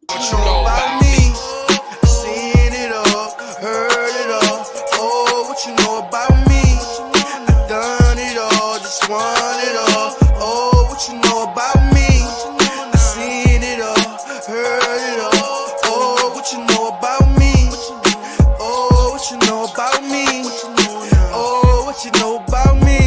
What you know about me? Seen it all, heard it all. Oh, what you know about me? I done it all, just want it all. Oh, what you know about me? I seen it all, heard it all. Oh, what you know about me? Oh, what you know about me? Oh, what you know about me?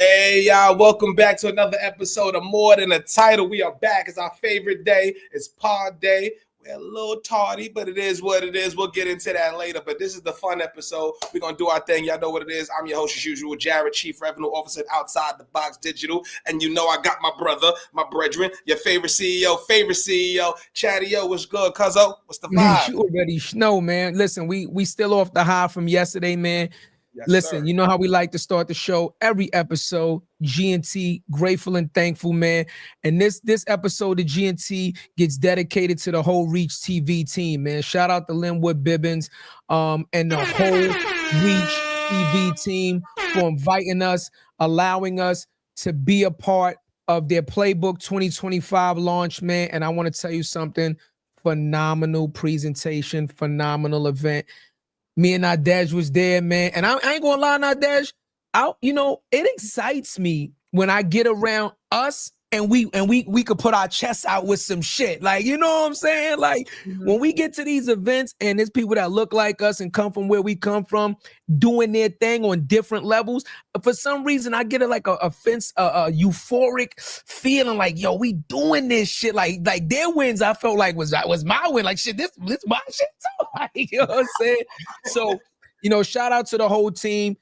Hey y'all, welcome back to another episode of More Than a Title. We are back. It's our favorite day. It's pod day. We're a little tardy, but it is what it is. We'll get into that later, but this is the fun episode. We're going to do our thing. Y'all know what it is. I'm your host as usual, Jarrett, Chief Revenue Officer at Outside the Box Digital. And you know I got my brother, my brethren, your favorite CEO, Chadeo. What's good, cuzzo? What's the vibe? You already know, man. Listen, we still off the high from yesterday, man. Yes, listen, sir. You know how we like to start the show every episode. G&T, grateful and thankful, man. And this episode of G&T gets dedicated to the whole Reach TV team, man. Shout out to Linwood Bibbins and the whole Reach TV team for inviting us, allowing us to be a part of their Playbook 2025 launch, man. And I want to tell you something. Phenomenal presentation, phenomenal event. Me and Nadège was there, man. And I ain't gonna lie, Nadège, it excites me when I get around us and we could put our chests out with some shit. Like, you know what I'm saying? Like, when we get to these events and there's people that look like us and come from where we come from, doing their thing on different levels, for some reason I get a euphoric feeling like, yo, we doing this shit. Like their wins, I felt like was my win. Like, shit, this my shit too. Like, you know what I'm saying? So, shout out to the whole team.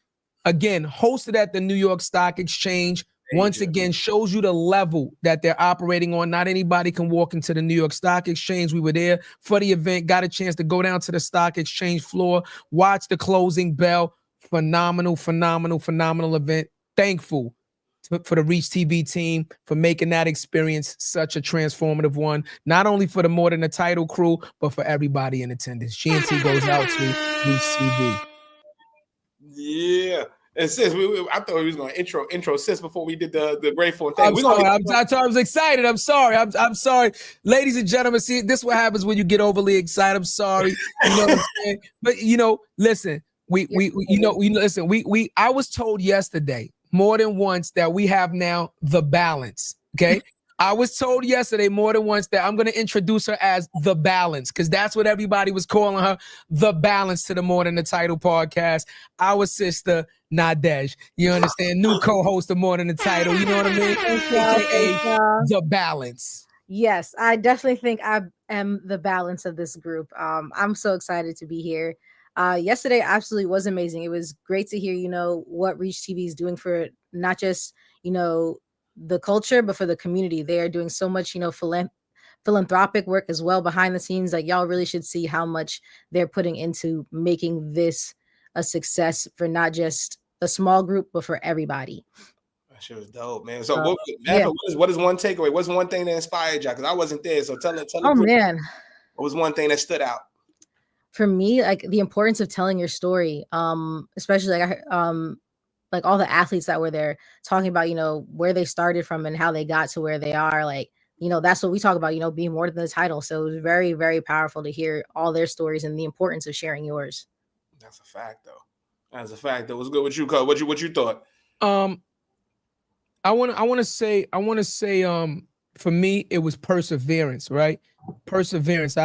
Again, hosted at the New York Stock Exchange. Once again, shows you the level that they're operating on. Not anybody can walk into the New York Stock Exchange. We were there for the event, got a chance to go down to the stock exchange floor, watch the closing bell. Phenomenal event. Thankful for the Reach TV team for making that experience such a transformative one, not only for the More Than a Title crew, but for everybody in attendance. G&T goes out to Reach TV. Yeah. And sis, I thought we was going to intro sis before we did the grateful thing. I was excited. I'm sorry. I'm sorry. Ladies and gentlemen, see, this is what happens when you get overly excited. I'm sorry. You know what I'm saying? But, listen, I was told yesterday more than once that we have now the balance, okay? I was told yesterday more than once that I'm going to introduce her as the balance because that's what everybody was calling her, the balance to the More Than a Title podcast. Our sister, Nadège. You understand? New co-host of More Than a Title. You know what I mean? AKA the balance. Yes, I definitely think I am the balance of this group. I'm so excited to be here. Yesterday absolutely was amazing. It was great to hear, what Reach TV is doing for not just, the culture, but for the community. They are doing so much, philanthropic work as well behind the scenes. Like, y'all really should see how much they're putting into making this a success for not just a small group, but for everybody. That shit was dope, man. So what is one takeaway? What's one thing that inspired y'all? Because I wasn't there. So tell man. What was one thing that stood out? For me, like the importance of telling your story, especially like all the athletes that were there talking about, where they started from and how they got to where they are. Like, that's what we talk about, being more than the title. So it was very, very powerful to hear all their stories and the importance of sharing yours. That's a fact, though. It was good with you, Cole. What you thought? I want to say, for me, it was perseverance, right? Perseverance.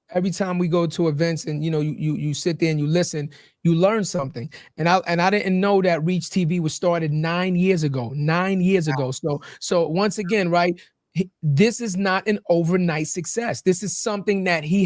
Every time we go to events and you sit there and you listen, you learn something. And I didn't know that Reach TV was started 9 years ago. 9 years ago. So once again, right, this is not an overnight success. This is something that he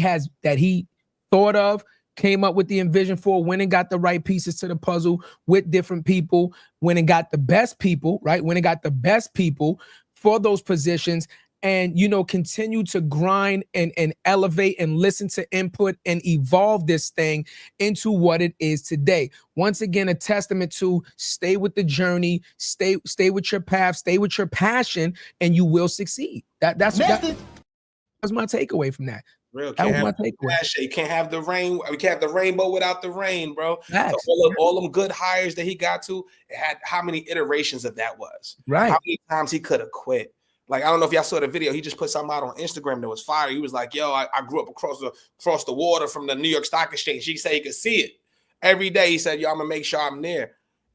thought of, came up with the envision for, went and got the right pieces to the puzzle with different people, went and got the best people, right? Went and got the best people for those positions. And, continue to grind and elevate and listen to input and evolve this thing into what it is today. Once again, a testament to stay with the journey, stay with your path, stay with your passion, and you will succeed. That's my takeaway from that. Real, can't have you can't have the rain. We can't have the rainbow without the rain, bro. So all them good hires that he got to, it had how many iterations of that was. Right. How many times he could have quit. Like, I don't know if y'all saw the video. He just put something out on Instagram that was fire. He was like, yo, I grew up across the water from the New York Stock Exchange. He said he could see it every day. He said, yo, I'm going to make sure I'm there.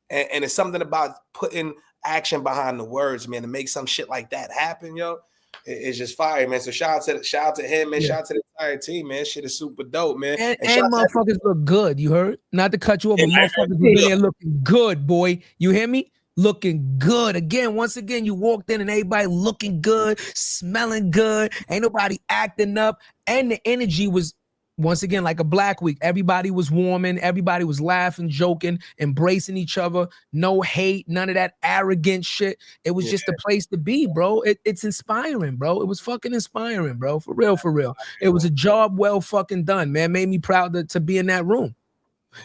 And it's something about putting action behind the words, man, to make some shit like that happen, yo. It's just fire, man. So shout out to him, man. Shout out to the entire team, man. Shit is super dope, man. And motherfuckers look good. You heard? Not to cut you off, but motherfuckers been there looking good, boy. You hear me? Looking good. Again, once again, you walked in and everybody looking good, smelling good. Ain't nobody acting up. And the energy was, once again, like a Black Week. Everybody was warming. Everybody was laughing, joking, embracing each other. No hate, none of that arrogant shit. It was just a place to be, bro. It's inspiring, bro. It was fucking inspiring, bro. For real, for real. It was a job well fucking done, man. Made me proud to be in that room.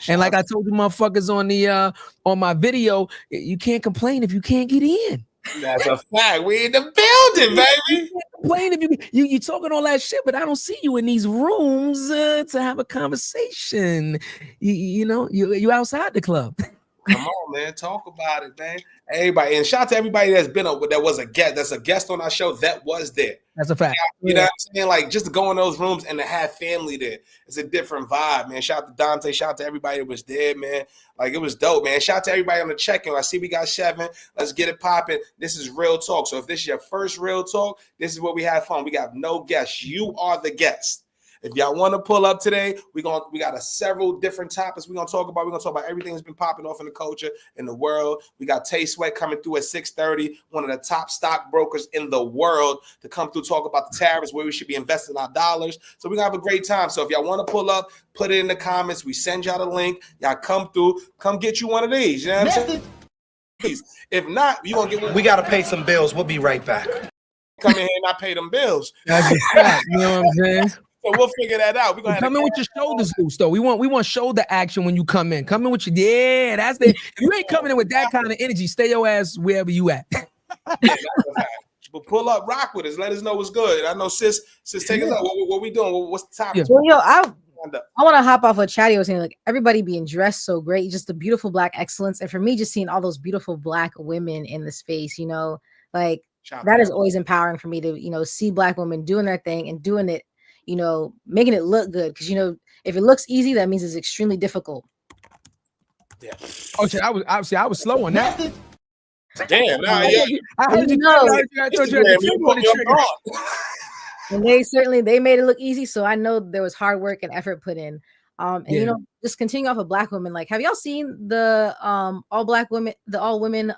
And like I told you motherfuckers on my video, you can't complain if you can't get in. That's a fact. We in the building, baby. You can't complain if you talking all that shit, but I don't see you in these rooms to have a conversation. You know, you outside the club. Come on, man. Talk about it, man. Everybody, and shout out to everybody that's a guest on our show that was there. That's a fact. You know what I'm saying? Like, just to go in those rooms and to have family there, it's a different vibe, man. Shout out to Dante. Shout out to everybody that was there, man. Like, it was dope, man. Shout out to everybody on the check-in. I see we got 7. Let's get it popping. This is Real Talk. So if this is your first Real Talk, this is where we have fun. We got no guests. You are the guest. If y'all want to pull up today, we got several different topics we're gonna talk about. We're gonna talk about everything that's been popping off in the culture, in the world. We got Tay Sweat coming through at 6:30, one of the top stockbrokers in the world, to come through, talk about the tariffs, where we should be investing our dollars. So we're gonna have a great time. So if y'all want to pull up, put it in the comments. We send y'all the link. Y'all come through, come get you one of these. You know what I'm saying? Please. If not, you gonna get one. We gotta pay some bills. We'll be right back. Come in here and not pay them bills. That's a fact, you know what I'm saying? So we'll figure that out. We're gonna come in with your shoulders loose, though. We want shoulder action when you come in. Come in with your that's the. If you ain't coming in with that kind of energy, stay your ass wherever you at. But pull up, rock with us. Let us know what's good. I know sis, take us up. What we doing? What's the topic? Well, yo, I want to hop off what Chadeo was saying. Like, everybody being dressed so great, just the beautiful Black excellence, and for me, just seeing all those beautiful Black women in the space. You know, like that is always empowering for me to see Black women doing their thing and doing it. You know, making it look good, because if it looks easy, that means it's extremely difficult. Yeah. Oh shit, I was slow on that. Damn, nah, yeah. I heard you know. I told you And they made it look easy, so I know there was hard work and effort put in. And just continue off of Black women. Like, have y'all seen the all women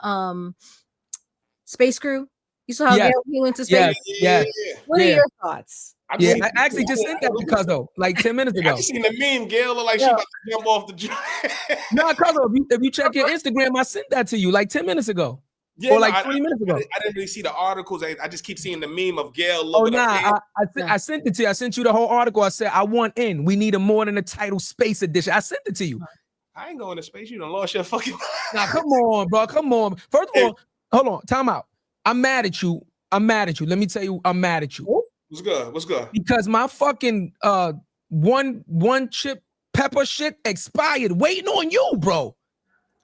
space crew? You saw how Gail went to space? Yeah. What are your thoughts? I actually just sent that to Cuzzo like 10 minutes ago. I just seen the meme. Gail look like she about to jump off the joint. No, Cuzzo, if you check your Instagram, I sent that to you like 10 minutes ago. Yeah, or like 20 minutes ago. I didn't really see the articles. I just keep seeing the meme of Gail. I sent it to you. I sent you the whole article. I said, I want in. We need a more than a title space edition. I sent it to you. I ain't going to space. You done lost your fucking. Now, come on, bro. Come on. First of all, hold on. Time out. I'm mad at you. Let me tell you, I'm mad at you. What's good? Because my fucking one chip pepper shit expired waiting on you, bro.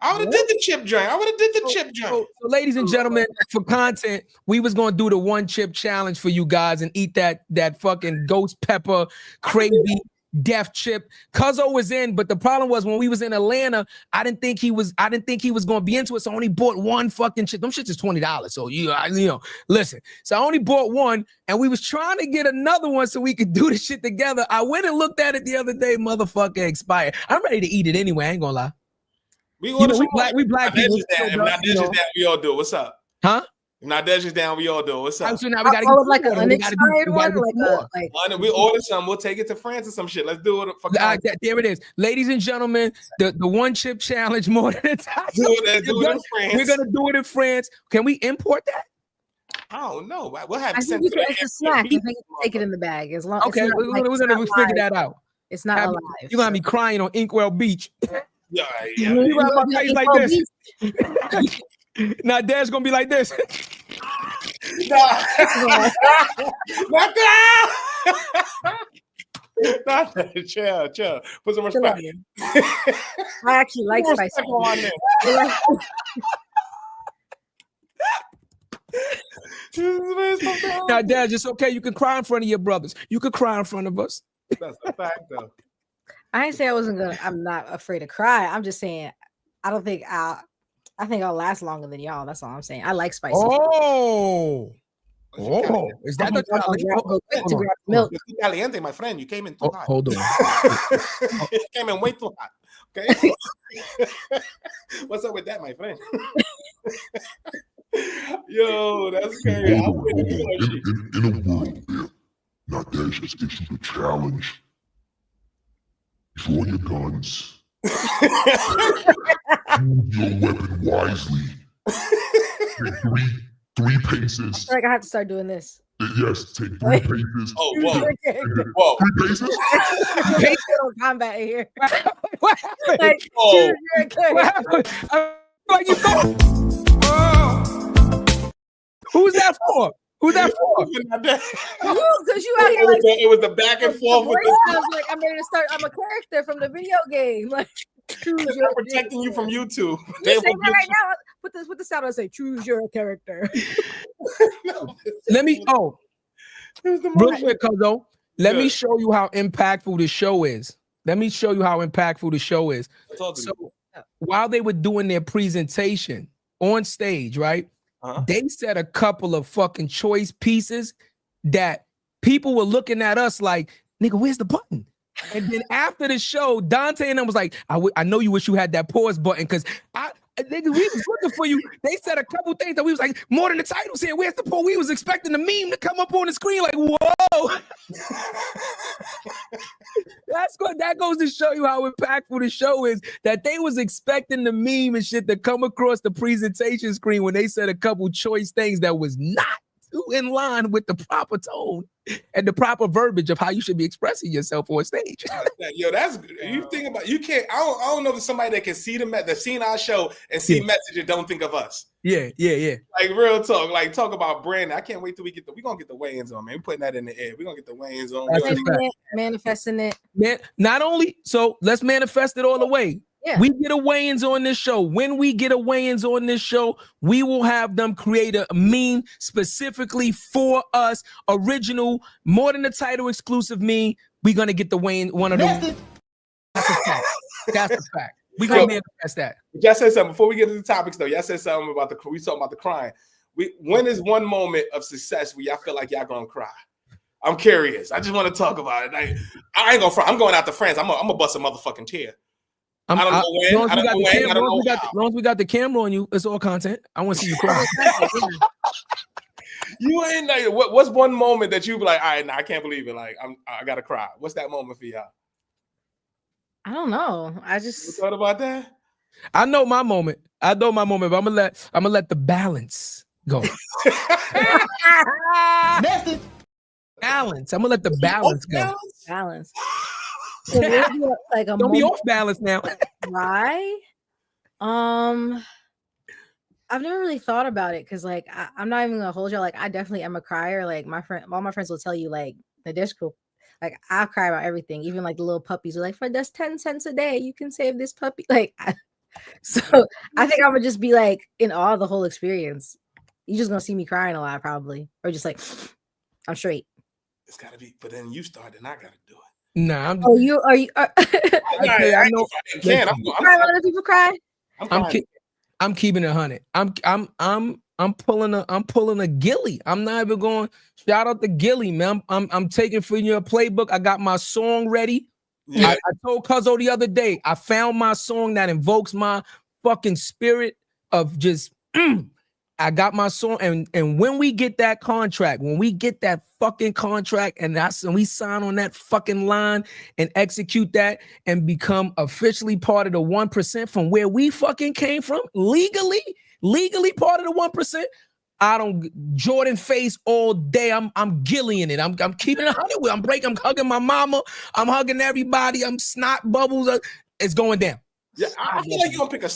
I would have did the chip joint. So, ladies and gentlemen, for content, we was gonna do the one chip challenge for you guys and eat that fucking ghost pepper crazy death chip. Cuzzo was in, but the problem was when we was in Atlanta, I didn't think he was gonna be into it. So I only bought one fucking chip. Them shits is $20. So listen. So I only bought one, and we was trying to get another one so we could do the shit together. I went and looked at it the other day, motherfucker expired. I'm ready to eat it anyway. I ain't gonna lie. We black people. If Nadège is down, we all do it. What's up? Huh? If Nadège is down, we all do it. What's up? So now we gotta get like an unexpired one. We order some. We'll take it to France or some shit. Let's do it. There it is, ladies and gentlemen. The one chip challenge more than a time. Do it in France. We're gonna do it in France. Can we import that? I don't know. We'll have to send it as a snack. I think you can take it in the bag as long. Okay, we're gonna figure that out. It's not alive. You're gonna be crying on Inkwell Beach. Yeah. You got my face like this. Now Dad's gonna be like this. Not that. Chill. Put some respect. I actually like spicy. Now, Dad, it's okay. You can cry in front of your brothers. You can cry in front of us. That's a fact, though. I ain't say I wasn't gonna. I'm not afraid to cry. I'm just saying I don't think I think I'll last longer than y'all. That's all I'm saying. I like spicy. Oh, is that the to grab milk? You're too caliente, my friend. You came in too hot. Hold on. You came in way too hot. Okay. What's up with that, my friend? Yo, that's crazy. In a world where Nadège has issued a challenge, draw your guns. Use your weapon wisely. Take three paces. I feel like I have to start doing this. Yes, take 3 paces. Oh, whoa. 3 paces? On combat here. What happened? Like, Oh. What happened? Like you go. Who's that for? Who's that for? Because you out here like it was the back and forth. With I was like, I'm ready to start. I'm a character from the video game. Like, choose they're your protecting you from YouTube. You They say will that right now. Put the sound and say, choose your character. Let me. Oh, It was the real most- quick, Cuzzo. Let me Good. show you how impactful the show is. Let me show you how impactful the show is. Talk to me. So while they were doing their presentation on stage, right? Uh-huh. They said a couple of fucking choice pieces that people were looking at us like, nigga, where's the button? And then after the show, Dante and them was like, I know you wish you had that pause button because nigga, we was looking for you. They said a couple things that we was like, more than the titles here. Where's the pause? We was expecting the meme to come up on the screen like, whoa. That's good. That goes to show you how impactful the show is, that they was expecting the meme and shit to come across the presentation screen when they said a couple choice things that was not in line with the proper tone and the proper verbiage of how you should be expressing yourself on stage. Yo, that's good. You think about you can't. I don't know if somebody that can see that's seen our show and see message and don't think of us. Yeah. Like real talk. Like talk about branding. I can't wait till we gonna get the weigh-ins on, man. We're putting that in the air. We're gonna get the weigh-ins on. Manifesting it. Man, not only so let's manifest it all the way. Yeah. We get a weigh-ins on this show. When we get a weigh-ins on this show, we will have them create a meme specifically for us, original, more than the title exclusive meme. We're gonna get the weigh-in, one of them. That's a fact. That's a fact. We gonna manifest that. Y'all said something before we get into the topics though. Y'all said something about we talking about the crying. When is one moment of success where y'all feel like y'all gonna cry? I'm curious. I just want to talk about it. Like, I ain't gonna cry. I'm going out to France. I'm gonna bust a motherfucking tear. I don't know when. I don't know when. I don't know how. As long as we got the camera on you, it's all content. I want to see you cry. You ain't like what's one moment that you be like, all right, nah, I can't believe it. Like I gotta cry. What's that moment for y'all? I don't know. I You just thought about that? I know my moment, but I'm gonna let the balance go. Balance. I'm gonna let the balance go. balance. So maybe like a Don't be moment off balance now. cry. I've never really thought about it because like I'm not even gonna hold you. Like I definitely am a crier. Like all my friends will tell you like Nadège cool. Like I cry about everything, even like the little puppies are like, for that's 10 cents a day, you can save this puppy. Like so I think I'm gonna just be like in awe of the whole experience. You're just gonna see me crying a lot, probably, or just like I'm straight. It's gotta be, but then you start, and I gotta do it. Nah, I'm. Oh, you are you? I know. Cry when other people cry. I'm keeping it 100. I'm pulling a Gilly. I'm not even going. Shout out to Gilly, man. I'm taking for your playbook. I got my song ready. Yeah. I told Cuzzo the other day, I found my song that invokes my fucking spirit of just. I got my song, and when we get that contract, when we get that fucking contract, and we sign on that fucking line and execute that and become officially part of the 1% from where we fucking came from, legally part of the 1%. I don't Jordan face all day. I'm gillying it. I'm keeping it 100. I'm hugging my mama. I'm hugging everybody. I'm snot bubbles. It's going down. Yeah, I feel like you're gonna pick a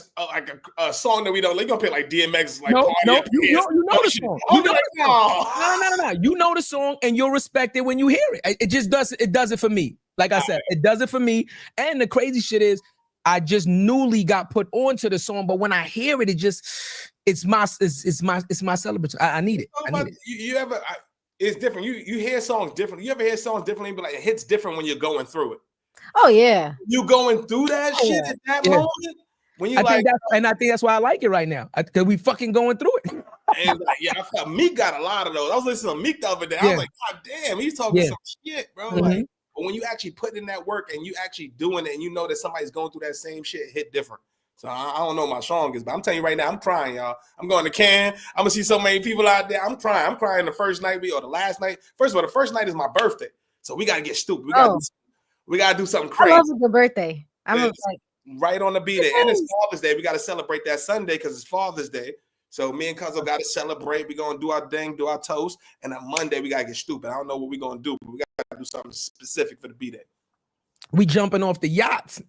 song that we don't. You're gonna pick like DMX, like No, Party you know the song. You know the song. Oh. No. You know the song, and you'll respect it when you hear it. It just does. It does it for me. Like I said, it does it for me. And the crazy shit is, I just newly got put onto the song, but when I hear it, it's my celebration. I need it. You ever? It's different. You hear songs differently. You ever hear songs differently? But like it hits different when you're going through it. Oh yeah. You going through that shit at that moment when you I think that's why I like it right now. Because we fucking going through it. And like, yeah, I felt Meek got a lot of those. I was listening to Meek the other day. I was like, God damn, he's talking some shit, bro. Like, but when you actually put in that work and you actually doing it, and you know that somebody's going through that same shit, it hit different. So I don't know my strongest, but I'm telling you right now, I'm crying, y'all. I'm going to Cannes. I'm gonna see so many people out there. I'm crying. I'm crying the first night or the last night. First of all, the first night is my birthday, so we gotta get stupid. We gotta do something crazy. I love a good birthday. I'm like right on the beat there. And it's Father's Day. We gotta celebrate that Sunday because it's Father's Day. So me and Cuzzo gotta celebrate. We're gonna do our thing, do our toast, and on Monday we gotta get stupid. I don't know what we're gonna do, but we gotta do something specific for the B-Day. We jumping off the yachts.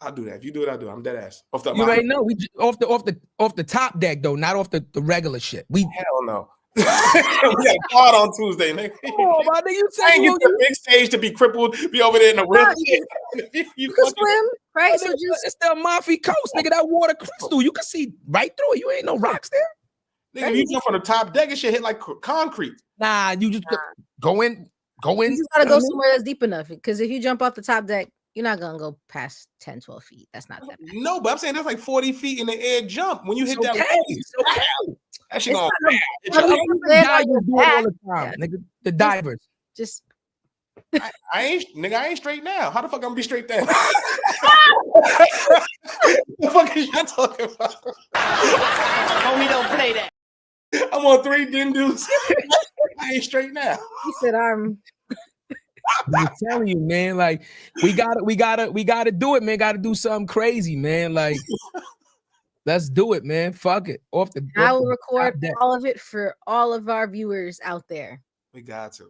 I'll do that. If you do it, I'll do it. I'm dead ass. Off the you already know. We off the top deck though, not off the regular shit. Hell no. We got a pod on Tuesday, nigga. Oh, my nigga, you I ain't get the big stage to be crippled, be over there in the wheelchair. You can swim, right? So it's the Amalfi Coast, nigga. That water crystal, you can see right through it. You ain't no rocks there. Nigga, if you jump from the top deck, it should hit like concrete. Nah, you just go in. You just gotta go somewhere that's deep enough. Because if you jump off the top deck, you're not gonna go past 10, 12 feet. That's not that bad. No, but I'm saying that's like 40 feet in the air jump. When you hit that wave, that shit gonna nigga. The divers. Just I ain't straight now. How the fuck I'm gonna be straight then? The fuck is y'all talking about? Homie, don't play that. I'm on 3 dindus. I ain't straight now. He said I'm telling you, man. Like we gotta do it, man. Gotta do something crazy, man. Like let's do it, man. Fuck it. I will record all of it for all of our viewers out there. We got to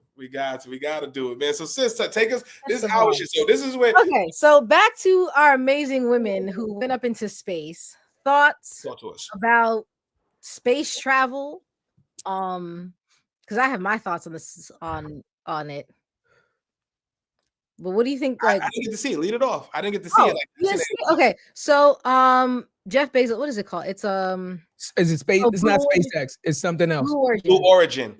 do it, man. So sis, take us. This is our shit. So this is where. Okay, so back to our amazing women who went up into space. Thoughts about space travel? Because I have my thoughts on this on it. But what do you think? Like, I didn't get to see it. Lead it off. I didn't get to see it. Like, okay, so Jeff Bezos. What is it called? It's Is it space? It's not SpaceX. It's something else. Blue Origin.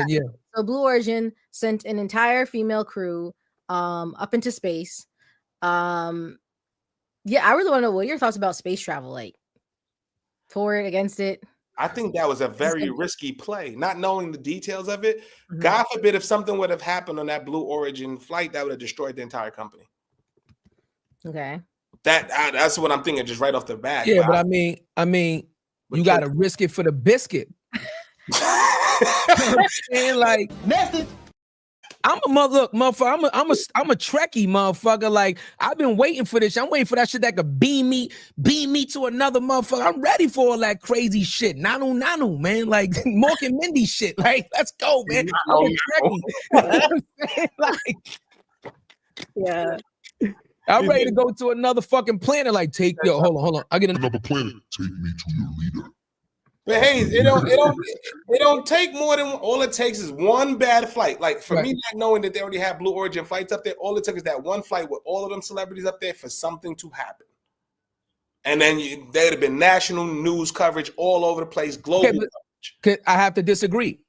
Yeah. So Blue Origin sent an entire female crew up into space. Yeah, I really want to know what your thoughts about space travel, like for it, against it. I think that was a very risky play, not knowing the details of it. Mm-hmm. God forbid if something would have happened on that Blue Origin flight, that would have destroyed the entire company. Okay. That's what I'm thinking just right off the bat. Yeah, but I mean, you got to risk it for the biscuit. And like message. I'm a motherfucker. I'm a Trekkie motherfucker. Like I've been waiting for this. I'm waiting for that shit that could beam me to another motherfucker. I'm ready for all that crazy shit. Nanu, man. Like Mork and Mindy shit. Like let's go, man. I'm a Trekkie. Like, yeah. I'm ready to go to another fucking planet. Like hold on. I get another planet. Take me to your leader. But hey, it don't take more than all it takes is one bad flight. Like for me, not knowing that they already have Blue Origin flights up there, all it took is that one flight with all of them celebrities up there for something to happen. And then there'd have been national news coverage all over the place, global coverage. I have to disagree.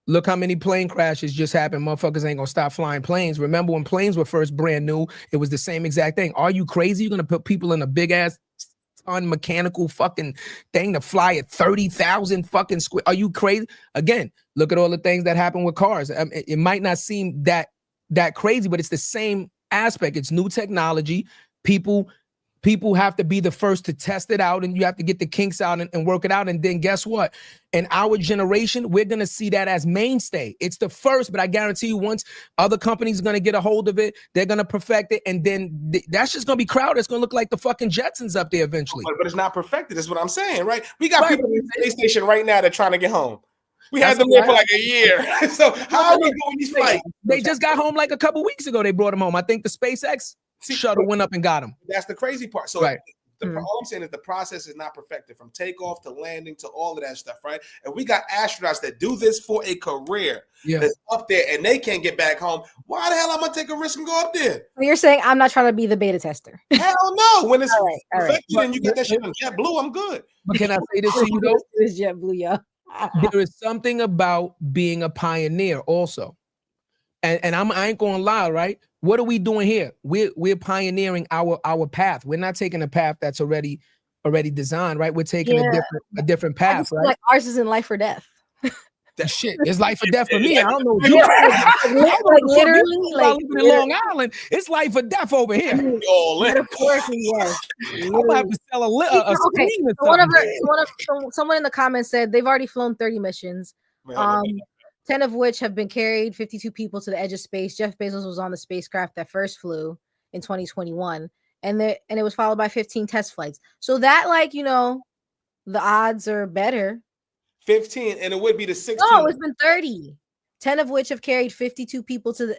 Look how many plane crashes just happened. Motherfuckers ain't gonna stop flying planes. Remember when planes were first brand new, it was the same exact thing. Are you crazy? You're gonna put people in a big ass mechanical fucking thing to fly at 30,000 fucking square? Are you crazy? Again, look at all the things that happen with cars. It might not seem that crazy, but it's the same aspect. It's new technology. People have to be the first to test it out, and you have to get the kinks out and work it out. And then guess what? In our generation, we're going to see that as mainstay. It's the first, but I guarantee you once other companies are going to get a hold of it, they're going to perfect it. And then that's just going to be crowded. It's going to look like the fucking Jetsons up there eventually. But it's not perfected. That's what I'm saying, right? We got people in the space station right now that are trying to get home. We had them there for like a year. So how are we doing these flights? They just got home like a couple weeks ago. They brought them home. I think the SpaceX shuttle went up and got them. That's the crazy part. So All I'm saying is the process is not perfected from takeoff to landing to all of that stuff, right? And we got astronauts that do this for a career that's up there and they can't get back home. Why the hell am I gonna take a risk and go up there? So you're saying I'm not trying to be the beta tester. Hell no. When it's all right. and you get that shit on JetBlue, I'm good. But can I say this to you though? It's JetBlue, y'all. There is something about being a pioneer also. And I ain't gonna lie, right? What are we doing here? We're pioneering our path. We're not taking a path that's already designed, right? We're taking a different path, right? Like ours is in life or death. That shit is life or death for me. I don't know. Like literally, like in Long Island, it's life or death over here. Metaphorically, yes. I'm about to sell a Okay. screen or Someone in the comments said they've already flown 30 missions. 10 of which have been carried, 52 people to the edge of space. Jeff Bezos was on the spacecraft that first flew in 2021, and it was followed by 15 test flights. So that, like, you know, the odds are better. 15, and it would be the 16. No, it's been 30. 10 of which have carried 52 people to the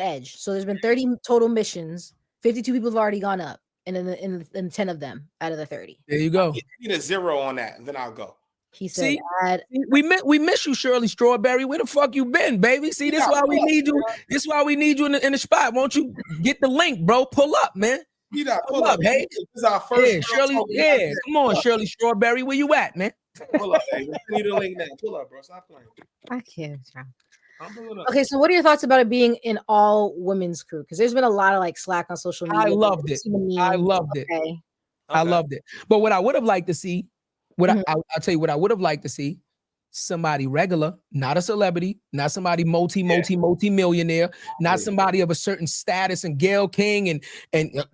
edge. So there's been 30 total missions. 52 people have already gone up, and in 10 of them out of the 30. There you go. You need a 0 on that, and then I'll go. He said, we miss you, Shirley Strawberry. Where the fuck you been, baby? See, this is why we need you. This is why we need you in the spot. Won't you get the link, bro? Pull up, man. Pull up, hey. This is our first. Shirley. Come on, Shirley Strawberry. Where you at, man? Pull up, hey. We need a link now. Pull up, bro. Stop playing. I can't. Okay, so what are your thoughts about it being an all women's crew? Because there's been a lot of like slack on social media. I loved it. I loved it. But what I would have liked to see. I'll tell you what I would have liked to see: somebody regular, not a celebrity, not somebody multi-millionaire, not somebody of a certain status and Gayle King and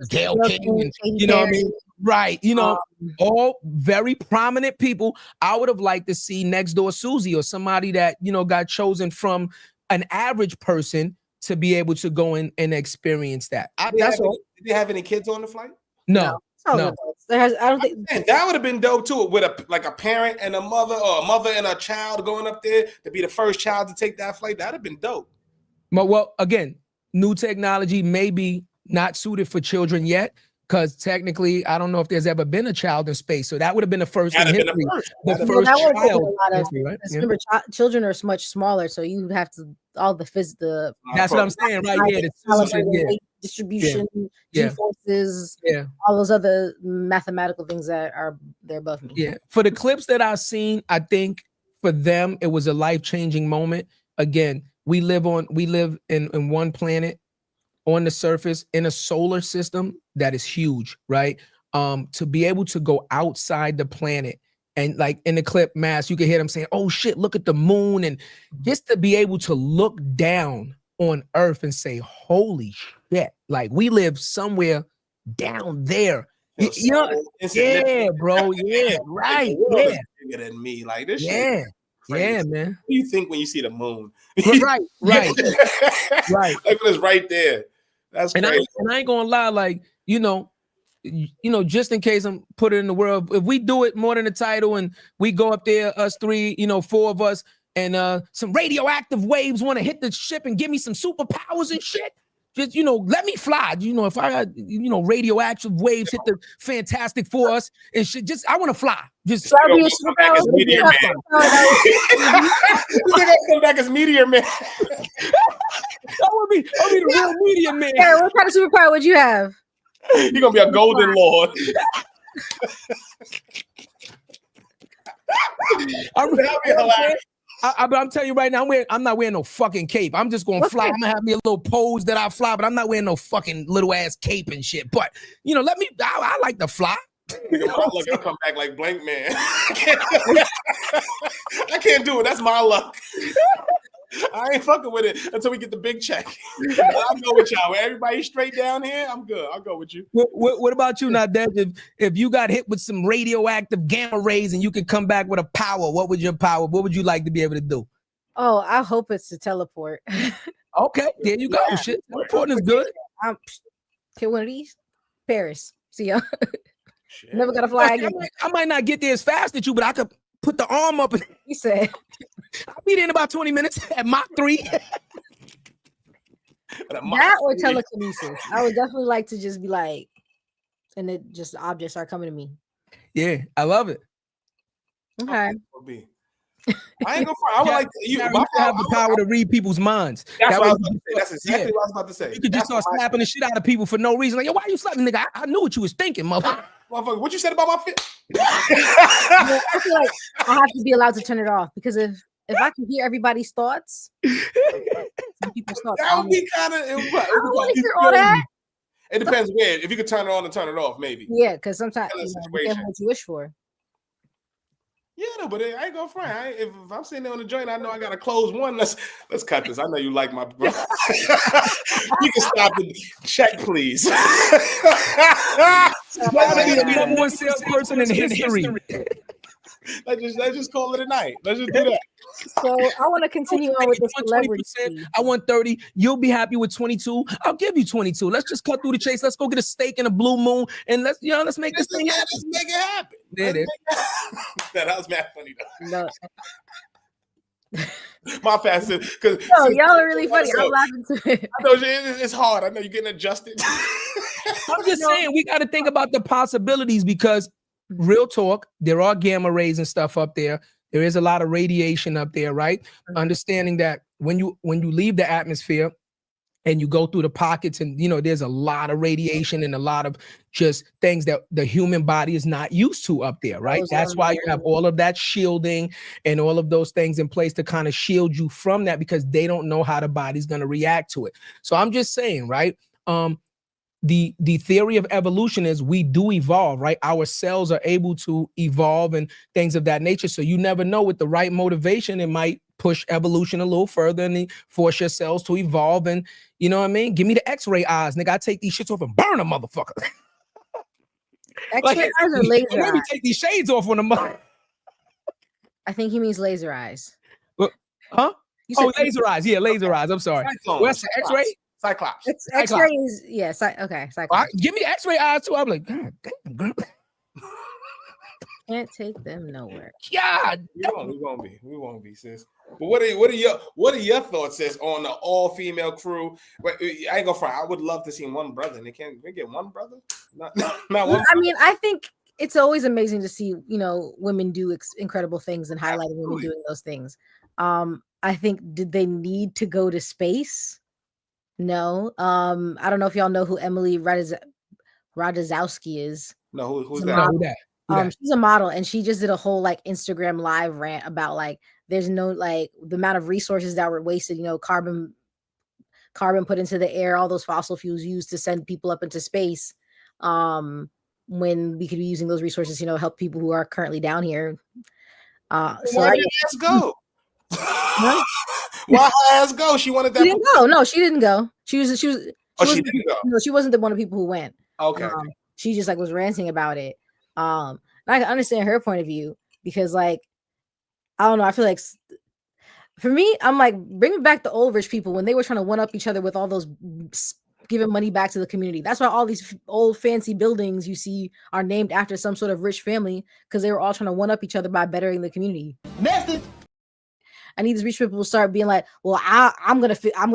Gayle King, and, you know what I mean? Right, you know, all very prominent people. I would have liked to see Next Door Susie or somebody that, you know, got chosen from an average person to be able to go in and experience that. Did they have any kids on the flight? No. I don't think that would have been dope too, with a parent and a mother, or a mother and a child going up there to be the first child to take that flight. That'd have been dope. Well, again, new technology may be not suited for children yet, because technically, I don't know if there's ever been a child in space. So that would have been the first in history. The first child. Right? Remember, children are much smaller, so you have to the. That's what I'm saying, right? Yeah, distribution, G-forces, all those other mathematical things that are there above me. Yeah, for the clips that I've seen, I think for them it was a life-changing moment. Again, we live in one planet on the surface in a solar system that is huge, right? To be able to go outside the planet, and like in the clip Mass, you can hear them saying, "Oh shit, look at the moon," and just to be able to look down on Earth and say, "Holy shit!" Like we live somewhere down there. You know, yeah, bro, yeah, right, yeah. Bigger than me, like this. Yeah, yeah, man. What do you think when you see the moon? Right. Like it's right there. That's crazy. And I ain't gonna lie, like you know, just in case I'm put it in the world, if we do it more than the title and we go up there, us three, 4 of us, and some radioactive waves want to hit the ship and give me some superpowers and shit. Just, let me fly. If I got, radioactive waves hit the Fantastic Four us and shit, I want to fly. Just come back as Meteor Man. I'll be the real Meteor Man. Yeah, what kind of superpower would you have? You're gonna be a Golden Lord. I'm telling you right now, I'm not wearing no fucking cape. I'm just gonna fly. I'm gonna have me a little pose that I fly, but I'm not wearing no fucking little ass cape and shit. But I like to fly. I'll come back like Blank Man. I can't do it. That's my luck. I ain't fucking with it until we get the big check. I'll go with y'all. When everybody's straight down here, I'm good. I'll go with you. What about you, Nadège? If you got hit with some radioactive gamma rays and you could come back with a power, what would your power? What would you like to be able to do? Oh, I hope it's to teleport. Okay, there you go. Shit, teleporting is good. Get one of these. Paris. See ya. Never gotta fly again. I might not get there as fast as you, but I could put the arm up and he said I'll be there in about 20 minutes at Mach 3. That or telekinesis. I would definitely like to just be like and it just objects are coming to me. Yeah, I love it. Okay. I ain't gonna front. I would like to, You have the power to read people's minds. That's That what I way was about to say. That's exactly what I was about to say. you could just start slapping the shit out of people for no reason. Like, yo, why you slapping, nigga? I knew what you was thinking, motherfucker. Motherfucker, what you said about my fit? I feel like I have to be allowed to turn it off because if I can hear everybody's thoughts, some people's thoughts. That would be kind of. I don't want to hear all that. It depends where. If you could turn it on and turn it off, maybe. Yeah, because sometimes Kind of you know, situation. depends what you wish for. Yeah, no, but I ain't gonna front. If I'm sitting there on the joint, I know I gotta close one. Let's cut this. I know you like my bro. You can stop and check, please. That'll be the number one salesperson in history. Let's just call it a night. Let's just do that. So I want to continue on with the celebrity. 20%, I want 30. You'll be happy with 22. I'll give you 22. Let's just cut through the chase. Let's go get a steak and a blue moon, and let's make this thing happen. Let's make it happen. There it is. That was mad funny though. No, My fast because y'all are really funny. I'm laughing to it. I know it's hard. I know you're getting adjusted. I'm just saying we got to think about the possibilities because real talk, there are gamma rays and stuff up there. There is a lot of radiation up there, right? Understanding that when you leave the atmosphere and you go through the pockets and, you know, there's a lot of radiation and a lot of just things that the human body is not used to up there, right? That's why you have all of that shielding and all of those things in place to kind of shield you from that because they don't know how the body's going to react to it. So I'm just saying, right? The theory of evolution is we do evolve, right? Our cells are able to evolve and things of that nature. So you never know, with the right motivation, it might push evolution a little further and force your cells to evolve. And you know what I mean? Give me the X-ray eyes, nigga. I take these shits off and burn a motherfucker. X-ray eyes or laser Let me eyes? take these shades off on the mother. I think he means laser eyes. Huh? You said laser eyes. Yeah, laser eyes. I'm sorry. What's the X-ray? Cyclops. X-ray is okay. Cyclops. Give me X-ray eyes too. I'm like, God damn, girl. Can't take them nowhere. God, We won't be, sis. But what are your thoughts, sis, on the all-female crew? Wait, I ain't gonna front. I would love to see one brother. They can't get one brother. Not one. I mean, I think it's always amazing to see, you know, women do incredible things and highlighting women doing those things. I think, did they need to go to space? No. I don't know if y'all know who Emily Ratajkowski is. No, who's that? that? Who that? She's a model, and she just did a whole like Instagram live rant about like there's no like the amount of resources that were wasted. You know, carbon put into the air, all those fossil fuels used to send people up into space. When we could be using those resources, you know, help people who are currently down here. Why did her ass go? Why her ass go? She wanted that. She didn't go. No, she didn't go. She didn't go. No, she wasn't one of the people who went. Okay. She just like was ranting about it. And I can understand her point of view because, like, I don't know. I feel like for me, I'm like bringing back the old rich people when they were trying to one up each other with all those giving money back to the community. That's why all these old fancy buildings you see are named after some sort of rich family because they were all trying to one up each other by bettering the community. Message. I need these rich people to start being like, well, I'm gonna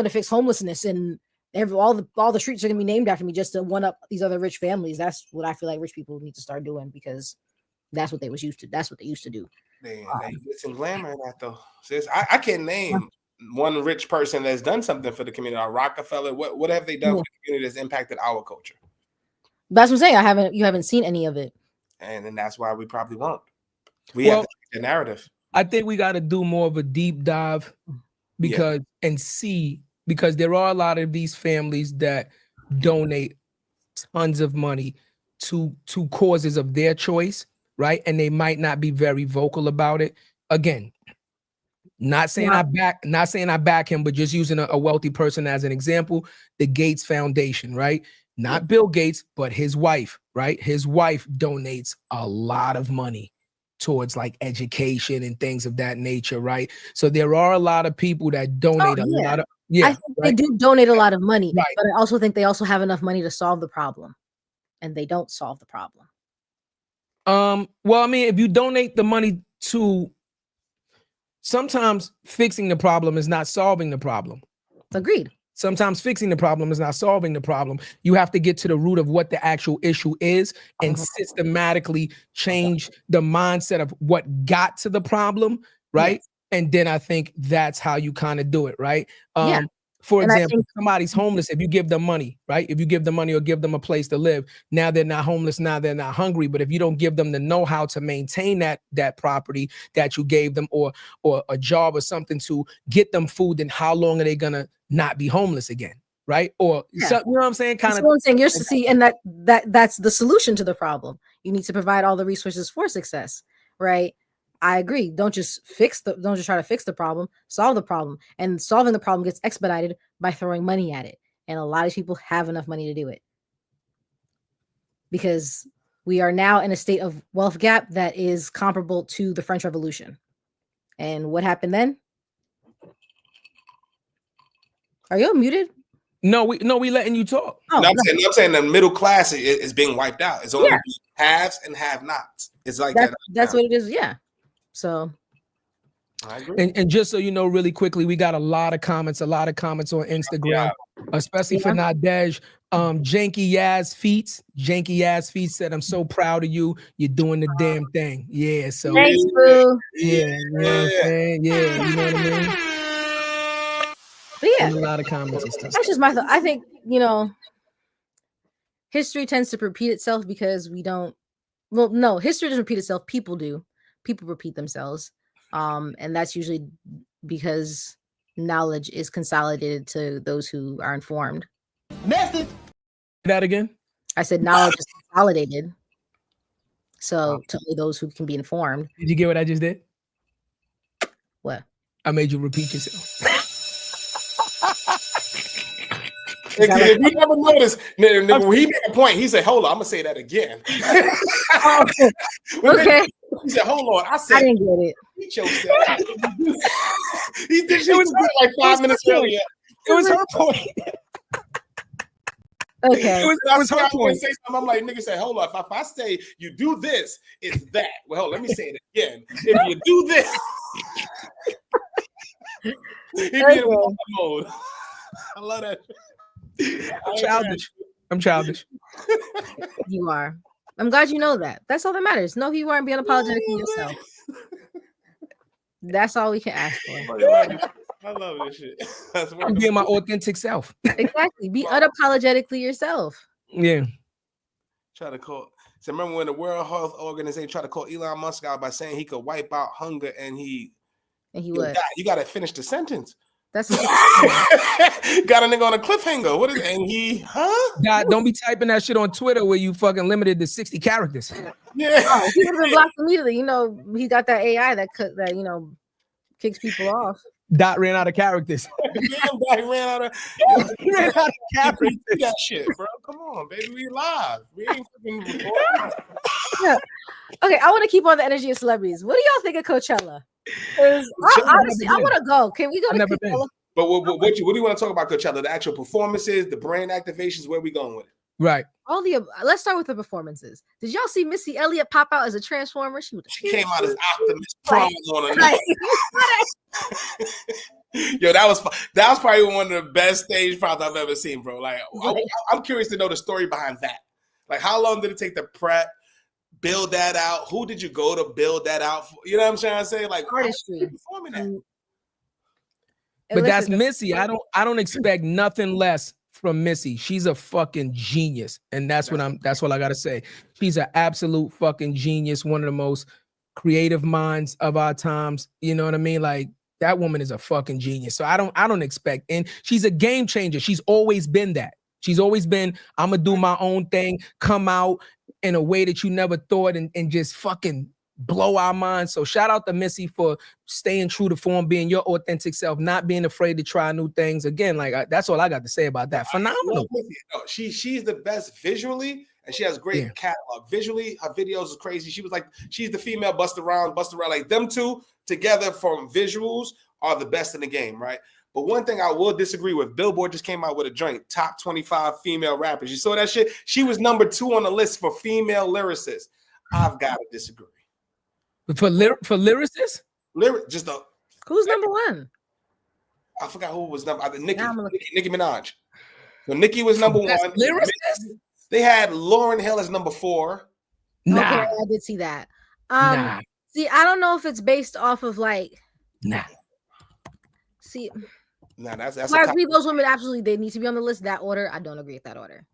fix homelessness and all the streets are gonna be named after me just to one up these other rich families. That's what I feel like rich people need to start doing because that's what they used to do. They get some glamour in that though. Sis, I can't name one rich person that's done something for the community. Or Rockefeller, what have they done for the community that's impacted our culture? That's what I'm saying. You haven't seen any of it, and then that's why we probably won't. We have to change the narrative. I think we got to do more of a deep dive because there are a lot of these families that donate tons of money to causes of their choice, right? And they might not be very vocal about it. Again, not saying I back him, but just using a wealthy person as an example, the Gates Foundation, right? Not Bill Gates, but his wife, right? His wife donates a lot of money towards like education and things of that nature, right? So there are a lot of people that donate a lot of I think they do donate a lot of money, right. But I also think they also have enough money to solve the problem, and they don't solve the problem. Well, I mean, if you donate the money to, sometimes fixing the problem is not solving the problem. Agreed. Sometimes fixing the problem is not solving the problem. You have to get to the root of what the actual issue is and systematically change the mindset of what got to the problem, right? Yes. And then I think that's how you kind of do it, right? Yeah. For And I example, think- somebody's homeless. If you give them money, right? If you give them money or give them a place to live, now they're not homeless. Now they're not hungry. But if you don't give them the know-how to maintain that property that you gave them, or a job or something to get them food, then how long are they gonna not be homeless again, right? Or so, you know what I'm saying? Kind of. What I'm saying. You're see, and that's the solution to the problem. You need to provide all the resources for success, right? I agree. Don't just try to fix the problem, solve the problem. And solving the problem gets expedited by throwing money at it. And a lot of people have enough money to do it. Because we are now in a state of wealth gap that is comparable to the French Revolution. And what happened then? Are you muted? No, we letting you talk. Oh, no, I'm saying the middle class is being wiped out. It's only haves and have-nots. It's like that. That's what it is. Yeah. So, I agree. And just so you know, really quickly, we got a lot of comments on Instagram, especially for Nadège. Janky Yaz Feats said, "I'm so proud of you. You're doing the damn thing." Yeah. So thanks, boo. Yeah. You know what I'm saying? Yeah. You know what I mean? But yeah, and a lot of comments and stuff. That's just my thought. I think, history tends to repeat itself because we don't. Well, no, history doesn't repeat itself. People do. People repeat themselves. And that's usually because knowledge is consolidated to those who are informed. Method. That again? I said knowledge is consolidated. So to only those who can be informed. Did you get what I just did? What? I made you repeat yourself. If you never noticed, when he made a point, he said, "Hold on, I'm gonna say that again." Okay. He said, "Hold on," I said, "I didn't get it." Beat yourself. He did. It was like 5 minutes earlier. It was her point. Okay. It was her point. Say something, I'm like, nigga, say, hold on. If I say you do this, it's that. Well, hold on, let me say it again. If you do this, he be in mode. I love that. I'm childish. You are. I'm glad you know that. That's all that matters. Know who you are and be unapologetic for yourself. That's all we can ask for. I love this shit. I'm being my authentic self. Exactly. Be unapologetically yourself. Yeah. Try to call. So remember when the World Health Organization tried to call Elon Musk out by saying he could wipe out hunger and he would. You got to finish the sentence. That's got a nigga on a cliffhanger. What is it? And he, God, don't be typing that shit on Twitter where you fucking limited to 60 characters. Yeah. Oh, he would have been blocked immediately. He got that AI that kicks people off. Dot ran out of characters. Ran out of characters. That shit, bro. Come on, baby. We live. We ain't fucking recording. Yeah. Okay, I want to keep on the energy of celebrities. What do y'all think of Coachella? Honestly, I want to go. Can we go to Coachella? But what do you want to talk about Coachella? The actual performances, the brand activations, where we going with it? Right. Let's start with the performances. Did y'all see Missy Elliott pop out as a transformer? She came out as Optimus Prime on a night. Yo, that was probably one of the best stage props I've ever seen, bro. Like, I'm curious to know the story behind that. Like, how long did it take to prep, build that out? Who did you go to build that out for? You know what I'm trying to say? Like, artistry. Performing that. But that's Missy. I don't expect nothing less from Missy. She's a fucking genius, and that's what I gotta say. She's an absolute fucking genius. One of the most creative minds of our times. You know what I mean? Like, that woman is a fucking genius. So I don't expect, and she's a game changer. She's always been that. She's always been, I'm gonna do my own thing, come out in a way that you never thought, and just fucking blow our minds. So shout out to Missy for staying true to form, being your authentic self, not being afraid to try new things. Again, that's all I got to say about that. Phenomenal. She's the best visually, and she has great catalog. Visually, her videos is crazy. She's the female Busta Rhymes. Like, them two together from visuals are the best in the game, right? But one thing I will disagree with, Billboard just came out with a joint, top 25 female rappers. You saw that shit? She was number 2 on the list for female lyricists. I've got to disagree. For lyricists? Just who's number 1? I forgot who was number. Now I'm looking. Nicki Minaj. So Nicki was number Best 1. lyricist? They had Lauryn Hill as number 4. Nah, Okay, I did see that. nah, See, I don't know if it's based off of like. nah. See, Nah, that's I agree. Those women absolutely they need to be on the list. That order, I don't agree with that order.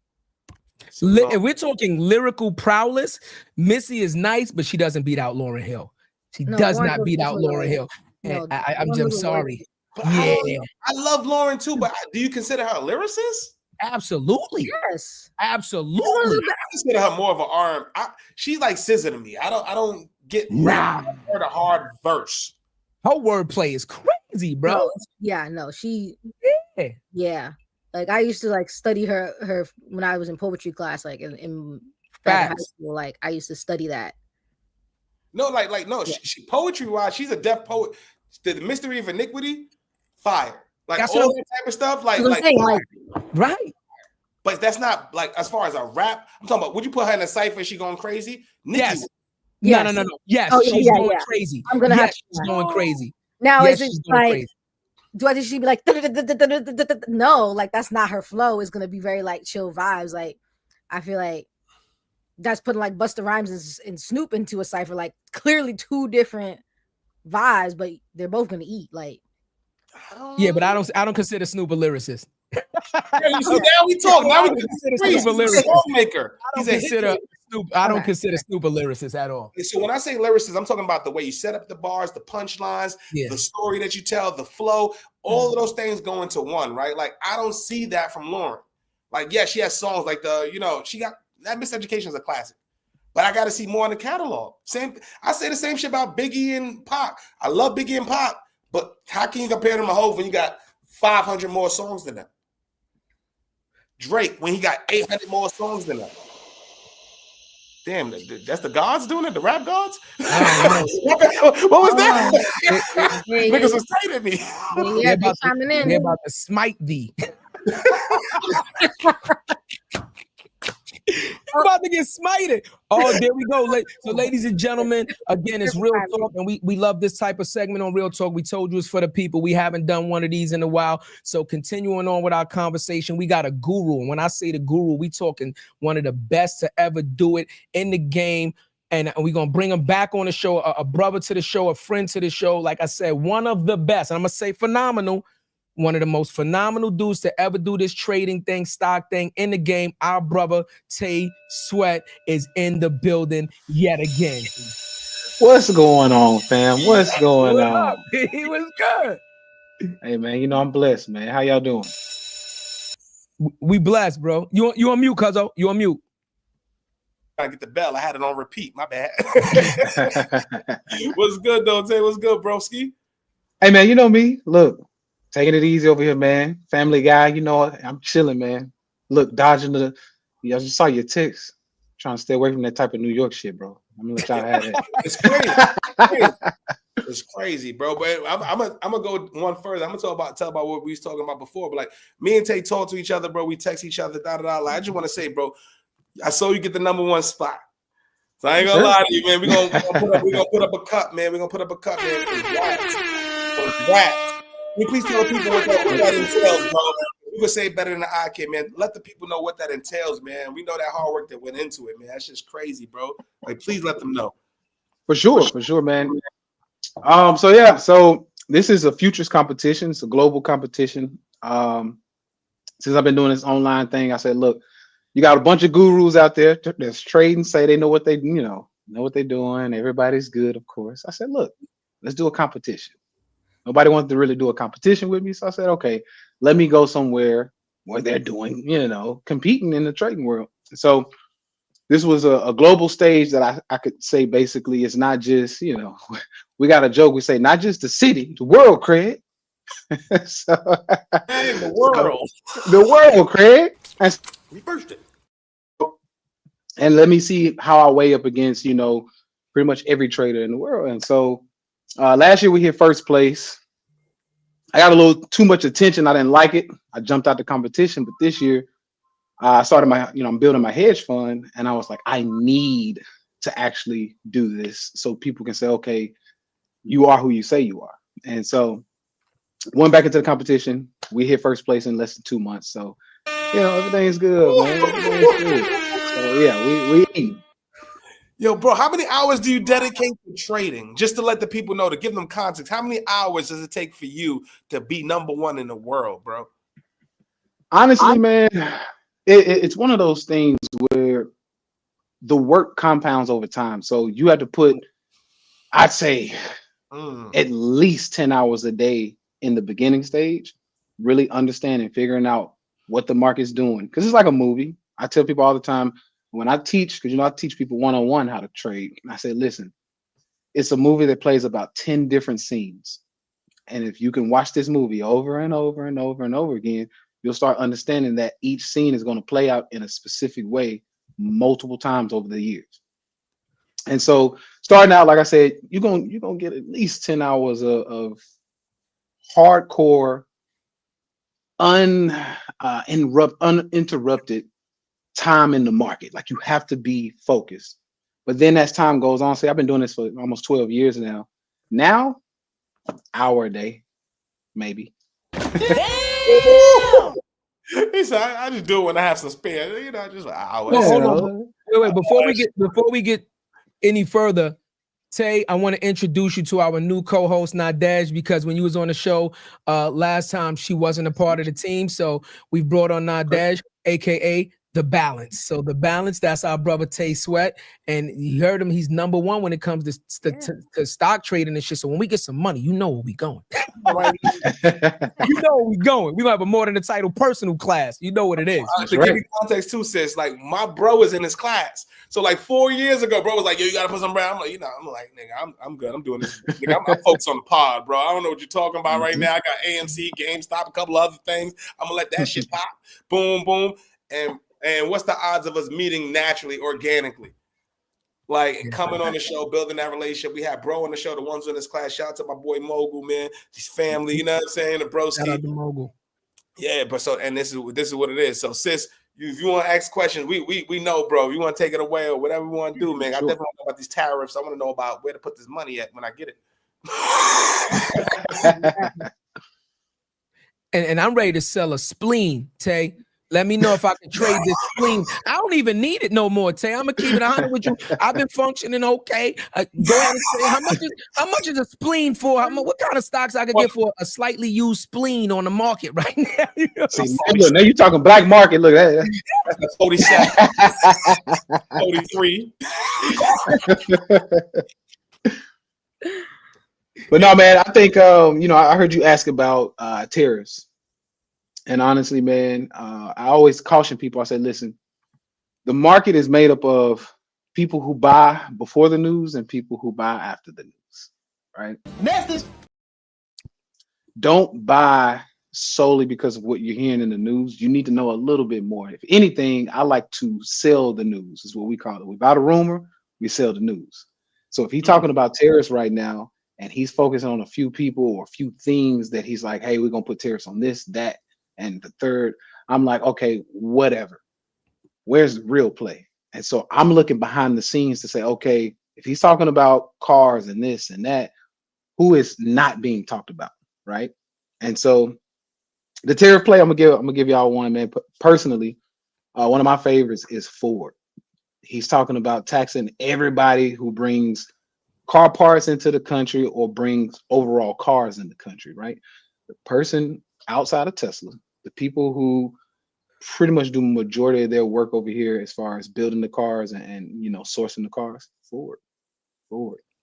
If we're talking lyrical prowess, Missy is nice, but she doesn't beat out Lauryn Hill. She does Lauryn not Hill's beat out definitely Lauryn Hill. No, I'm sorry. But Yeah, I love Lauryn too, but do you consider her a lyricist? absolutely, Yes, absolutely. I consider her more of an R. She's like SZA to me. I don't get her the hard verse. Her wordplay is crazy, bro. No, no, she. Yeah, like I used to like study her when I was in poetry class, like in high school. Like I used to study that. No, like no, she poetry wise, she's a deaf poet. The Mystery of Iniquity, fire. Like That's all that type of stuff, like right. But that's not like as far as a rap. I'm talking about. Would you put her in a cipher? She going crazy? Nicki. Yes. No. Yes, she's going crazy. I'm gonna have she's going crazy. Now yes, is it like? Do I think she'd be like? No, like that's not her flow. It's gonna be very like chill vibes. Like I feel like that's putting like Busta Rhymes and Snoop into a cipher. Like clearly two different vibes, but they're both gonna eat. Like yeah, but I don't consider Snoop a lyricist. Yeah, you see, now we talk. Now we consider Snoop a lyricist. Maker. I don't consider Snoop a lyricist at all. So when I say lyricist, I'm talking about the way you set up the bars, the punchlines, the story that you tell, the flow. All of those things go into one, right? Like I don't see that from Lauryn. Like yeah, she has songs like she got that Miseducation is a classic. But I got to see more in the catalog. I say the same shit about Biggie and Pac. I love Biggie and Pac, but how can you compare them to Hov when you got 500 more songs than them? Drake when he got 800 more songs than them. Damn, that's the gods doing it? The rap gods? What was that? Niggas was tight at me. They're about to smite thee. I'm about to get smited. Oh, there we go. So, ladies and gentlemen, again, it's Real Talk, and we love this type of segment on Real Talk. We told you it's for the people. We haven't done one of these in a while. So, continuing on with our conversation, we got a guru. And when I say the guru, we talking one of the best to ever do it in the game. And we're going to bring him back on the show, a brother to the show, a friend to the show. Like I said, one of the best. And I'm going to say phenomenal. One of the most phenomenal dudes to ever do this trading thing, stock thing in the game. Our brother, Tay Sweat, is in the building yet again. What's going on, fam? What's going on? He was good. Hey, man, I'm blessed, man. How y'all doing? We blessed, bro. You on mute, cuzzo. You on mute. I get the bell. I had it on repeat. My bad. What's good, though, Tay? What's good, broski? Hey, man, you know me. Look. Taking it easy over here, man. Family guy, I'm chilling, man. Look, dodging I just saw your text. Trying to stay away from that type of New York shit, bro. I'm gonna let y'all have it. It's crazy. It's crazy, bro. But I'm gonna go one further. I'm gonna tell about what we was talking about before. But like me and Tay talk to each other, bro. We text each other, Like, I just want to say, bro, I saw you get the #1 spot. So I ain't gonna lie to you, man. We're gonna put up a cup, man. We're gonna put up a cup, man. Congrats. Can you please tell people what that entails, bro? You could say better than the eye can, man. Let the people know what that entails, man. We know that hard work that went into it, man. That's just crazy, bro. Like, please let them know. For sure, man. So this is a futures competition. It's a global competition. Since I've been doing this online thing, I said, look, you got a bunch of gurus out there that's trading, say they know what they know what they're doing. Everybody's good, of course. I said, look, let's do a competition. Nobody wanted to really do a competition with me. So I said, okay, let me go somewhere where they're doing, competing in the trading world. So this was a global stage that I could say basically it's not just, we got a joke. We say not just the city, the world, Craig. So, the world. The world, Craig. We burst it. And let me see how I weigh up against, pretty much every trader in the world. And so last year we hit first place. I got a little too much attention. I didn't like it. I jumped out the competition. But this year, I started I'm building my hedge fund, and I was like, I need to actually do this so people can say, okay, you are who you say you are. And so went back into the competition. We hit first place in less than 2 months. So, everything's good, man. Everything's good. So yeah, we eating. Yo, bro, how many hours do you dedicate to trading? Just to let the people know, to give them context. How many hours does it take for you to be number one in the world, bro? Honestly, man, it's one of those things where the work compounds over time. So you have to put, I'd say, at least 10 hours a day in the beginning stage, really understanding, figuring out what the market's doing. Because it's like a movie. I tell people all the time when I teach, because I teach people one-on-one how to trade. And I say, listen, it's a movie that plays about 10 different scenes. And if you can watch this movie over and over and over and over again, you'll start understanding that each scene is going to play out in a specific way multiple times over the years. And so starting out, like I said, you're gonna get at least 10 hours of hardcore, uninterrupted time in the market. Like you have to be focused. But then as time goes on, say I've been doing this for almost 12 years now. Now, hour a day, maybe. He said, I just do it when I have some spare, just an hour. No, hold on. Wait, before we get any further, Tay, I want to introduce you to our new co-host Nadège, because when you was on the show last time, she wasn't a part of the team. So we brought on Nadège, aka The Balance. So The Balance, that's our brother Tay Sweat. And you heard him, he's number one when it comes to stock trading and shit. So when we get some money, you know where we going. Right? You know where we going. We might have a more than a title personal class. You know what it is. To give you context too, sis, like my bro is in his class. So like 4 years ago, bro was like, yo, you gotta put some brown. I'm like, I'm like, nigga, I'm good. I'm doing this. Nigga, I'm focused on the pod, bro. I don't know what you're talking about right now. I got AMC, GameStop, a couple other things. I'm gonna let that shit pop. Boom, boom. And what's the odds of us meeting naturally, organically? Like coming on the show, building that relationship. We had bro on the show, the ones in this class. Shout out to my boy Mogul, man. His family, you know what I'm saying? The broski. Shout out to Mogul. Yeah, but this is what it is. So sis, if you want to ask questions, we know, bro. You want to take it away or whatever you want to do, man. I definitely want to know about these tariffs. I want to know about where to put this money at when I get it. and I'm ready to sell a spleen, Tay. Let me know if I can trade this spleen. I don't even need it no more, Tay. I'm gonna keep it 100 with you. I've been functioning okay. Go ahead and say how much is a spleen for? What kind of stocks I could get for a slightly used spleen on the market right now? See, look, now you talking black market. Look at that. 47, 43. But no, man, I think I heard you ask about tariffs. And honestly, man, I always caution people. I say, listen, the market is made up of people who buy before the news and people who buy after the news, right? Message. Don't buy solely because of what you're hearing in the news. You need to know a little bit more. If anything, I like to sell the news, is what we call it. We buy the rumor, we sell the news. So if he's talking about tariffs right now, and he's focusing on a few people or a few things that he's like, hey, we're going to put tariffs on this, that, and the third, I'm like, okay, whatever. Where's the real play? And so I'm looking behind the scenes to say, okay, if he's talking about cars and this and that, who is not being talked about, right? And so the tariff play, I'm gonna give y'all one, man. Personally, one of my favorites is Ford. He's talking about taxing everybody who brings car parts into the country or brings overall cars in the country, right? The person outside of Tesla, the people who pretty much do majority of their work over here as far as building the cars and sourcing the cars, Ford.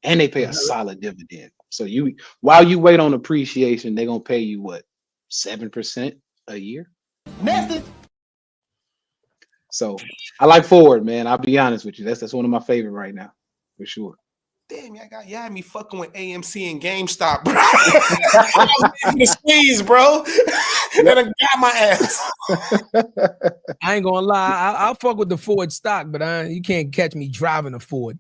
And they pay a solid dividend. So while you wait on appreciation, they're gonna pay you what, 7% a year? Message. So I like Ford, man. I'll be honest with you. That's one of my favorite right now, for sure. Damn, you had me fucking with AMC and GameStop, bro. I was making the squeeze, bro. And I got my ass. I ain't gonna lie. I'll fuck with the Ford stock, but you can't catch me driving a Ford.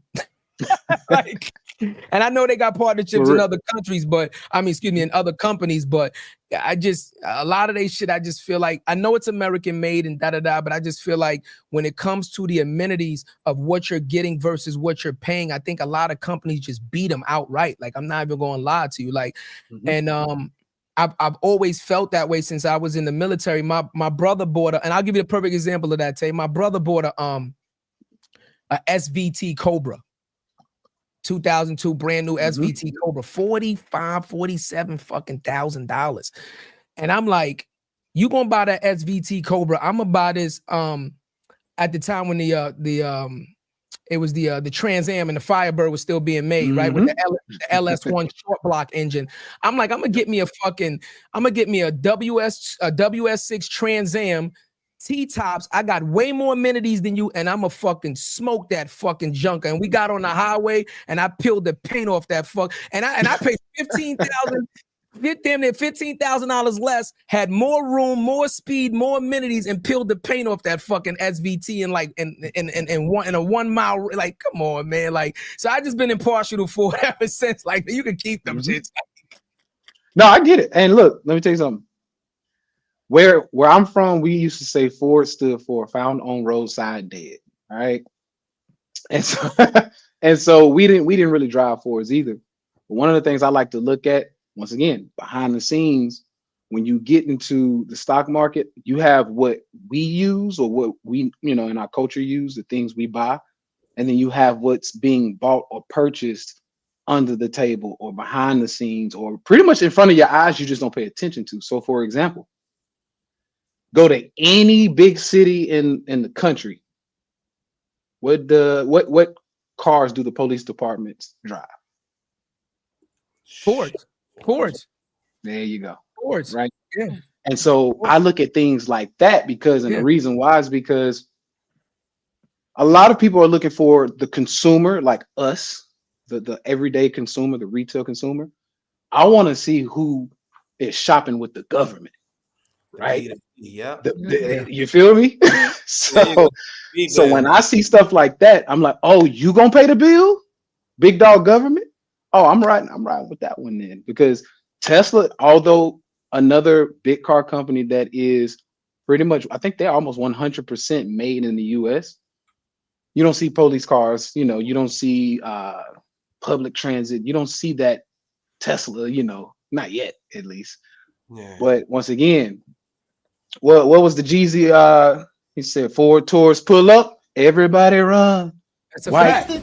And I know they got partnerships in other countries, but in other companies, but a lot of they shit, I just feel like, I know it's American made and but I just feel like when it comes to the amenities of what you're getting versus what you're paying, I think a lot of companies just beat them outright. Like, I'm not even going to lie to you. Like, and I've always felt that way since I was in the military. My brother bought and I'll give you a perfect example of that, Tay. My brother bought a SVT Cobra, 2002 brand new SVT Cobra, 47 fucking $1,000. And I'm like, you gonna buy that SVT Cobra? I'm gonna buy this. At the time when it was the Trans Am and the Firebird was still being made, right? With the LS1 short block engine. I'm like, I'm gonna get me a WS6 Trans Am T-tops. I got way more amenities than you, and I'm gonna fucking smoke that fucking junk. And we got on the highway, and I peeled the paint off that fuck, and I paid damn near $15,000 less, had more room, more speed, more amenities, and peeled the paint off that fucking SVT in like in a 1 mile. Like, come on, man. Like, so I just been impartial to Ford ever since. Like, you can keep them shits. No, I get it. And look, let me tell you something. Where I'm from, we used to say Ford stood for found on roadside dead. All right. And so so we didn't really drive Fords either. But one of the things I like to look at, once again, behind the scenes, when you get into the stock market, you have what we use or what we, in our culture use, the things we buy, and then you have what's being bought or purchased under the table or behind the scenes or pretty much in front of your eyes, you just don't pay attention to. So for example, go to any big city in the country. What cars do the police departments drive? Fords. There you go. Fords. Right. Yeah. And so I look at things like that because, and the reason why is because a lot of people are looking for the consumer, like us, the everyday consumer, the retail consumer. I want to see who is shopping with the government, right? Yeah. You feel me? So when I see stuff like that, I'm like, oh, you gonna pay the bill? Big dog government? Oh, I'm riding with that one then, because Tesla, although another big car company that is pretty much, I think they're almost 100% made in the US. You don't see police cars, you don't see public transit. You don't see that Tesla, not yet, at least. Yeah. But once again, what was the Jeezy? He said, Ford Taurus pull up, everybody run. That's a fact.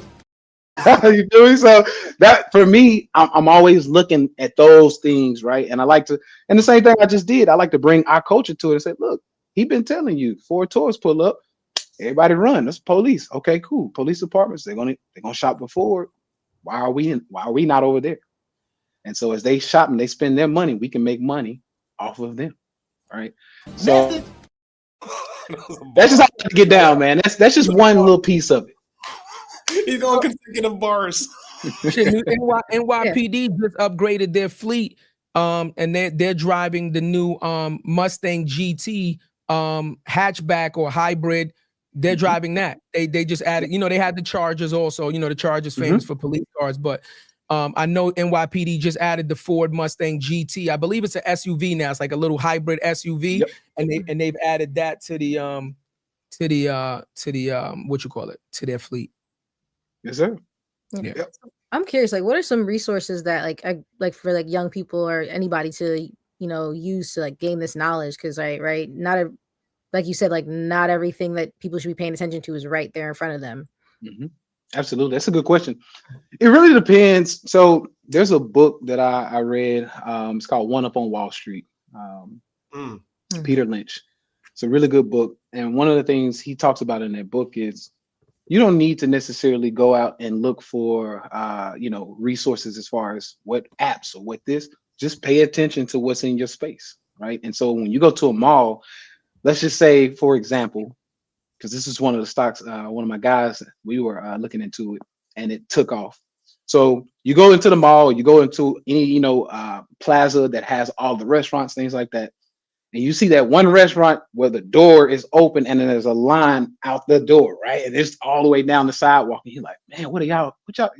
You feel me? So that for me, I'm always looking at those things, right? And I like to, and the same thing I just did, I like to bring our culture to it and say, look, he been telling you, Ford Taurus pull up, everybody run. That's police. Okay, cool. Police departments, they're gonna shop with Ford. Why are we not over there? And so as they shop and they spend their money, we can make money off of them. Right. So that's just how to get down, man. That's just one little piece of it. He's going consecutive bars. NYPD just upgraded their fleet, and they're driving the new Mustang GT hatchback or hybrid. They're driving that. They just added, they had the Chargers also. The Chargers famous for police cars, but I know NYPD just added the Ford Mustang GT. I believe it's an SUV now. It's like a little hybrid SUV, and they've added that to the what you call it, to their fleet. Yes, sir. Yeah. I'm curious, like, what are some resources that like for like young people or anybody to use to like gain this knowledge? Because right, like you said, like not everything that people should be paying attention to is right there in front of them. Absolutely, that's a good question. It really depends. So there's a book that I read. It's called One Up on Wall Street. Peter Lynch. It's a really good book, and one of the things he talks about in that book is you don't need to necessarily go out and look for resources as far as what apps or what this. Just pay attention to what's in your space, right? And so when you go to a mall, let's just say, for example, because this is one of the stocks, one of my guys, we were looking into it and it took off. So you go into the mall, you go into any plaza that has all the restaurants, things like that. And you see that one restaurant where the door is open and then there's a line out the door, right? And it's all the way down the sidewalk. And you're like, man, what y'all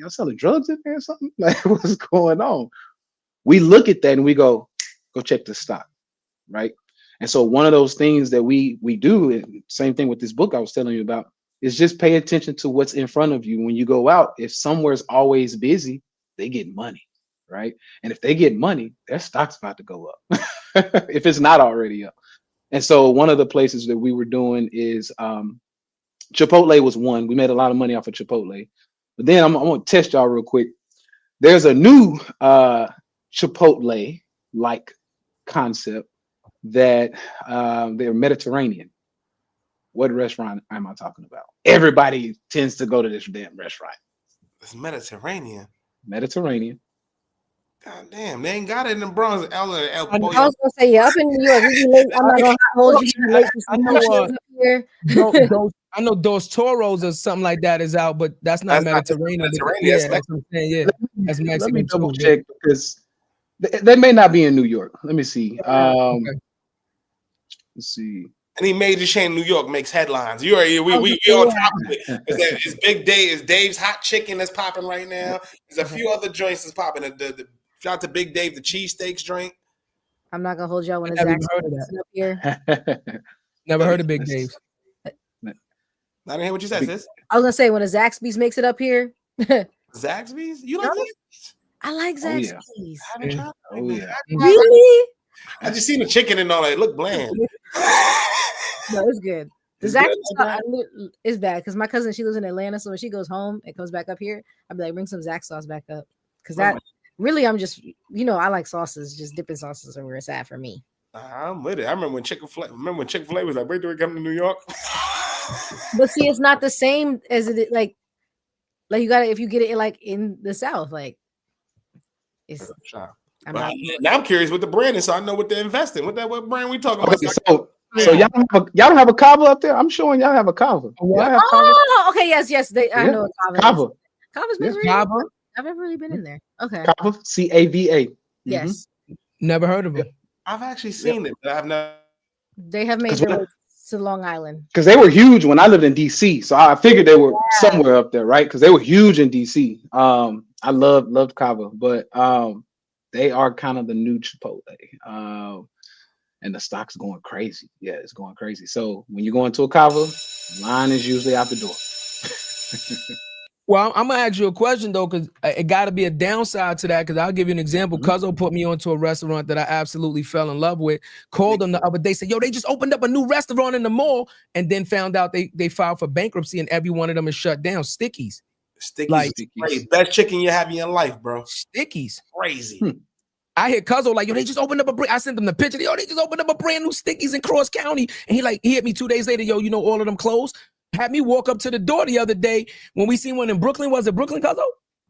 selling drugs in there or something? Like, what's going on? We look at that and we go check the stock, right? And so one of those things that we do, and same thing with this book I was telling you about, is just pay attention to what's in front of you when you go out. If somewhere's always busy, they get money, right? And if they get money, their stock's about to go up if it's not already up. And so one of the places that we were doing is Chipotle was one. We made a lot of money off of Chipotle. But then I'm gonna test y'all real quick. There's a new Chipotle like concept that they're Mediterranean. What restaurant am I talking about? Everybody tends to go to this damn restaurant. It's Mediterranean. Mediterranean. God damn, they ain't got it in the Bronx. I was gonna say, yeah, up in New York, we be late. I'm not gonna hold you. We be late for I some know, shows up here. I know Dos Toros or something like that is out, but that's not That's not Mediterranean. Mediterranean. Yeah, that's what I'm saying. Yeah, that's Let me Mexican double too. check because they may not be in New York. Let me see. Okay. Let's see. Any major chain in New York makes headlines. We on top of it. It's Big Dave. It's Dave's Hot Chicken that's popping right now. There's a few other joints that's popping. The shout out to Big Dave, the cheesesteaks joint. I'm not gonna hold y'all when I it's never even heard of up here. Never heard of Big Dave's. I didn't hear what you said, sis. I was gonna say when a Zaxby's makes it up here. Zaxby's? You like No. Zaxby's? I like Oh, yeah. Zaxby's. I haven't tried that, man. yeah. Really? I just seen the chicken and all that. It look bland. No, it's good. The It's good, Zaxby's okay. is bad because my cousin, she lives in Atlanta, so when she goes home and comes back up here, I'd be like, bring some Zax sauce back up. Because that really, I'm just, I like sauces, just dipping sauces are where it's at for me. I'm with it. I remember when Chick-fil-A was like, wait till we come to New York. But see, it's not the same as it like you got to, if you get it like in the South, like it's. Now I'm curious what the brand is, so I know what to invest in. What brand we talking about? Okay, so y'all don't have a kava up there? I'm showing y'all have a kava. Y'all have kava? Oh, okay, yes. I know what kava. Kava's been Kava? I've never really been in there. Okay. Kava, C-A-V-A. Yes. Never heard of them. I've actually seen it, but I've never. They have made their way to Long Island. Because they were huge when I lived in DC, so I figured they were somewhere up there, right? Because they were huge in DC. I loved kava, but they are kind of the new Chipotle. And the stock's going crazy. Yeah, it's going crazy. So when you go into a kava, line is usually out the door. Well, I'm gonna ask you a question though, because it got to be a downside to that. Because I'll give you an example. Cuzzo put me onto a restaurant that I absolutely fell in love with. Called them the other day, said, "Yo, they just opened up a new restaurant in the mall," and then found out they filed for bankruptcy, and every one of them is shut down. Stickies. Stickies. Best chicken you have in your life, bro. Stickies. Crazy. I hit Cuzzo like, yo, they just opened up I sent them the picture. Yo, they just opened up a brand new Stickies in Cross County. And he hit me 2 days later. Yo, all of them closed. Had me walk up to the door the other day when we seen one in Brooklyn. Was it Brooklyn, Cuzzo?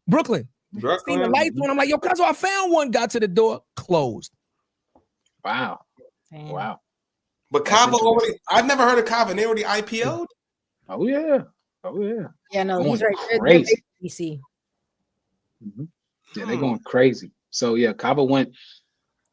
Brooklyn. Seen the lights on. I'm like, yo, Cuzzo, I found one. Got to the door, closed. Wow. Damn. Wow. But Kava already, I've never heard of Kava, and they already IPO'd? Oh, yeah. Oh, yeah. Yeah, no, Going he's right. They're crazy. DC. Yeah, they're going crazy. So, yeah, Kava went,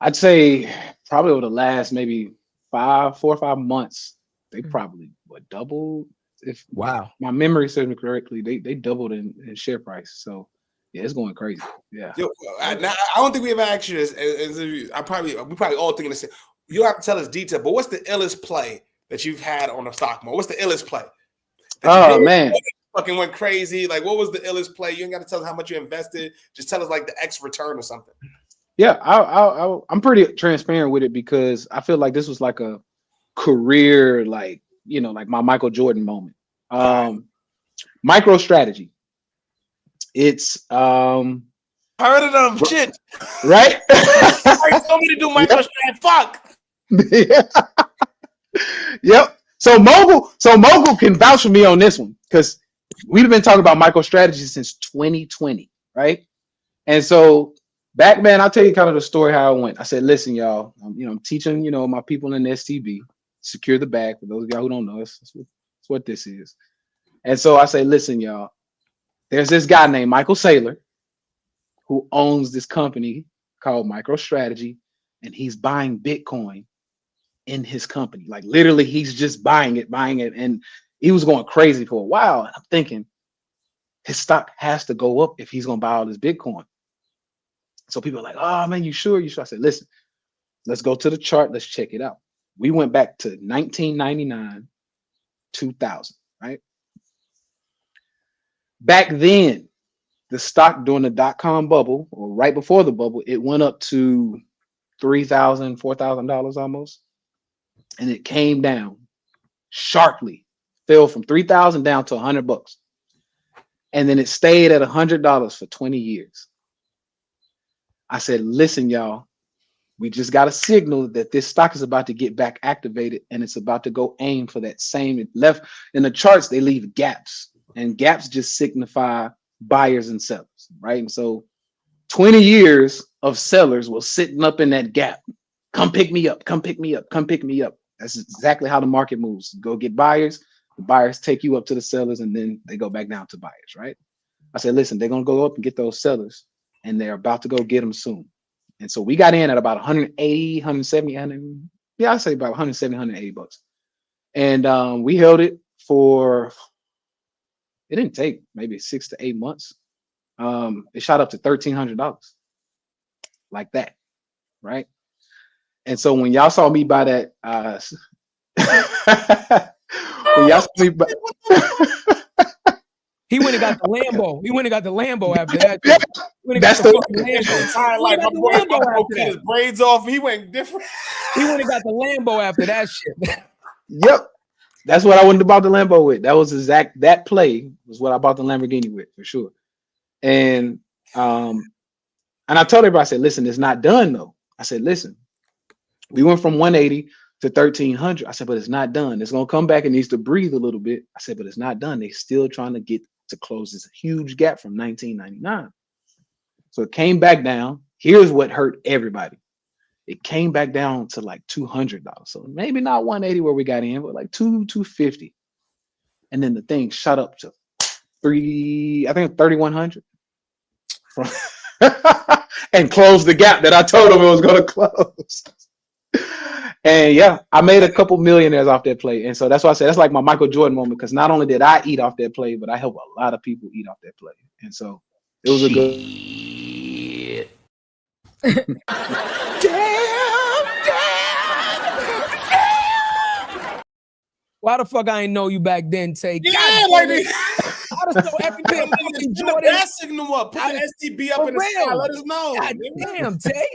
I'd say probably over the last maybe 4 or 5 months, they probably doubled. If Wow, my memory serves me correctly, they doubled in share price. So yeah, it's going crazy. Yeah. Yo, I don't think we ever asked you this. We probably all thinking the same. You don't have to tell us detail, but what's the illest play that you've had on the stock market? What's the illest play? Oh man, fucking went crazy. Like, what was the illest play? You ain't got to tell us how much you invested. Just tell us like the X return or something. Yeah, I'm pretty transparent with it because I feel like this was like a career, like my Michael Jordan moment. Micro strategy. It's heard of them shit, right? I told me to do micro strategy. Fuck. Yeah. Yep. So Mogul can vouch for me on this one because we've been talking about micro strategy since 2020, right? And so back, man, I'll tell you kind of the story how it went. I said, listen, y'all, I'm teaching, my people in the STB secure the bag. For those of y'all who don't know, that's what this is. And so I say, listen, y'all, there's this guy named Michael Saylor who owns this company called MicroStrategy, and he's buying Bitcoin in his company. Like literally, he's just buying it. And he was going crazy for a while. And I'm thinking his stock has to go up if he's going to buy all this Bitcoin. So people are like, oh man, you sure? I said, listen, let's go to the chart. Let's check it out. We went back to 1999, 2000, right? Back then, the stock during the dot-com bubble, or right before the bubble, it went up to $3,000, $4,000 almost, and it came down sharply, fell from 3,000 down to $100, and then it stayed at $100 for 20 years. I said, listen, y'all, we just got a signal that this stock is about to get back activated, and it's about to go aim for that same left. In the charts, they leave gaps, and gaps just signify buyers and sellers, right? And so 20 years of sellers were sitting up in that gap. Come pick me up, come pick me up, come pick me up. That's exactly how the market moves. Go get buyers, the buyers take you up to the sellers, and then they go back down to buyers, right? I said, listen, they're going to go up and get those sellers, and they're about to go get them soon. And so we got in at about 180, 170, 100, yeah, I'd say about 170, 180 bucks. And we held it for, it didn't take maybe 6 to 8 months. It shot up to $1,300 like that, right? And so when y'all saw me buy that, when y'all saw me buy, He went and got the Lambo. He went and got the Lambo after that. Yeah, That's that's the the- Lambo. Entire life, my boy cut his braids off. He went different. He went and got the Lambo after that shit. Yep, that's what I went to buy the Lambo with. That was that play was what I bought the Lamborghini with for sure. And I told everybody, I said, listen, it's not done though. I said, listen, we went from 180 to 1,300. I said, but it's not done. It's gonna come back. It needs to breathe a little bit. I said, but it's not done. They're still trying to get to close this huge gap from 1999. So it came back down. Here's what hurt everybody. It came back down to like $200. So maybe not 180 where we got in, but like 250. And then the thing shot up to I think 3,100 and closed the gap that I told him it was going to close. And yeah, I made a couple millionaires off that play. And so that's why I said that's like my Michael Jordan moment, because not only did I eat off that play, but I helped a lot of people eat off that play. And so it was a good. Why the fuck I ain't know you back then, Tay? Yeah, God, like damn it. I just know everything fucking Put the Jordan. bat signal up. Put the STB up For in the sky. real. Let us know. God damn, Tay.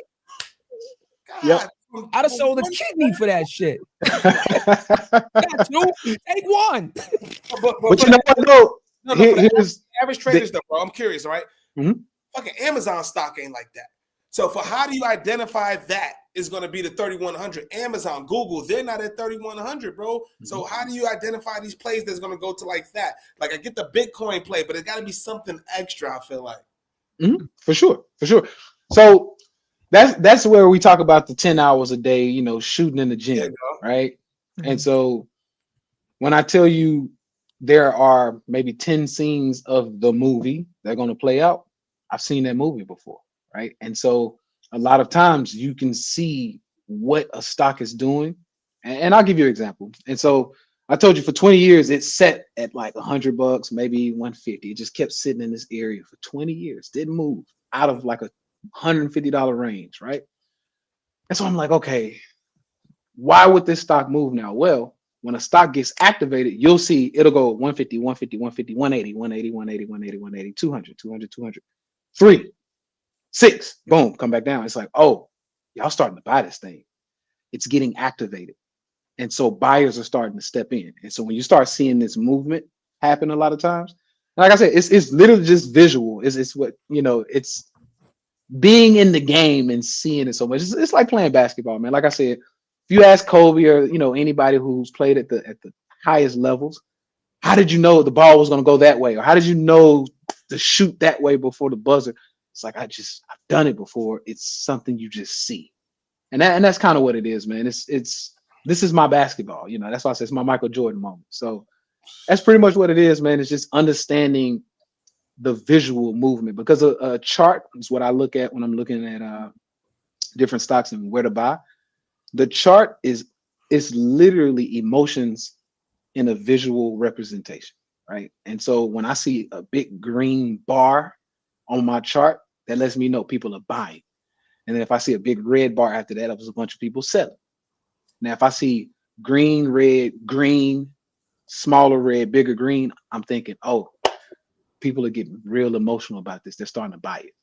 God, Yep. I'd have sold a kidney for that shit. Got two, take one. But you know what though? No, for the Here's average traders, though, bro. I'm curious, right? Mhm. Fucking Amazon stock ain't like that. So for how do you identify that is going to be the 3,100? Amazon, Google, they're not at 3,100, bro. So how do you identify these plays that's going to go to like that? Like I get the Bitcoin play, but it's got to be something extra. I feel like for sure. So that's where we talk about the 10 hours a day, you know, shooting in the gym, There you go. right? And so when I tell you there are maybe 10 scenes of the movie that are going to play out, I've seen that movie before, right? And so a lot of times you can see what a stock is doing. And I'll give you an example. And so I told you for 20 years, it's set at like $100, maybe 150. It just kept sitting in this area for 20 years, didn't move out of like a $150 range, right? And so I'm like, okay, why would this stock move now? Well, when a stock gets activated, you'll see it'll go 150, 150, 150, 180, 180, 180, 180, 180, 200, 200, 200, 3, 6, boom, come back down. It's like, oh, y'all starting to buy this thing. It's getting activated. And so buyers are starting to step in. And so when you start seeing this movement happen a lot of times, like I said, it's literally just visual. It's what, you know, it's being in the game and seeing it so much. It's like playing basketball, man. Like I said, if you ask Kobe or, you know, anybody who's played at the highest levels, how did you know the ball was going to go that way? Or how did you know to shoot that way before the buzzer? It's like, I've done it before. It's something you just see. And that's kind of what it is, man. This is my basketball, you know. That's why I say it's my Michael Jordan moment. So that's pretty much what it is, man. It's just understanding the visual movement, because a chart is what I look at when I'm looking at different stocks and where to buy. The chart is literally emotions in a visual representation, right? And so when I see a big green bar on my chart, that lets me know people are buying. And then if I see a big red bar after that, it was a bunch of people selling. Now, if I see green, red, green, smaller red, bigger green, I'm thinking, oh, people are getting real emotional about this. They're starting to buy it,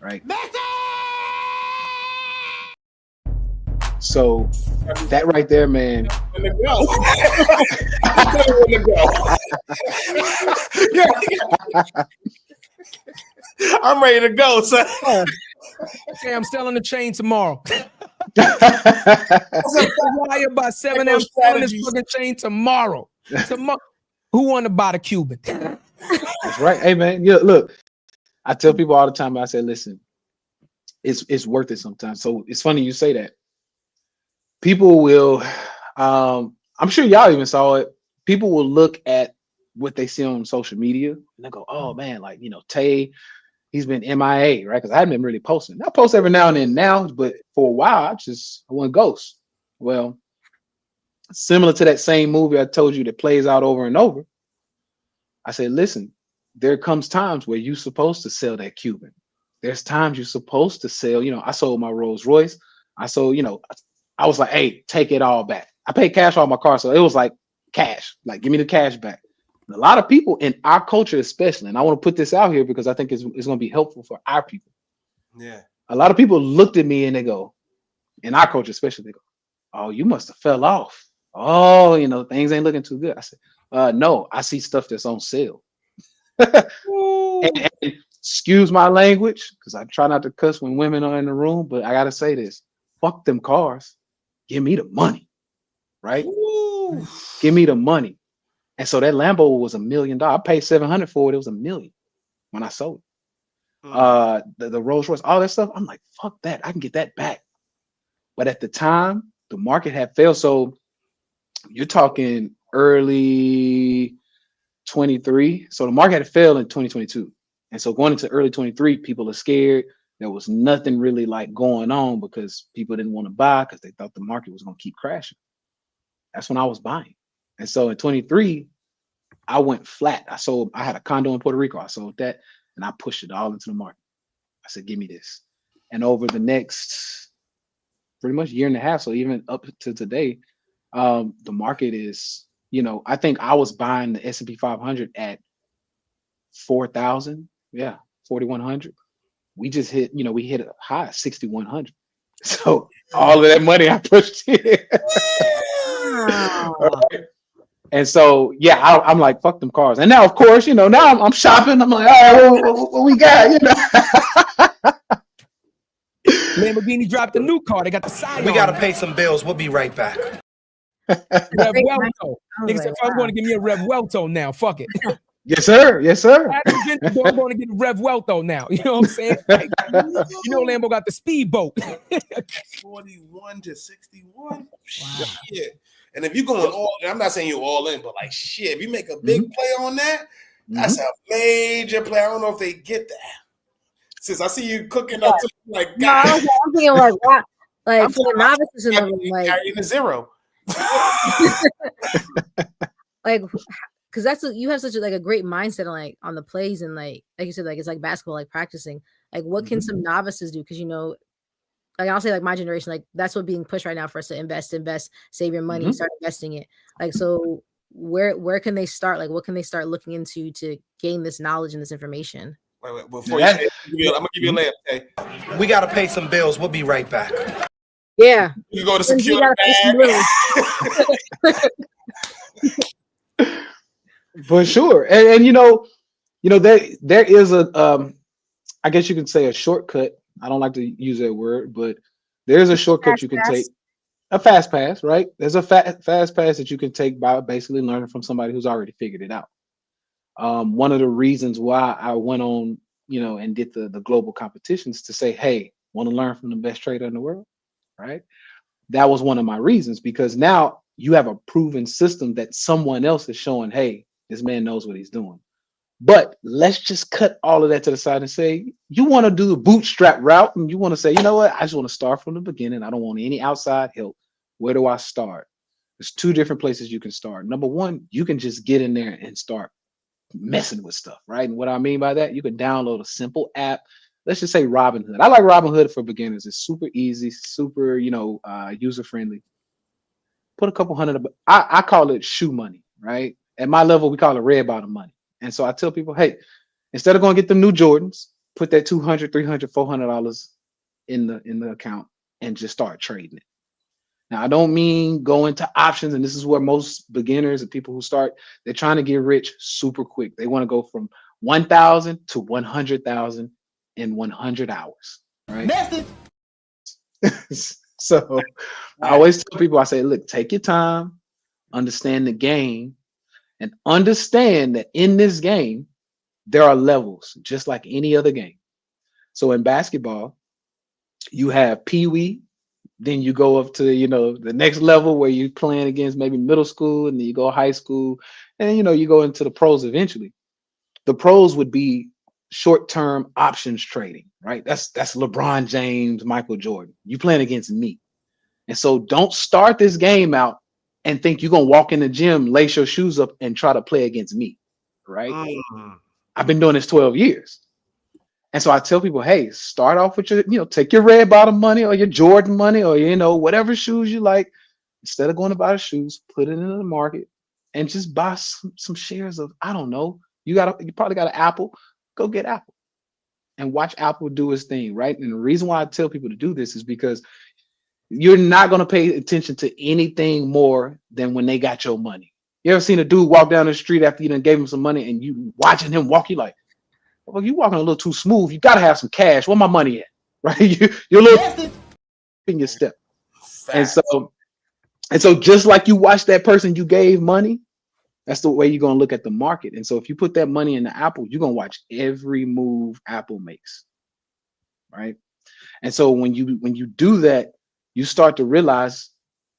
right? So that right there, man. When to go. When to go. Yeah. I'm ready to go, son. Okay, I'm selling the chain tomorrow. That's Why about 7 I'm selling this fucking chain tomorrow. Who want to buy the Cuban? right. Hey man, yeah, look, I tell people all the time, I say, listen, it's worth it sometimes. So it's funny you say that. People will, I'm sure y'all even saw it. People will look at what they see on social media and they go, oh man, like, you know, Tay, he's been MIA, right? Because I haven't been really posting. I post every now and then now, but for a while, I went ghost. Well, similar to that same movie I told you that plays out over and over. I said, listen, there comes times where you're supposed to sell that Cuban. There's times you're supposed to sell, you know, I sold my Rolls Royce. I sold, you know, I was like, hey, take it all back. I paid cash on my car. So it was like cash, like give me the cash back. And a lot of people in our culture, especially, and I want to put this out here because I think it's going to be helpful for our people. Yeah. A lot of people looked at me and they go, in our culture, especially, they go, oh, you must have fell off. Oh, you know, things ain't looking too good. I said, no, I see stuff that's on sale. and excuse my language, because I try not to cuss when women are in the room, but I gotta say this: fuck them cars. Give me the money, right? Ooh. Give me the money. And so that Lambo was $1 million. I paid $700 for it. It was $1 million when I sold it. The Rolls Royce, all that stuff. I'm like, fuck that. I can get that back. But at the time, the market had failed. So you're talking early 23. So the market had failed in 2022. And so going into early 23, people are scared. There was nothing really like going on because people didn't want to buy because they thought the market was going to keep crashing. That's when I was buying. And so in 23, I went flat. I had a condo in Puerto Rico. I sold that and I pushed it all into the market. I said, give me this. And over the next pretty much year and a half, so even up to today, the market is, you know, I think I was buying the S&P 500 at 4,000. Yeah, 4,100. We just hit, you know, we hit a high 6,100. So all of that money I pushed in. Right. And so, yeah, I'm like, fuck them cars. And now, of course, you know, now I'm shopping. I'm like, all right, what we got? You know. Lamborghini dropped a new car. They got the side. We gotta pay some bills. We'll be right back. Revuelto. Nigga said, I'm going to give me a Revuelto now. Fuck it. Yes, sir. Yes, sir. I'm going to get a Revuelto now. You know what I'm saying? Like, you know, Lambo got the speedboat. 41 to 61. Wow. Yeah. And if you're going all, I'm not saying you're all in, but like shit, if you make a big play on that, that's a major play. I don't know if they get that. Since I see you cooking up to like, no, I'm thinking like what? Like for the novices in the room, like carrying a zero. like because that's you have such a, like a great mindset on like on the plays and like you said, like it's like basketball, like practicing. Like what can some novices do? Because you know, like I'll say like my generation, like that's what being pushed right now for us to invest, save your money, start investing it. Like so where can they start? Like what can they start looking into to gain this knowledge and this information? Wait, before you say it, I'm gonna give you a layup. Okay? We gotta pay some bills. We'll be right back. Yeah. You go to secure For sure. And you know, there is a I guess you can say a shortcut. I don't like to use that word, but there's a shortcut you can take. A fast pass, right? There's a fast pass that you can take by basically learning from somebody who's already figured it out. One of the reasons why I went on, you know, and did the global competitions to say, hey, want to learn from the best trader in the world, right? That was one of my reasons, because now you have a proven system that someone else is showing, hey, this man knows what he's doing. But let's just cut all of that to the side and say, you want to do the bootstrap route and you want to say, you know what? I just want to start from the beginning. I don't want any outside help. Where do I start? There's two different places you can start. Number one, you can just get in there and start messing with stuff, right? And what I mean by that, you can download a simple app. Let's just say Robinhood. I like Robinhood for beginners. It's super easy, super, you know, user friendly. Put a couple hundred. I call it shoe money, right? At my level, we call it red bottom money. And so I tell people, hey, instead of going to get the new Jordans, put that $200, $300, $400 in the account and just start trading it. Now, I don't mean go into options, and this is where most beginners and people who start, they're trying to get rich super quick. They want to go from 1,000 to 100,000 in 100 hours, right? Message. So I always tell people, I say, look, take your time, understand the game, and understand that in this game, there are levels, just like any other game. So in basketball, you have Pee-wee, then you go up to, the next level where you're playing against maybe middle school, and then you go high school, and you go into the pros eventually. The pros would be short-term options trading, right? That's LeBron James, Michael Jordan. You playing against me. And so don't start this game out and think you're gonna walk in the gym, lace your shoes up, and try to play against me, right? I've been doing this 12 years. And so I tell people, hey, start off with your, take your red bottom money or your Jordan money or, whatever shoes you like. Instead of going to buy the shoes, put it into the market and just buy some shares of, I don't know. You probably got an Apple, go get Apple and watch Apple do its thing, right? And the reason why I tell people to do this is because you're not going to pay attention to anything more than when they got your money. You ever seen a dude walk down the street after you done gave him some money and you watching him walk, you like, well, you walking a little too smooth. You got to have some cash. Where my money at? Right? You're a little in your step. And so just like you watch that person you gave money, that's the way you're going to look at the market. And so if you put that money in the Apple, you're going to watch every move Apple makes. Right? And so when you do that, you start to realize,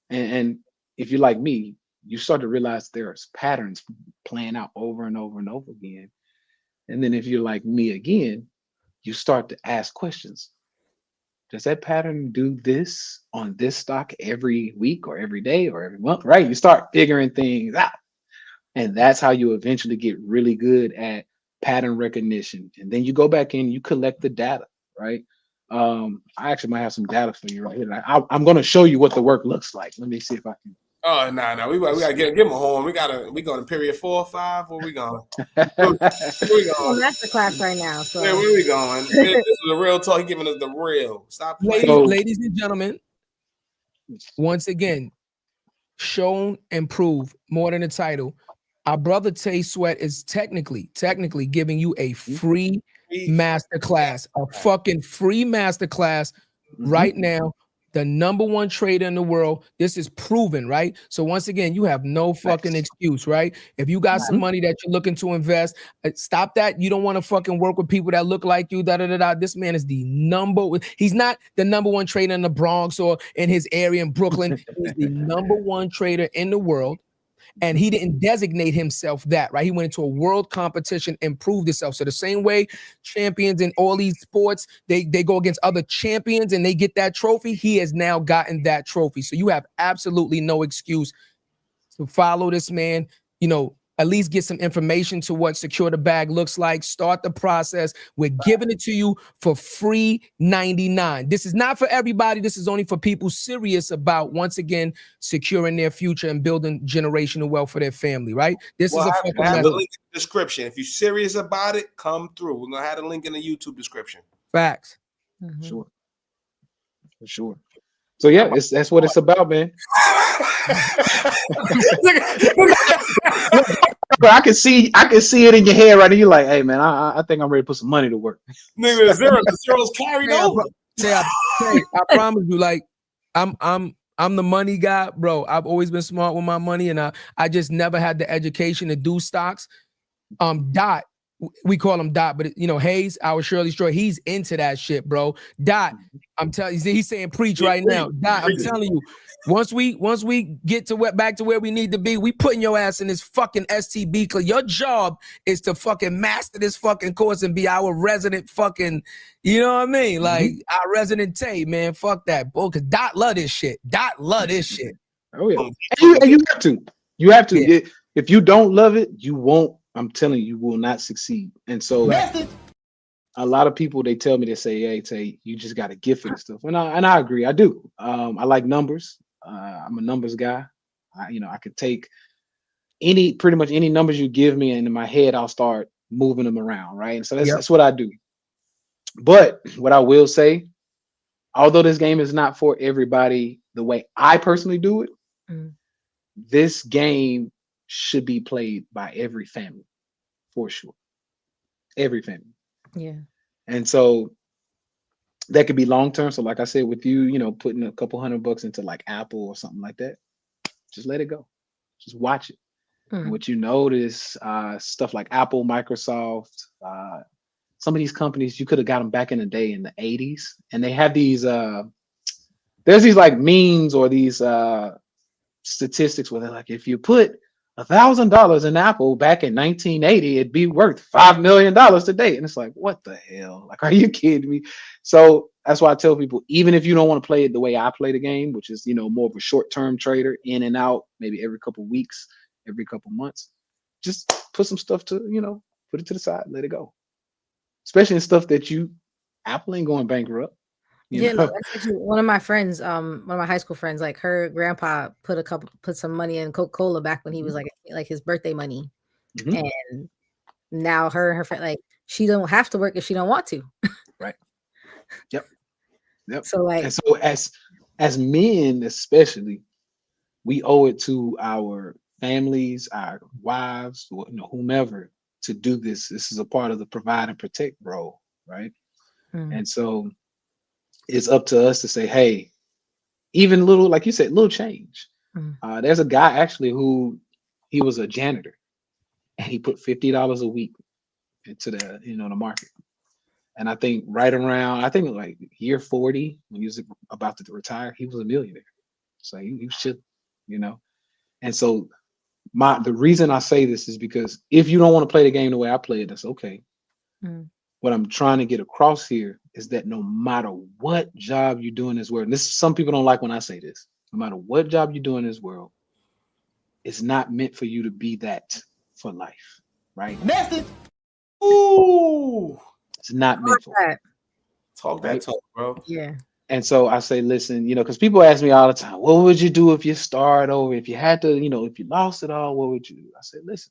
and if you're like me, you start to realize there's patterns playing out over and over and over again. And then if you're like me again, you start to ask questions. Does that pattern do this on this stock every week or every day or every month? Right? You start figuring things out. And that's how you eventually get really good at pattern recognition. And then you go back in, you collect the data, right? I actually might have some data for you right here. I'm going to show you what the work looks like. Let me see if I can. Oh no, we gotta get him a horn. We going to period 4 or 5. Where we going? Where we going? Master class right now. So where we going? This is the real talk. He giving us the real. Stop playing. Ladies and gentlemen, once again, shown and proved more than a title. Our brother Tay Sweat is technically giving you a free masterclass, a fucking free masterclass right now. The #1 trader in the world. This is proven, right? So once again, you have no fucking excuse, right? If you got some money that you're looking to invest, stop that. You don't want to fucking work with people that look like you. This man is he's not the #1 trader in the Bronx or in his area in Brooklyn. He's the #1 trader in the world. And he didn't designate himself that, right? He went into a world competition and proved himself. So the same way champions in all these sports, they go against other champions and they get that trophy, he has now gotten that trophy. So you have absolutely no excuse to follow this man, at least get some information to what Secure the Bag looks like. Start the process. We're giving it to you for free 99. This is not for everybody. This is only for people serious about, once again, securing their future and building generational wealth for their family, right? This is a fucking have the link in the description. If you're serious about it, come through. We're going to have the link in the YouTube description. Facts. Sure. For sure. So yeah, that's what it's about, man. But I can see it in your head right now. You're like, hey man, I think I'm ready to put some money to work. Nigga, the zeros carried over. I promise you, like, I'm the money guy, bro. I've always been smart with my money, and I just never had the education to do stocks. Dot, we call him Dot, but Hayes, our Shirley Stroy, he's into that shit, bro. Dot, I'm telling you, he's saying preach right now. Dot, I'm telling you, once we get back to where we need to be, we putting your ass in this fucking STB class. Your job is to fucking master this fucking course and be our resident fucking, you know what I mean? Like our resident Tay, man. Fuck that, bro. Cause Dot love this shit. Dot love this shit. Oh yeah, and you have to. You have to. Yeah. If you don't love it, you won't. I'm telling you, you will not succeed. And so a lot of people, they tell me, they say, hey, Tay, you just got a gift for this stuff. And I agree. I do. I like numbers. I'm a numbers guy. I could take pretty much any numbers you give me, and in my head, I'll start moving them around, right? And so Yep. that's what I do. But what I will say, although this game is not for everybody the way I personally do it, Mm. this game should be played by every family, for sure. Every family. Yeah. And so that could be long term. So like I said, with you, you know, putting a couple $100 into like Apple or something like that, just let it go. Just watch it. And Mm. what you notice, stuff like Apple, Microsoft, some of these companies, you could have got them back in the day in the 80s. And they have these, there's these like memes or these statistics where they're like, if you put $1,000 in Apple back in 1980, it'd be worth $5 million today. And it's like, what the hell? Like, are you kidding me? So that's why I tell people, even if you don't want to play it the way I play the game, which is, you know, more of a short-term trader, in and out, maybe every couple of weeks, every couple of months, just put some stuff to, you know, put it to the side, let it go. Especially in stuff that Apple ain't going bankrupt. Yeah, no, that's actually one of my friends, one of my high school friends, like her grandpa put some money in Coca-Cola back when he was like his birthday money. And now her and her friend, like, she don't have to work if she don't want to. Right. Yep. So like, and so as men, especially, we owe it to our families, our wives, or, you know, whomever, to do this. This is a part of the provide and protect role, right? And so it's up to us to say, hey, even little, like you said, little change. There's a guy actually who, he was a janitor, and he put $50 a week into the, you know, the market. And I think right around, I think like year 40, when he was about to retire, he was a millionaire. So he should, you know. And so the reason I say this is because if you don't want to play the game the way I play it, that's okay. What I'm trying to get across here is that no matter what job you do in this world, and this, some people don't like when I say this, no matter what job you do in this world, it's not meant for you to be that for life, right? Message. Ooh. It's not meant for that. Talk that talk, bro. Yeah. And so I say, listen, you know, because people ask me all the time, what would you do if you start over? If you had to, you know, if you lost it all, what would you do? I said, listen,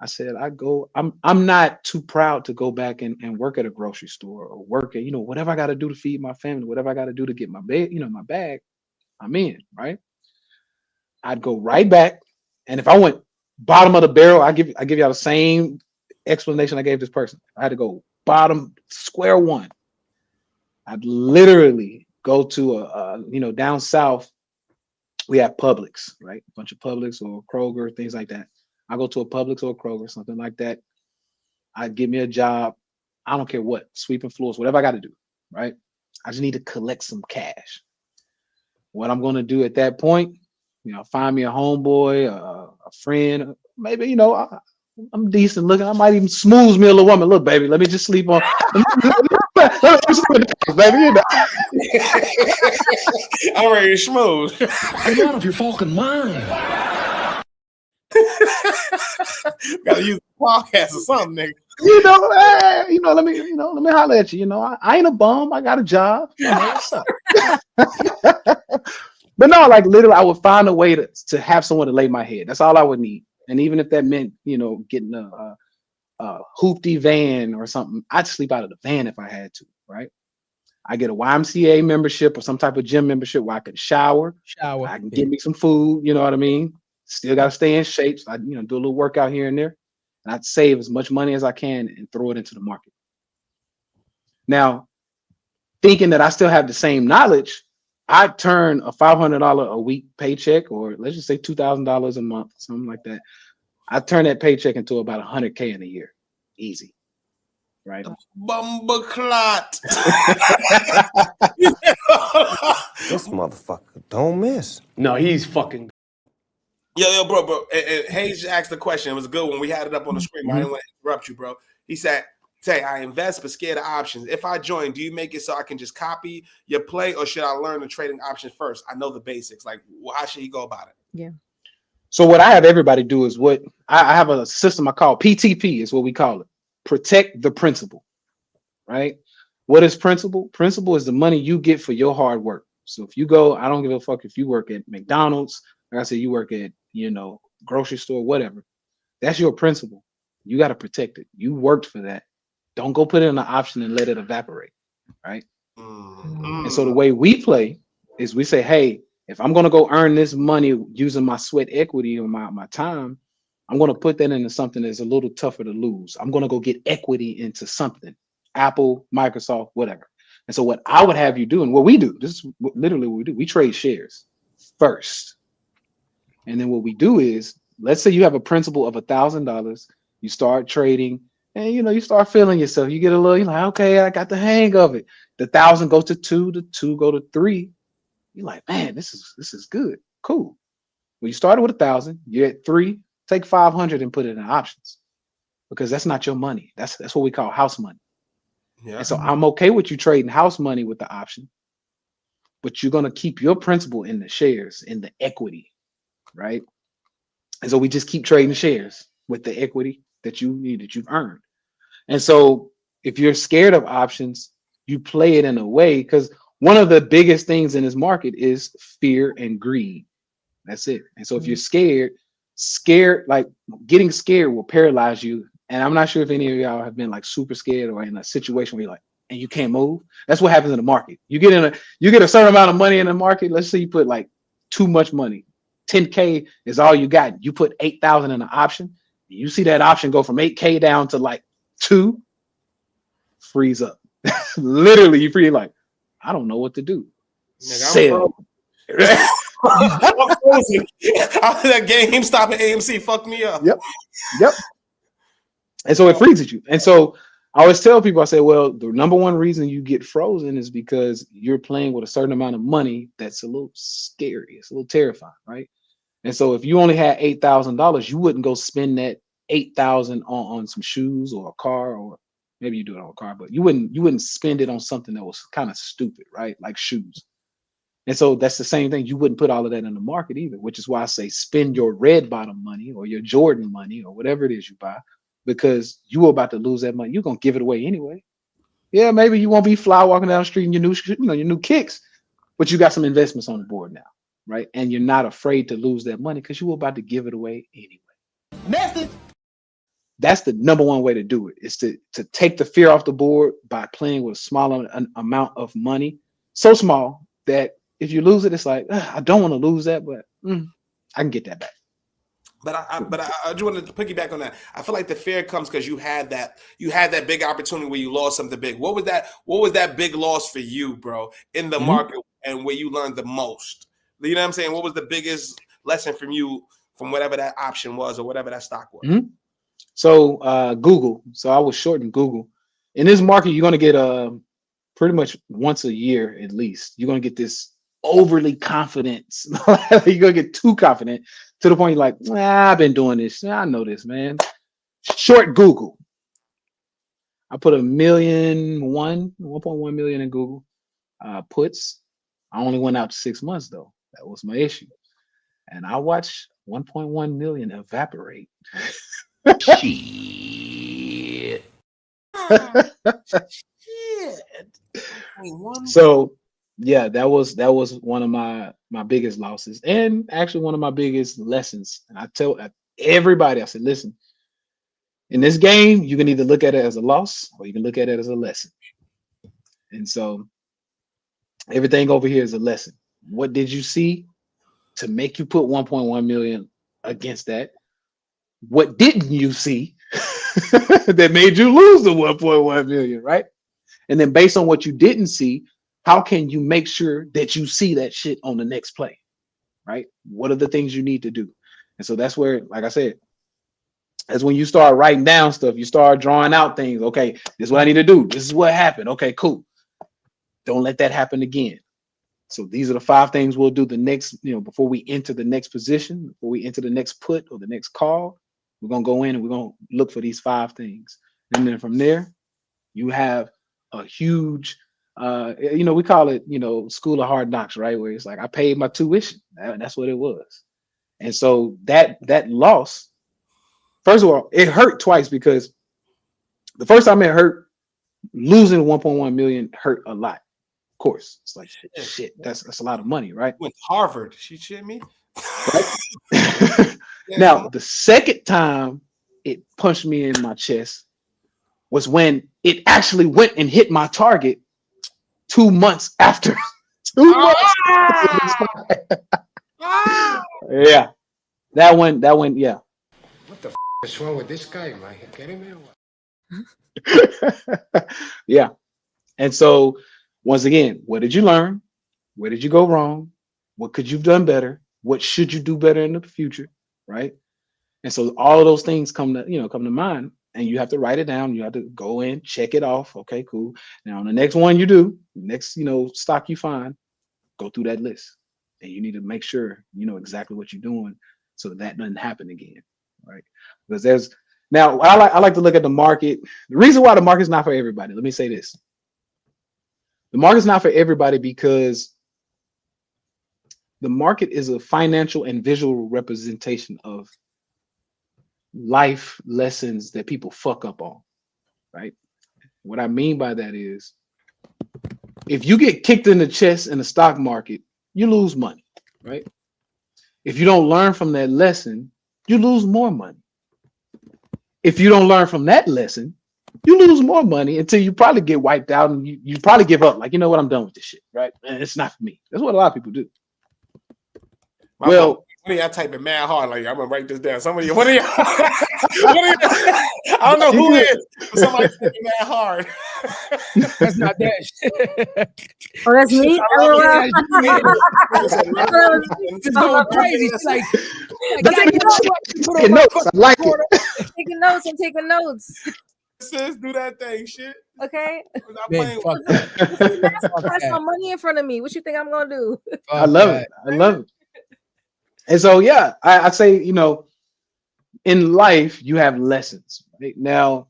I said, I'm not too proud to go back and work at a grocery store or work at, you know, whatever I got to do to feed my family, whatever I got to do to get my bed, you know, my bag, I'm in, right? I'd go right back. And if I went bottom of the barrel, I give y'all the same explanation I gave this person. I had to go bottom, square one. I'd literally go to you know, down south, we have Publix, right? A bunch of Publix or Kroger, things like that. I go to a Publix or a Kroger, something like that. I'd give me a job. I don't care what, sweeping floors, whatever I got to do, right? I just need to collect some cash. What I'm going to do at that point, you know, find me a homeboy, a friend, maybe, you know, I'm decent looking. I might even smooth me a little woman. Look, baby, let me just sleep on. Baby, you know. I'm ready to schmooze. Get out of your fucking mind. Gotta use the podcast or something, nigga. You know, let me holler at you. You know, I ain't a bum. I got a job. You know, what's up? But no, like literally, I would find a way to have someone to lay my head. That's all I would need. And even if that meant, you know, getting a hoopty van or something, I'd sleep out of the van if I had to, right? I get a YMCA membership or some type of gym membership where I can shower. I can get me some food, you know what I mean? Still got to stay in shape. So I, you know, do a little workout here and there. And I'd save as much money as I can and throw it into the market. Now, thinking that I still have the same knowledge, I'd turn a $500 a week paycheck, or let's just say $2,000 a month, something like that. I'd turn that paycheck into about $100K in a year. Easy. Right? Bumbleclot. This motherfucker don't miss. No, he's fucking. Yo, bro. And Hayes asked the question. It was a good one. We had it up on the screen. I didn't want to interrupt you, bro. He said, Tay, I invest but scared of options. If I join, do you make it so I can just copy your play, or should I learn the trading options first? I know the basics. Like, how should he go about it? Yeah. So what I have everybody do is what I have a system I call PTP, is what we call it. Protect the principal, right? What is principal? Principal is the money you get for your hard work. So if you go, I don't give a fuck if you work at McDonald's, like I said, you work at, you know, grocery store, whatever. That's your principal. You got to protect it. You worked for that. Don't go put it in an option and let it evaporate, right? And so the way we play is we say, hey, if I'm going to go earn this money using my sweat equity or my time, I'm going to put that into something that's a little tougher to lose. I'm going to go get equity into something, Apple, Microsoft, whatever. And so what I would have you do, and what we do, this is literally what we do. We trade shares first. And then what we do is, let's say you have a principal of $1,000. You start trading and, you start feeling yourself. You get a little, you're like, okay, I got the hang of it. The 1,000 goes to 2, the 2 go to 3. You're like, man, this is good. Cool. Well, you started with 1,000, you're at 3, take 500 and put it in options because that's not your money. That's what we call house money. Yeah. And so I'm okay with you trading house money with the option, but you're going to keep your principal in the shares, in the equity, right? And so we just keep trading shares with the equity that you've earned. And so if you're scared of options, you play it in a way, because one of the biggest things in this market is fear and greed. That's it. And so if you're scared, like getting scared will paralyze you. And I'm not sure if any of y'all have been like super scared or in a situation where you're like, and you can't move. That's what happens in the market. You get a certain amount of money in the market. Let's say you put like too much money. 10K is all you got. You put 8,000 in an option. You see that option go from 8K down to like 2, freeze up. Literally, you freeze like, I don't know what to do. Sell. I'm frozen. That GameStop and AMC fucked me up. Yep. And so it freezes you. And so I always tell people, I say, well, the number one reason you get frozen is because you're playing with a certain amount of money that's a little scary. It's a little terrifying, right? And so if you only had $8,000, you wouldn't go spend that 8,000 on some shoes or a car, or maybe you do it on a car, but you wouldn't spend it on something that was kind of stupid, right? Like shoes. And so that's the same thing. You wouldn't put all of that in the market either, which is why I say spend your red bottom money or your Jordan money or whatever it is you buy, because you are about to lose that money. You're going to give it away anyway. Yeah, maybe you won't be fly walking down the street in your new kicks, but you got some investments on the board now, right? And you're not afraid to lose that money because you were about to give it away anyway. Message. That's the number one way to do it, is to take the fear off the board by playing with a small amount of money, so small that if you lose it, it's like, I don't want to lose that, but I can get that back. But I just wanted to piggyback on that. I feel like the fear comes because you had that big opportunity where you lost something big. What was that big loss for you, bro, in the market, and where you learned the most? You know what I'm saying? What was the biggest lesson from you from whatever that option was or whatever that stock was? So Google. So I was shorting Google. In this market, you're going to get pretty much once a year at least. You're going to get this overly confidence. You're going to get too confident to the point you're like, I've been doing this. I know this, man. Short Google. I put 1.1 million in Google puts. I only went out to 6 months though. That was my issue. And I watched 1.1 million evaporate. Shit. So yeah, that was one of my biggest losses, and actually one of my biggest lessons. And I tell everybody, I said, listen, in this game, you can either look at it as a loss or you can look at it as a lesson. And so everything over here is a lesson. What did you see to make you put 1.1 million against that? What didn't you see that made you lose the 1.1 million, right? And then based on what you didn't see, how can you make sure that you see that shit on the next play, right? What are the things you need to do? And so that's where, like I said, that's when you start writing down stuff. You start drawing out things. Okay, this is what I need to do. This is what happened. Okay, cool. Don't let that happen again. So these are the 5 things we'll do the next, before we enter the next position, before we enter the next put or the next call. We're going to go in and we're going to look for these 5 things. And then from there, you have a huge, we call it, school of hard knocks, right? Where it's like, I paid my tuition. That's what it was. And so that loss, first of all, it hurt twice, because the first time it hurt, losing 1.1 million hurt a lot. Of course, it's like shit. That's a lot of money, right? Went to Harvard. She shit me. Right? Now, the second time it punched me in my chest was when it actually went and hit my target 2 months after. 2 months. Yeah, that one. Yeah. What the is wrong with this guy? Am I kidding me? Or what? Yeah. And so, once again, what did you learn? Where did you go wrong? What could you've done better? What should you do better in the future? Right. And so all of those things come to mind, and you have to write it down. You have to go in, check it off. Okay, cool. Now on the next one you do, next, stock you find, go through that list. And you need to make sure you know exactly what you're doing so that doesn't happen again. Right. Because I like to look at the market. The reason why the market's not for everybody, let me say this. The market's not for everybody because the market is a financial and visual representation of life lessons that people fuck up on, right? What I mean by that is, if you get kicked in the chest in the stock market, you lose money, right? If you don't learn from that lesson, you lose more money. If you don't learn from that lesson, you lose more money until you probably get wiped out and you probably give up. Like, you know what, I'm done with this shit, right? And it's not for me. That's what a lot of people do. I type it mad hard. Like, I'm gonna write this down. Somebody, what are you? I don't know who it is, but somebody type it mad hard. That's not that. Oh, that's me. It's going crazy. It's like, taking notes. I like it. I'm taking notes. Sis, do that thing, shit. Okay. Man, fuck that. That's my money in front of me. What you think I'm gonna do? I love it. I love it. And so, yeah, I say, in life, you have lessons. Right? Now,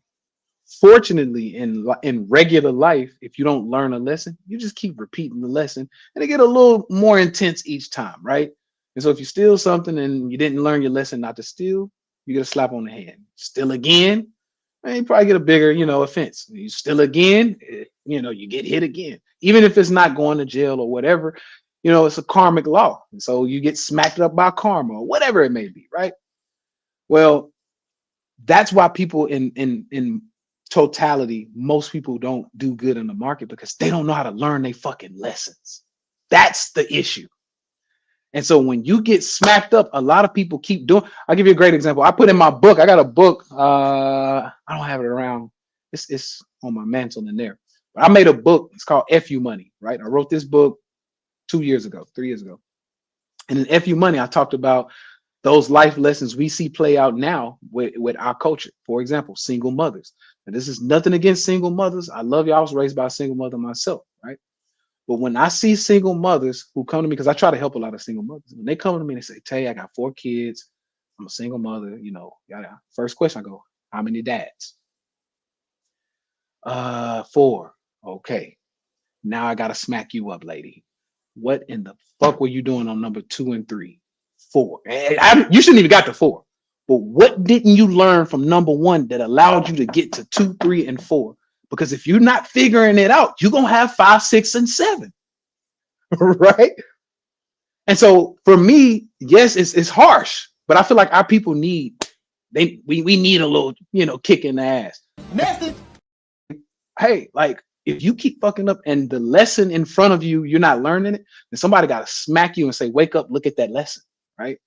fortunately, in regular life, if you don't learn a lesson, you just keep repeating the lesson and it get a little more intense each time, right? And so if you steal something and you didn't learn your lesson not to steal, you get a slap on the hand. Steal again, and you probably get a bigger, offense. You steal again, you get hit again. Even if it's not going to jail or whatever, it's a karmic law. And so you get smacked up by karma or whatever it may be, right? Well, that's why people in totality, most people don't do good in the market because they don't know how to learn their fucking lessons. That's the issue. And so when you get smacked up, a lot of people keep doing. I'll give you a great example. I put in my book. I got a book. I don't have it around. It's on my mantle in there. But I made a book. It's called FU Money, right? I wrote this book 3 years ago. And in FU Money, I talked about those life lessons we see play out now with our culture. For example, single mothers. And this is nothing against single mothers. I love you. I was raised by a single mother myself, right? But when I see single mothers who come to me, because I try to help a lot of single mothers, when they come to me and they say, Tay, I got 4 kids. I'm a single mother, yada. First question, I go, how many dads? 4. Okay. Now I gotta smack you up, lady. What in the fuck were you doing on number 2 and 3? 4. You shouldn't even got to 4. But what didn't you learn from number 1 that allowed you to get to 2, 3, and 4? Because if you're not figuring it out, you're gonna have 5, 6, and 7. Right? And so for me, yes, it's harsh, but I feel like our people we need a little, kick in the ass. Method. Hey, like, if you keep fucking up and the lesson in front of you, you're not learning it, then somebody got to smack you and say, wake up, look at that lesson, right?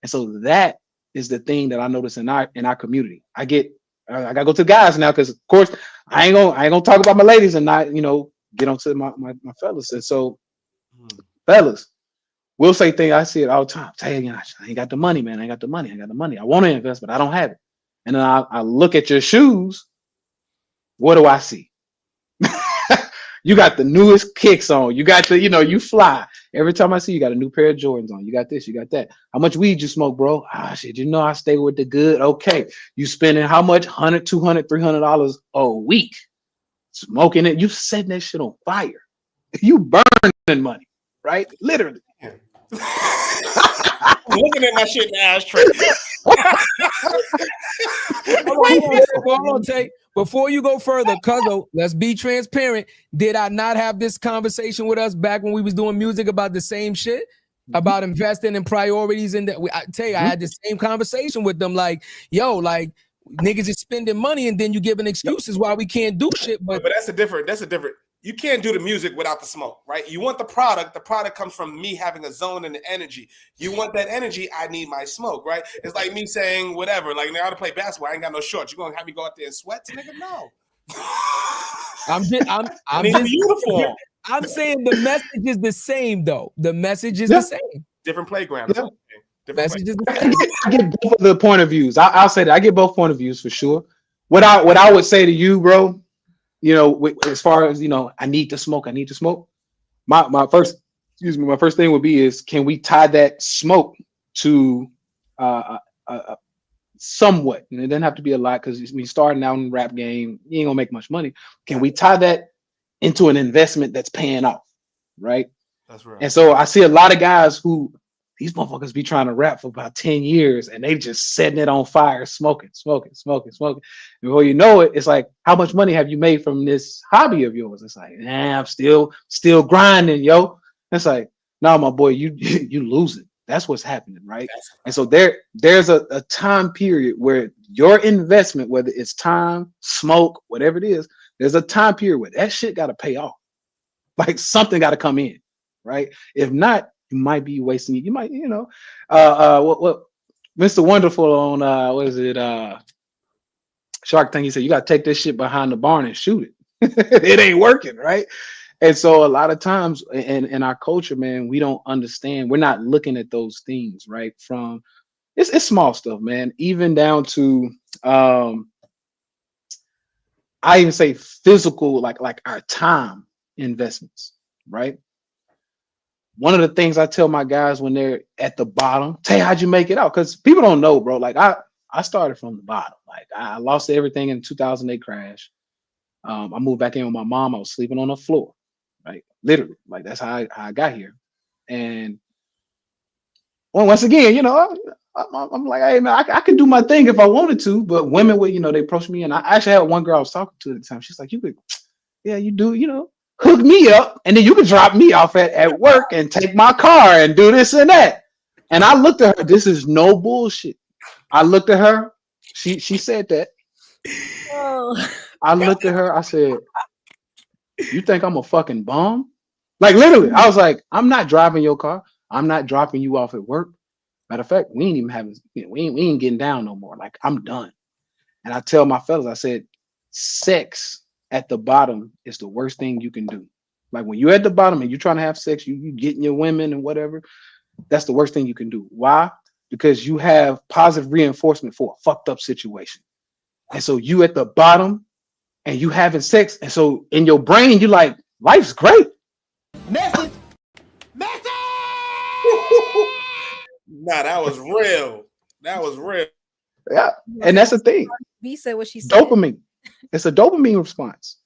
And so that is the thing that I notice in our community. I gotta go to the guys now because, of course, I ain't gonna talk about my ladies and not, get onto my fellas. And so, fellas, we'll say things. I see it all the time. Say, I ain't got the money, man. I ain't got the money. I want to invest, but I don't have it. And then I look at your shoes. What do I see? You got the newest kicks on. You got the, you fly. Every time I see you got a new pair of Jordans on. You got this, you got that. How much weed you smoke, bro? Shit, I stay with the good. Okay. You spending how much? $100, $200, $300 a week. Smoking it. You setting that shit on fire. You burning money, right? Literally. I'm looking at my shit in the ashtray. Hold on, Tay. Before you go further, Cuzzo, let's be transparent. Did I not have this conversation with us back when we was doing music about the same shit? about investing in priorities. And that I tell you, I had the same conversation with them. Like, yo, like niggas is spending money, and then you giving excuses why we can't do shit. But that's a different. You can't do the music without the smoke, right? You want the product. The product comes from me having a zone and the energy. You want that energy, I need my smoke, right? It's like me saying whatever. Like, now I want to play basketball. I ain't got no shorts. You gonna have me go out there in sweats, nigga? No. I'm uniform. I'm saying the message is the same, though. The message is the same. Different playground. Yeah. Message is the same. I get both of the point of views. I'll say that I get both point of views for sure. What I would say to you, bro, you know, as far as, you know, I need to smoke. My first thing would be is, can we tie that smoke to somewhat? And it doesn't have to be a lot, because when you're starting out in the rap game, you ain't gonna make much money. Can we tie that into an investment that's paying off, right? That's right. And so I see a lot of guys who, these motherfuckers be trying to rap for about 10 years and they just setting it on fire, smoking. Before you know it, it's like, how much money have you made from this hobby of yours? It's like, I'm still grinding, yo. It's like, no, my boy, you losing. That's what's happening, right? And so there's a time period where your investment, whether it's time, smoke, whatever it is, there's a time period where that shit got to pay off. Like, something got to come in, right? If not, you might be wasting it. You might, you know, what Mr. Wonderful on Shark Tank, he said, you got to take this shit behind the barn and shoot it. It ain't working, right? And so a lot of times in our culture, man, we don't understand. We're not looking at those things, right? From it's small stuff, man, even down to I even say physical, like our time investments, right? One of the things I tell my guys when they're at the bottom, Tay, how'd you make it out? Because people don't know, bro. Like, I started from the bottom. Like, I lost everything in the 2008 crash. I moved back in with my mom. I was sleeping on the floor, right? Literally, like, that's how I got here. And once again, you know, I'm like, hey, man, I could do my thing if I wanted to. But women would, you know, they approach me, and I actually had one girl I was talking to at the time. She's like, you could, yeah, you do, you know, hook me up, and then you can drop me off at work and take my car and do this and that. And I looked at her. This is no bullshit. I looked at her. She said that. Oh. I looked at her. I said, you think I'm a fucking bum? Like, literally, I was like, I'm not driving your car. I'm not dropping you off at work. Matter of fact, we ain't even having, we ain't getting down no more. Like, I'm done. And I tell my fellas, I said, sex at the bottom is the worst thing you can do. Like, when you're at the bottom and you're trying to have sex, you getting your women and whatever, that's the worst thing you can do. Why? Because you have positive reinforcement for a fucked up situation. And so you at the bottom and you having sex. And so in your brain, you're like, life's great. Message. Nah, that was real. That was real. Yeah. And that's the thing. V said what she said. Dopamine. It's a dopamine response.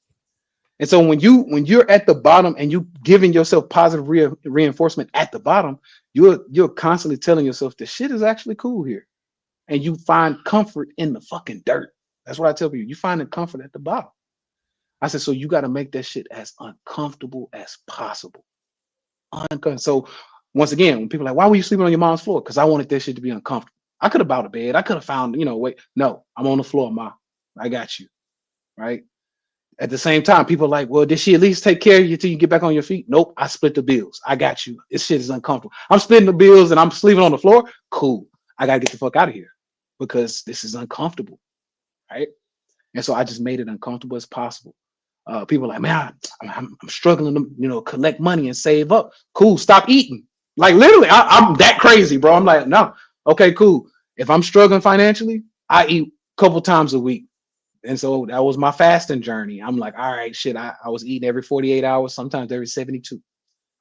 And so when you're at the bottom and you giving yourself positive reinforcement at the bottom, you're constantly telling yourself the shit is actually cool here. And you find comfort in the fucking dirt. That's what I tell people. You find the comfort at the bottom. I said, so you got to make that shit as uncomfortable as possible. So once again, when people are like, why were you sleeping on your mom's floor? Because I wanted that shit to be uncomfortable. I could have bought a bed. I could have found, no, I'm on the floor, Ma. I got you. Right. At the same time, people are like, well, did she at least take care of you till you get back on your feet? Nope. I split the bills. I got you. This shit is uncomfortable. I'm splitting the bills and I'm sleeping on the floor. Cool. I got to get the fuck out of here because this is uncomfortable. Right. And so I just made it uncomfortable as possible. People are like, man, I'm struggling to, collect money and save up. Cool. Stop eating. Like, literally, I'm that crazy, bro. I'm like, no. Okay, cool. If I'm struggling financially, I eat a couple times a week. And so that was my fasting journey. I'm like, all right, shit, I was eating every 48 hours, sometimes every 72.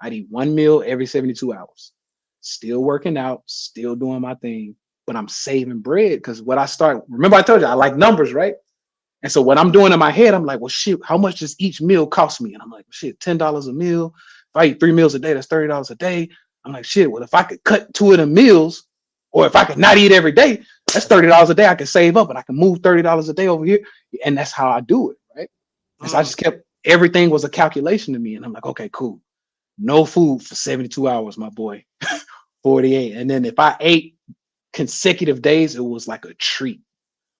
I'd eat one meal every 72 hours. Still working out, still doing my thing, but I'm saving bread because remember I told you, I like numbers, right? And so what I'm doing in my head, I'm like, well, shit, how much does each meal cost me? And I'm like, shit, $10 a meal. If I eat 3 meals a day, that's $30 a day. I'm like, shit, well, if I could cut 2 of the meals, or if I could not eat every day, that's $30 a day I can save up and I can move $30 a day over here. And that's how I do it, right? And so I just everything was a calculation to me. And I'm like, okay, cool. No food for 72 hours, my boy. 48. And then if I ate consecutive days, it was like a treat.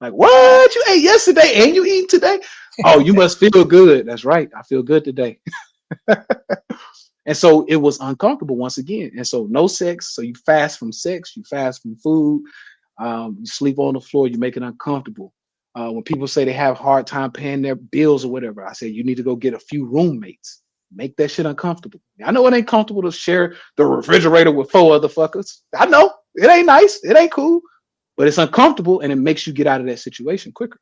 Like, what? You ate yesterday and you eating today? Oh, you must feel good. That's right. I feel good today. And so it was uncomfortable once again. And so no sex. So you fast from sex, you fast from food, you sleep on the floor, you make it uncomfortable. When people say they have a hard time paying their bills or whatever, I say you need to go get a few roommates. Make that shit uncomfortable. I know it ain't comfortable to share the refrigerator with 4 other fuckers. I know it ain't nice, it ain't cool, but it's uncomfortable and it makes you get out of that situation quicker.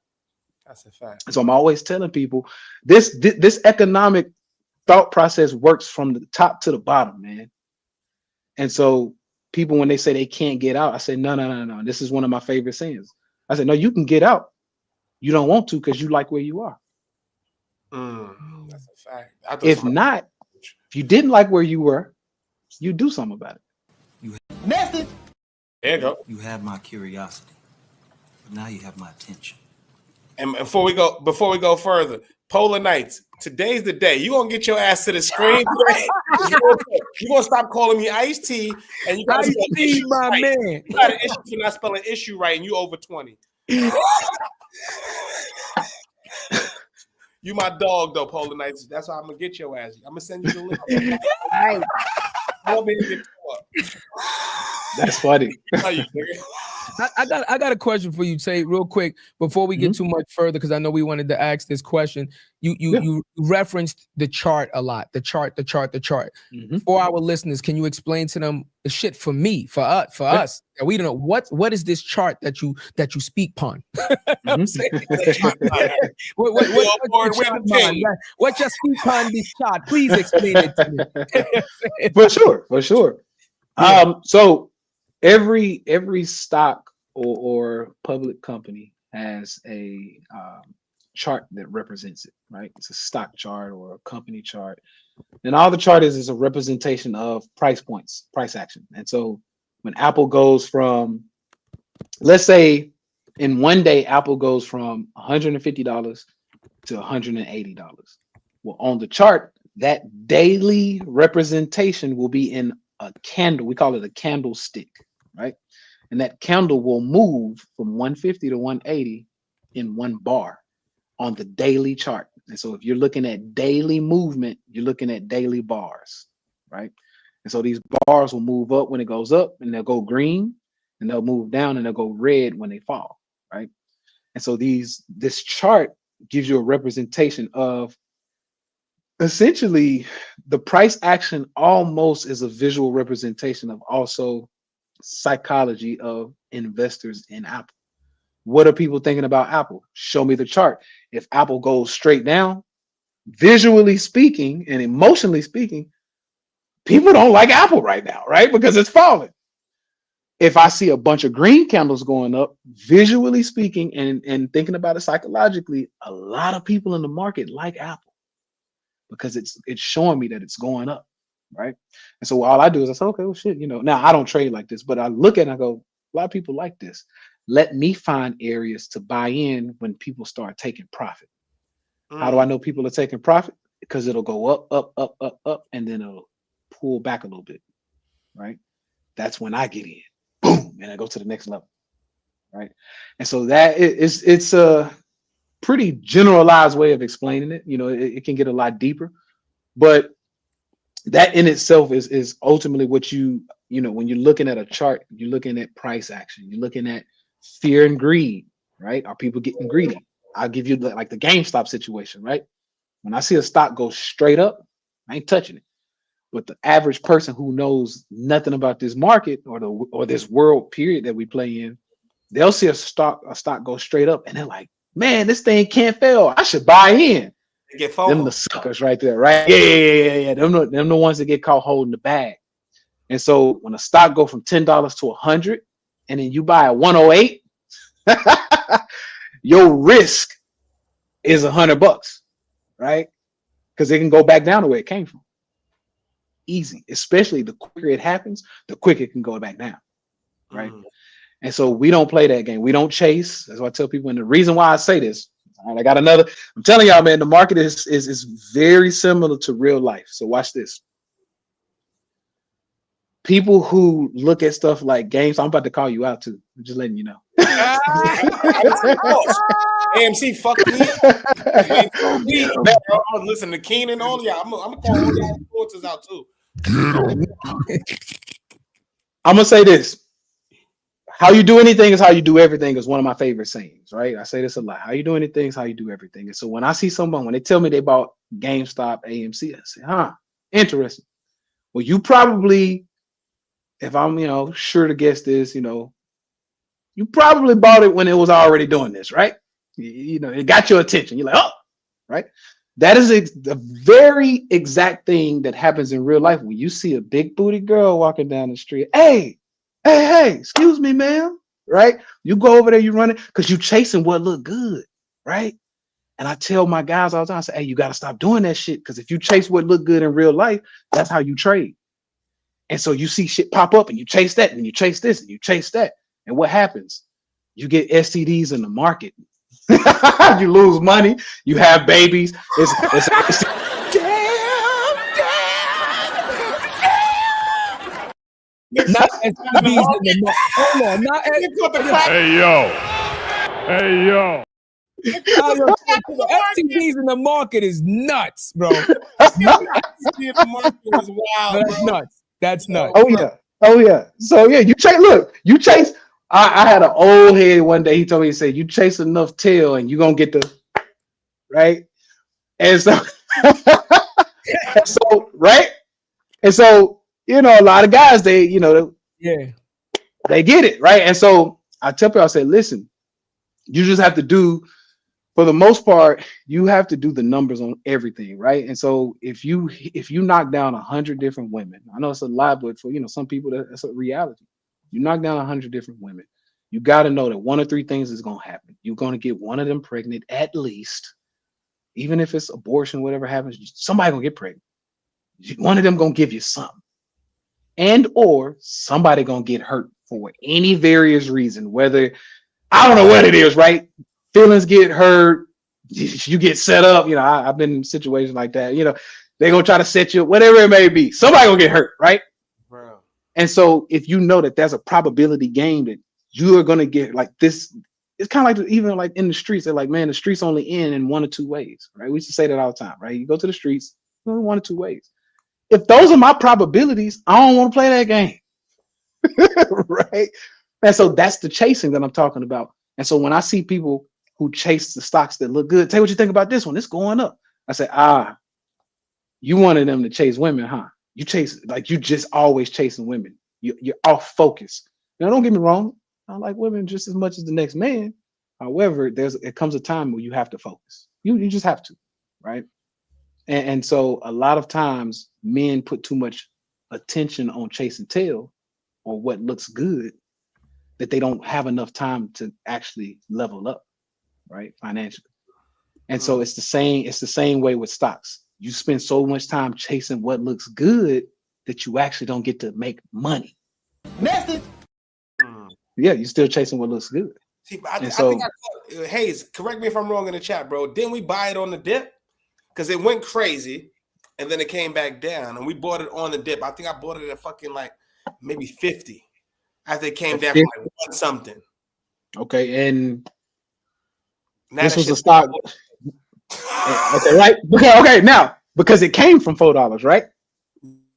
That's a fact. And so I'm always telling people this economic thought process works from the top to the bottom, man. And so people, when they say they can't get out, I say, no. This is one of my favorite sayings. I said, no, you can get out. You don't want to because you like where you are. That's a fact. If not, if you didn't like where you were, you do something about it. Method. There you go. You had my curiosity, but now you have my attention. And before we go further, Polar Nights, today's the day. You're gonna get your ass to the screen today. You're gonna stop calling me Ice T, and you gotta spell issue my right. man. You got an issue for not spelling issue right, and you over 20. You my dog though, Polar Nights. That's why I'm gonna get your ass. I'm gonna send you the link. Right. That's funny. I got a question for you, Tay, real quick before we get too much further, because I know we wanted to ask this question. You referenced the chart a lot. The chart. For our listeners, can you explain to them the shit for me, for us? We don't know what is this chart that you speak upon? I'm saying, what just speak upon this chart? Please explain it to me. For sure. So every stock or public company has a chart that represents it, right? It's a stock chart or a company chart. And all the chart is a representation of price points, price action. And so when Apple goes from, let's say in one day, Apple goes from $150 to $180. Well, on the chart, that daily representation will be in a candle. We call it a candlestick, right? And that candle will move from 150 to 180 in one bar on the daily chart. And so if you're looking at daily movement, you're looking at daily bars, right? And so these bars will move up when it goes up, and they'll go green, and they'll move down and they'll go red when they fall, right? And so this chart gives you a representation of essentially the price action. Almost is a visual representation of also psychology of investors in Apple. What are people thinking about Apple? Show me the chart. If Apple goes straight down, visually speaking and emotionally speaking, people don't like Apple right now, right? Because it's falling. If I see a bunch of green candles going up, visually speaking and thinking about it psychologically, a lot of people in the market like Apple because it's showing me that it's going up, right? And so all I do is I say, okay, well, shit, now I don't trade like this, but I look at it and I go, a lot of people like this. Let me find areas to buy in when people start taking profit. How do I know people are taking profit? Because it'll go up, and then it'll pull back a little bit, right? That's when I get in, boom, and I go to the next level, right? And so that it's a pretty generalized way of explaining it. It can get a lot deeper, but that in itself is ultimately what when you're looking at a chart, you're looking at price action, you're looking at fear and greed, right? Are people getting greedy? I'll give you like the GameStop situation, right? When I see a stock go straight up, I ain't touching it. But the average person who knows nothing about this market or this world period that we play in, they'll see a stock go straight up and they're like, man, this thing can't fail. I should buy in. Get them the suckers right there, right? Yeah. Them the ones that get caught holding the bag. And so when a stock go from $10 to 100, and then you buy at 108, your risk is $100, right? Because it can go back down to where it came from. Easy, especially the quicker it happens, the quicker it can go back down, right? And so we don't play that game. We don't chase. That's why I tell people, and the reason why I say this, all right, I got another. I'm telling y'all, man, the market is very similar to real life. So watch this. people who look at stuff like games, I'm about to call you out too. I'm just letting you know. AMC fucked me up. I was listening to Keenan on y'all. I'm gonna call all y'all influencers out too. I'm gonna say this. How you do anything is how you do everything is one of my favorite sayings, right? I say this a lot. How you do anything is how you do everything. And so when I see someone, when they tell me they bought GameStop, AMC, I say, interesting. Well, you probably, if I'm, sure to guess this, you probably bought it when it was already doing this, right? It got your attention. You're like, oh, right? That is the very exact thing that happens in real life when you see a big booty girl walking down the street. Hey, excuse me, ma'am, right? You go over there, you run it because you chasing what look good, right? And I tell my guys all the time, I say, hey, you got to stop doing that shit because if you chase what look good in real life, that's how you trade. And so you see shit pop up and you chase that and you chase this and you chase that. And what happens? You get STDs in the market. You lose money. You have babies. It's Not STDs in the market. Hold on, not Hey yo. STDs in the market is nuts, bro. That's nuts. That's nuts. Oh yeah. So yeah, you chase. I had an old head one day. He told me, he said, you chase enough tail and you're gonna get the right. And so, right. And so, a lot of guys, they get it, right? And so I tell people, I say, listen, you just have to do, for the most part, you have to do the numbers on everything, right? And so if you knock down 100 different women, I know it's a lot, but for some people that's a reality. You knock down 100 different women, you got to know that one of three things is going to happen. You're going to get one of them pregnant at least, even if it's abortion, whatever happens, somebody gonna get pregnant. One of them gonna give you something. And or somebody gonna get hurt for any various reason, whether I don't know what it is, right? Feelings get hurt, you get set up. I've been in situations like that. They're gonna try to set you up, whatever it may be. Somebody gonna get hurt, right? Bro. And so if you know that there's a probability game that you are gonna get like this, it's kind of like even like in the streets, they're like, man, the streets only end in one or two ways, right? We used to say that all the time, right? You go to the streets, one or two ways. If those are my probabilities, I don't want to play that game. Right? And so that's the chasing that I'm talking about. And so when I see people who chase the stocks that look good, tell what you think about this one. It's going up. I say, you wanted them to chase women, huh? You chase, like you just always chasing women. You're off focus. Now, don't get me wrong. I like women just as much as the next man. However, it comes a time where you have to focus. You just have to, right? And so a lot of times men put too much attention on chasing tail or what looks good that they don't have enough time to actually level up, right? Financially. And so it's the same way with stocks. You spend so much time chasing what looks good that you actually don't get to make money. Message. Yeah, you're still chasing what looks good. See, I think Hayes, correct me if I'm wrong in the chat, bro. Didn't we buy it on the dip? Because it went crazy and then it came back down and we bought it on the dip. I think I bought it at fucking like maybe 50 after it came down from like one something. Okay, and now this was a stock. Okay, right? Okay, now because it came from $4, right?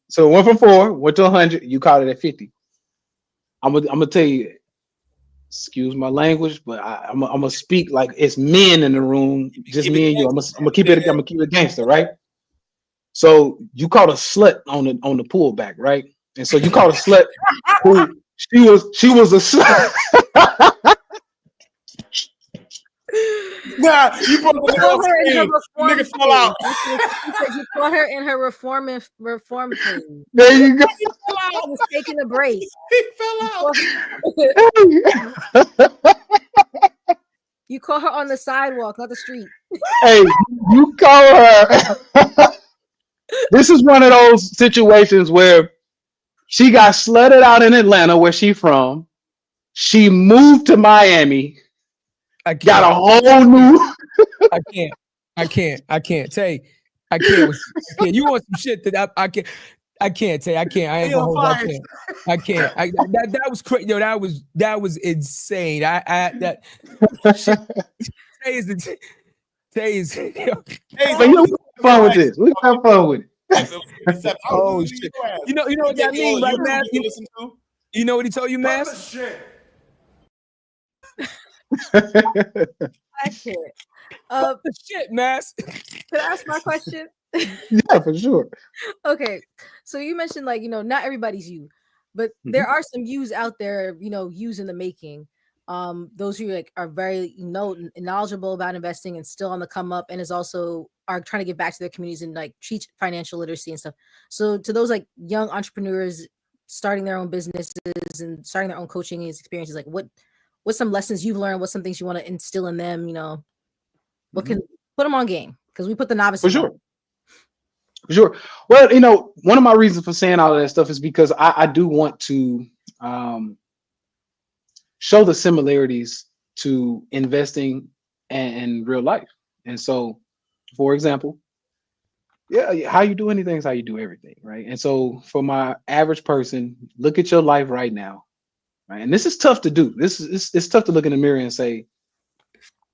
So it went from 4, went to 100. You caught it at 50. I'm gonna tell you. Excuse my language, but I'm gonna speak like it's men in the room, just me and you. I'm gonna keep it gangster, right? So you caught a slut on the pullback, right? And so you caught a slut who she was a slut. Nah, you put the nigga fell out. You caught her in her reform thing. There you go. She was taking a break. He fell out. You caught her on the sidewalk, not the street. Hey, you call her. This is one of those situations where she got slutted out in Atlanta, where she from. She moved to Miami. Got a whole new. I can't. Tay, I can't. You want some shit that I can't. I can't tell you. I can't. I ain't Yo, gonna hold you. I fire. can't. I can't. That was crazy. Yo, that was insane. That shit. Tay is the Tay is. Hey, But you know, we have fun with this. We have fun with it. Oh shit. You know what that means, right, man? You know what he told you, man? I can't. The shit, Mass. Could I ask my question? Yeah, for sure. Okay, so you mentioned like not everybody's you, but there are some yous out there, yous in the making. Those who like are very knowledgeable about investing and still on the come up, and is also are trying to get back to their communities and like teach financial literacy and stuff. So to those like young entrepreneurs starting their own businesses and starting their own coaching experiences, like what's some lessons you've learned? What's some things you want to instill in them? What can put them on game, because we put the novices For sure. on. For sure. Well, one of my reasons for saying all of that stuff is because I do want to show the similarities to investing and real life. And so, for example, how you do anything is how you do everything, right? And so for my average person, look at your life right now, right? And this is tough to do. It's tough to look in the mirror and say,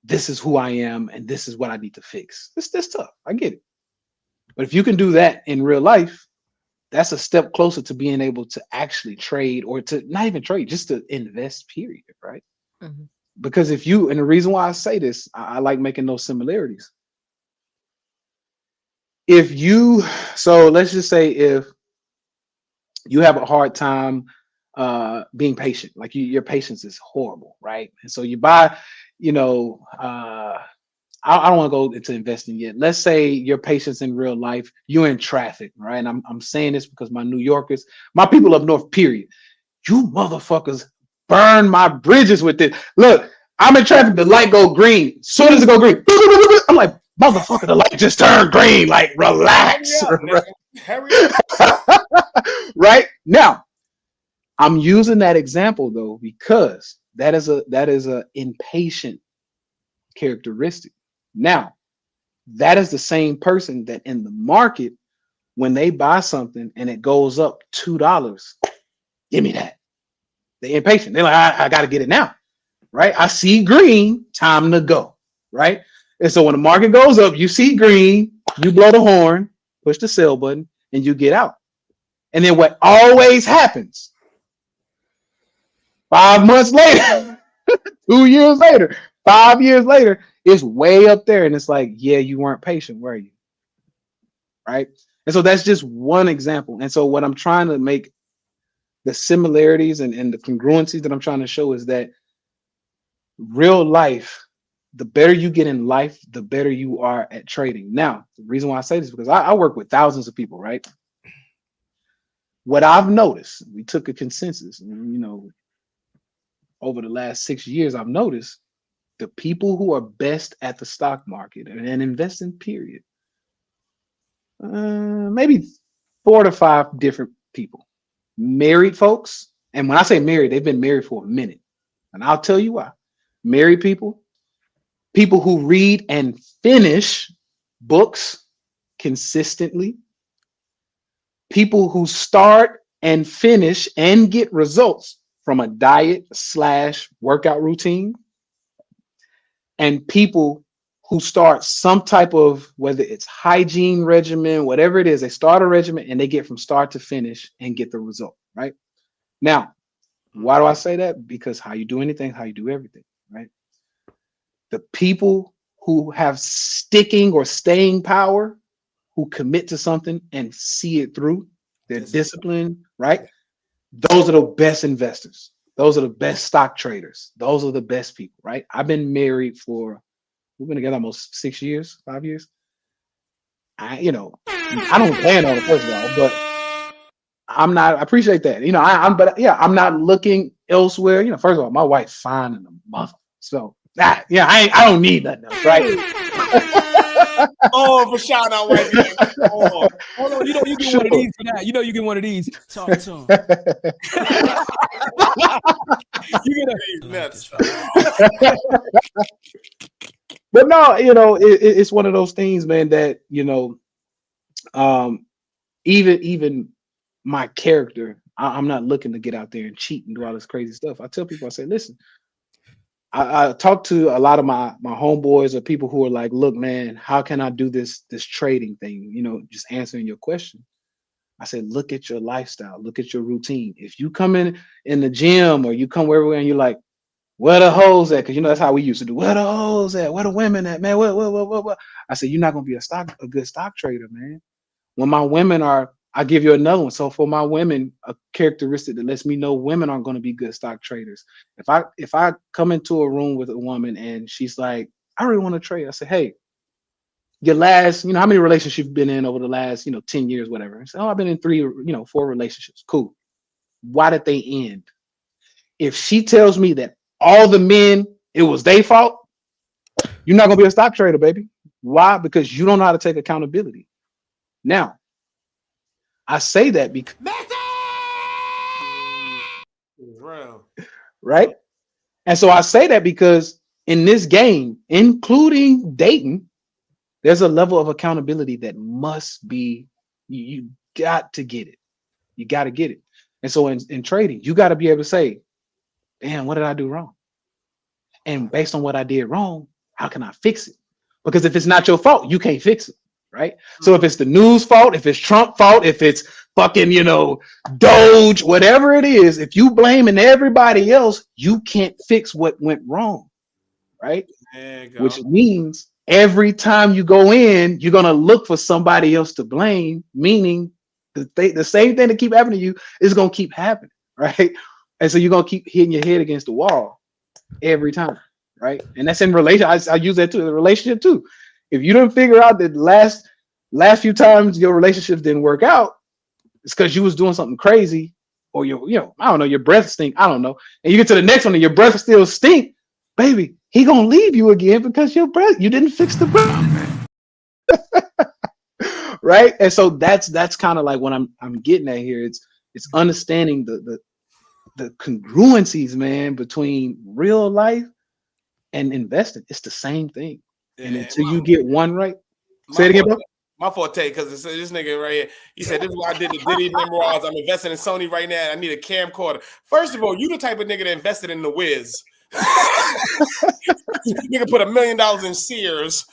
this is who I am and this is what I need to fix. It's tough. I get it. But if you can do that in real life, that's a step closer to being able to actually trade, or to not even trade, just to invest, period, right? Mm-hmm. Because and the reason why I say this, I like making those similarities. So let's just say if you have a hard time being patient, like your patience is horrible, right? And so you buy, I don't want to go into investing yet. Let's say your patience in real life, you're in traffic, right? And I'm saying this because my New Yorkers, my people up north, period. You motherfuckers burn my bridges with this. Look, I'm in traffic, the light go green. As soon as it go green, I'm like, motherfucker, the light just turned green. Like, relax. Hurry up. Right? Now, I'm using that example though, because that is a impatient characteristic. Now, that is the same person that in the market, when they buy something and it goes up $2, give me that. They're impatient. They're like, I got to get it now, right? I see green, time to go, right? And so when the market goes up, you see green, you blow the horn, push the sell button, and you get out. And then what always happens, 5 months later, 2 years later, 5 years later, it's way up there. And it's like, yeah, you weren't patient, were you? Right? And so that's just one example. And so what I'm trying to make, the similarities and the congruencies that I'm trying to show, is that real life, the better you get in life, the better you are at trading. Now, the reason why I say this is because I work with thousands of people, right? What I've noticed, we took a consensus, over the last 6 years, I've noticed the people who are best at the stock market and investing, period, maybe 4 to 5 different people. Married folks, and when I say married, they've been married for a minute, and I'll tell you why. Married people who read and finish books consistently, people who start and finish and get results from a diet / workout routine, and people who start some type of, whether it's hygiene regimen, whatever it is, they start a regimen and they get from start to finish and get the result, right? Now, why do I say that? Because how you do anything, how you do everything, right? The people who have sticking or staying power, who commit to something and see it through, they're disciplined, right? Those are the best investors. Those are the best stock traders. Those are the best people, right? We've been together almost 6 years, 5 years. I don't plan on it, first of all, but I appreciate that. I'm not looking elsewhere. First of all, my wife's fine in the mother. So I don't need nothing else, right? Oh, for shouting out white people. Oh. Hold on, you get one of these for that. You get one of these. Talk to him. You get nuts. But no, it's one of those things, man, that even my character. I'm not looking to get out there and cheat and do all this crazy stuff. I tell people, I say, listen, I talk to a lot of my homeboys or people who are like, look, man, how can I do this trading thing? You know, just answering your question. I said, look at your lifestyle, look at your routine. If you come in the gym or you come everywhere and you're like, where the hoes at? Because you know that's how we used to do. Where the hoes at? Where the women at, man? What? I said, you're not gonna be a good stock trader, man. When my women are, I give you another one. So for my women, a characteristic that lets me know women aren't going to be good stock traders. If I come into a room with a woman and she's like, I really want to trade, I say, hey, your last, how many relationships you've been in over the last, 10 years, whatever. I say, oh, I've been in 4 relationships. Cool. Why did they end? If she tells me that all the men, it was their fault, you're not going to be a stock trader, baby. Why? Because you don't know how to take accountability. Now, I say that because right? And so I say that because in this game, including dating, there's a level of accountability that must be, you got to get it. You got to get it. And so in trading, you got to be able to say, damn, what did I do wrong? And based on what I did wrong, how can I fix it? Because if it's not your fault, you can't fix it. Right. So if it's the news fault, if it's Trump fault, if it's fucking, Doge, whatever it is, if you blaming everybody else, you can't fix what went wrong. Right. Which means every time you go in, you're going to look for somebody else to blame, meaning the same thing that keep happening to you is going to keep happening. Right. And so you're going to keep hitting your head against the wall every time. Right. And that's in relation. I use that too, the relationship too. If you don't figure out that last few times your relationships didn't work out, it's because you was doing something crazy, or I don't know, your breath stink. I don't know. And you get to the next one and your breath still stink, baby. He gonna leave you again because you didn't fix the breath. Right. And so that's kind of like what I'm getting at here. It's understanding the congruencies, man, between real life and investing. It's the same thing. And until you get one right, say it again, bro. My forte, because this nigga right here, he said, this is why I did the Diddy memoirs. I'm investing in Sony right now. I need a camcorder. First of all, you the type of nigga that invested in the Wiz. Nigga put $1 million in Sears.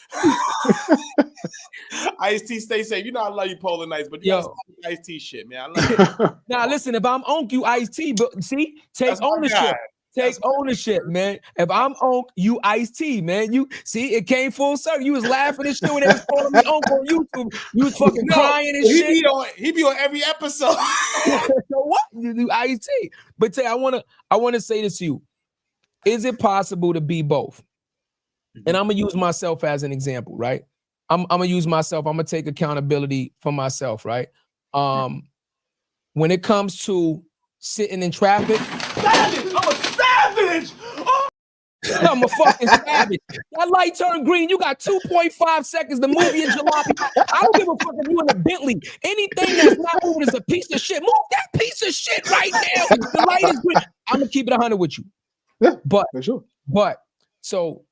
Ice-T, stay safe. You know I love you, Polar Nights, but you Ice-T shit, man. I love you. Now listen, if I'm on you, Ice-T, but see, take ownership. Take ownership, man. If I'm on you, Ice-T, man. You see, it came full circle. You was laughing and shit when they was calling me uncle on YouTube. You was fucking crying and shit. He be on every episode. So what? You do Ice-T. But Tay, I wanna say this to you. Is it possible to be both? And I'm gonna use myself as an example, right? I'm gonna use myself. I'm gonna take accountability for myself, right? When it comes to sitting in traffic, I'm a fucking savage. That light turned green. You got 2.5 seconds to move your jalopy. I don't give a fuck if you in a Bentley. Anything that's not moving is a piece of shit. Move that piece of shit right now. The light is green. I'm gonna keep it 100 with you. Yeah, but for sure. But so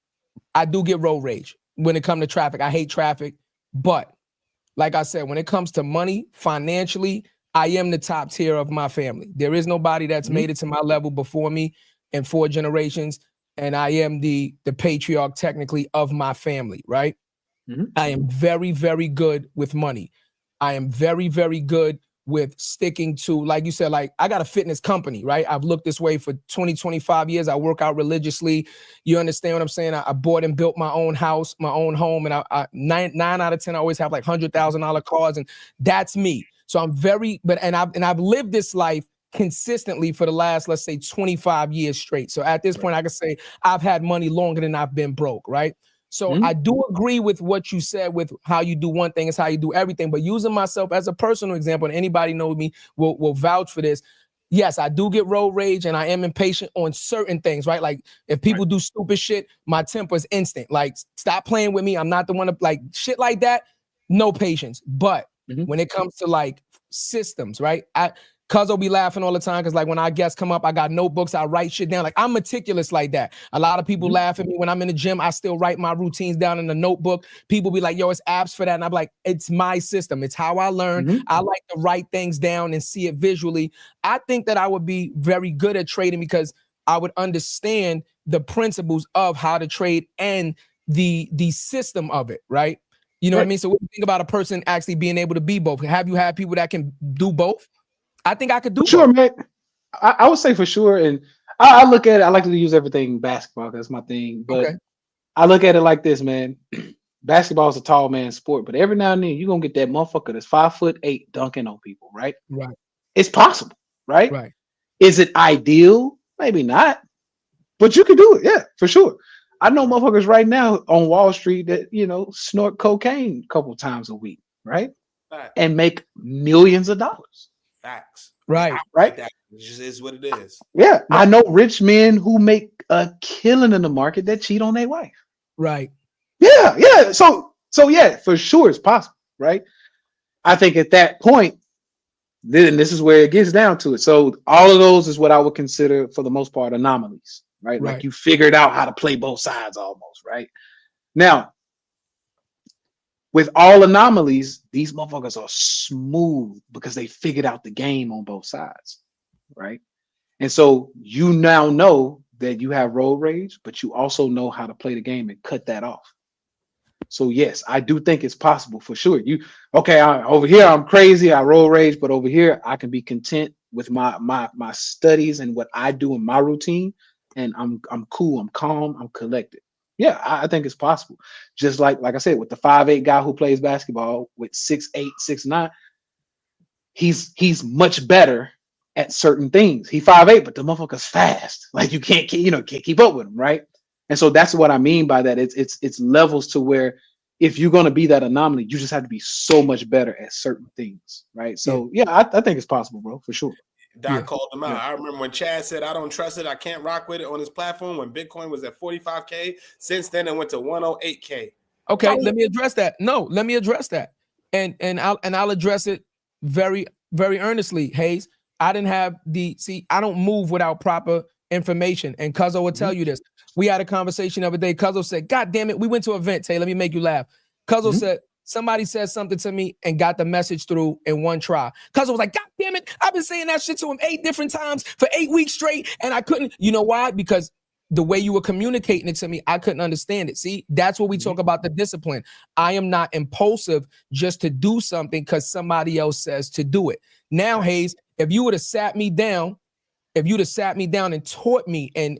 I do get road rage when it comes to traffic. I hate traffic. But like I said, when it comes to money, financially, I am the top tier of my family. There is nobody that's made it to my level before me in 4 generations. And I am the patriarch technically of my family, right? I am very, very good with money. I am very, very good with sticking to, like you said, like I got a fitness company, right? I've looked this way for 20, 25 years. I work out religiously. You understand what I'm saying? I bought and built my own house, my own home. And I 9 out of 10, I always have like $100,000 cars, and that's me. So I'm very, I've lived this life consistently for the last, let's say 25 years straight. So at this point, I can say I've had money longer than I've been broke, right? So I do agree with what you said with how you do one thing is how you do everything, but using myself as a personal example, and anybody knows me will vouch for this. Yes, I do get road rage and I am impatient on certain things, right? Like if people do stupid shit, my temper is instant. Like stop playing with me. I'm not the one to like shit like that. No patience. But when it comes to like systems, right? Cuz will be laughing all the time because like when our guests come up, I got notebooks, I write shit down. Like I'm meticulous like that. A lot of people laugh at me when I'm in the gym. I still write my routines down in the notebook. People be like, yo, it's apps for that. And I'm like, it's my system. It's how I learn. I like to write things down and see it visually. I think that I would be very good at trading because I would understand the principles of how to trade and the system of it, right? You know what I mean? So what do you think about a person actually being able to be both? Have you had people that can do both? I think I could do Sure, both. man. I would say for sure. And I look at it, I like to use everything basketball. That's my thing. But Okay. I look at it like this, man. Basketball is a tall man's sport, but every now and then you're gonna get that motherfucker that's 5'8" dunking on people, right? Right. It's possible, right? Right. Is it ideal? Maybe not. But you can do it, yeah, for sure. I know motherfuckers right now on Wall Street that snort cocaine a couple times a week, right? And make millions of dollars. Facts. Right. Right. That just is what it is. Yeah. I know rich men who make a killing in the market that cheat on their wife. Right. Yeah, yeah. So yeah, for sure it's possible, right? I think at that point, then this is where it gets down to it. So all of those is what I would consider for the most part anomalies, right? Like you figured out how to play both sides almost, right? Now, with all anomalies, these motherfuckers are smooth because they figured out the game on both sides, right? And so you now know that you have road rage, but you also know how to play the game and cut that off. So yes, I do think it's possible for sure. Over here I'm crazy, I road rage, but over here I can be content with my studies and what I do in my routine, and I'm cool, I'm calm, I'm collected. Yeah, I think it's possible. Just like I said, with the 5'8" guy who plays basketball with 6'8", 6'9", he's much better at certain things. He 5'8", but the motherfucker's fast. Like you can't keep up with him, right? And so that's what I mean by that. It's levels to where if you're gonna be that anomaly, you just have to be so much better at certain things, right? So yeah, I think it's possible, bro, for sure. Doc called him out. I remember when Chad said, I don't trust it, I can't rock with it on his platform when Bitcoin was at 45K. Since then, it went to 108K. Okay, let me address that. No, let me address that. And I'll address it very, very earnestly, Hayes. I don't move without proper information. And Cuzzo will tell you this. We had a conversation the other day. Cuzzo said, God damn it, we went to an event, Tay. Let me make you laugh. Cuzzo said, somebody said something to me and got the message through in one try. Cuzzo was like, God damn it, I've been saying that shit to him 8 different times for 8 weeks straight, and I couldn't. You know why? Because the way you were communicating it to me, I couldn't understand it. See, that's what we talk about the discipline. I am not impulsive just to do something because somebody else says to do it. Now, Hayes, if you would have sat me down and taught me and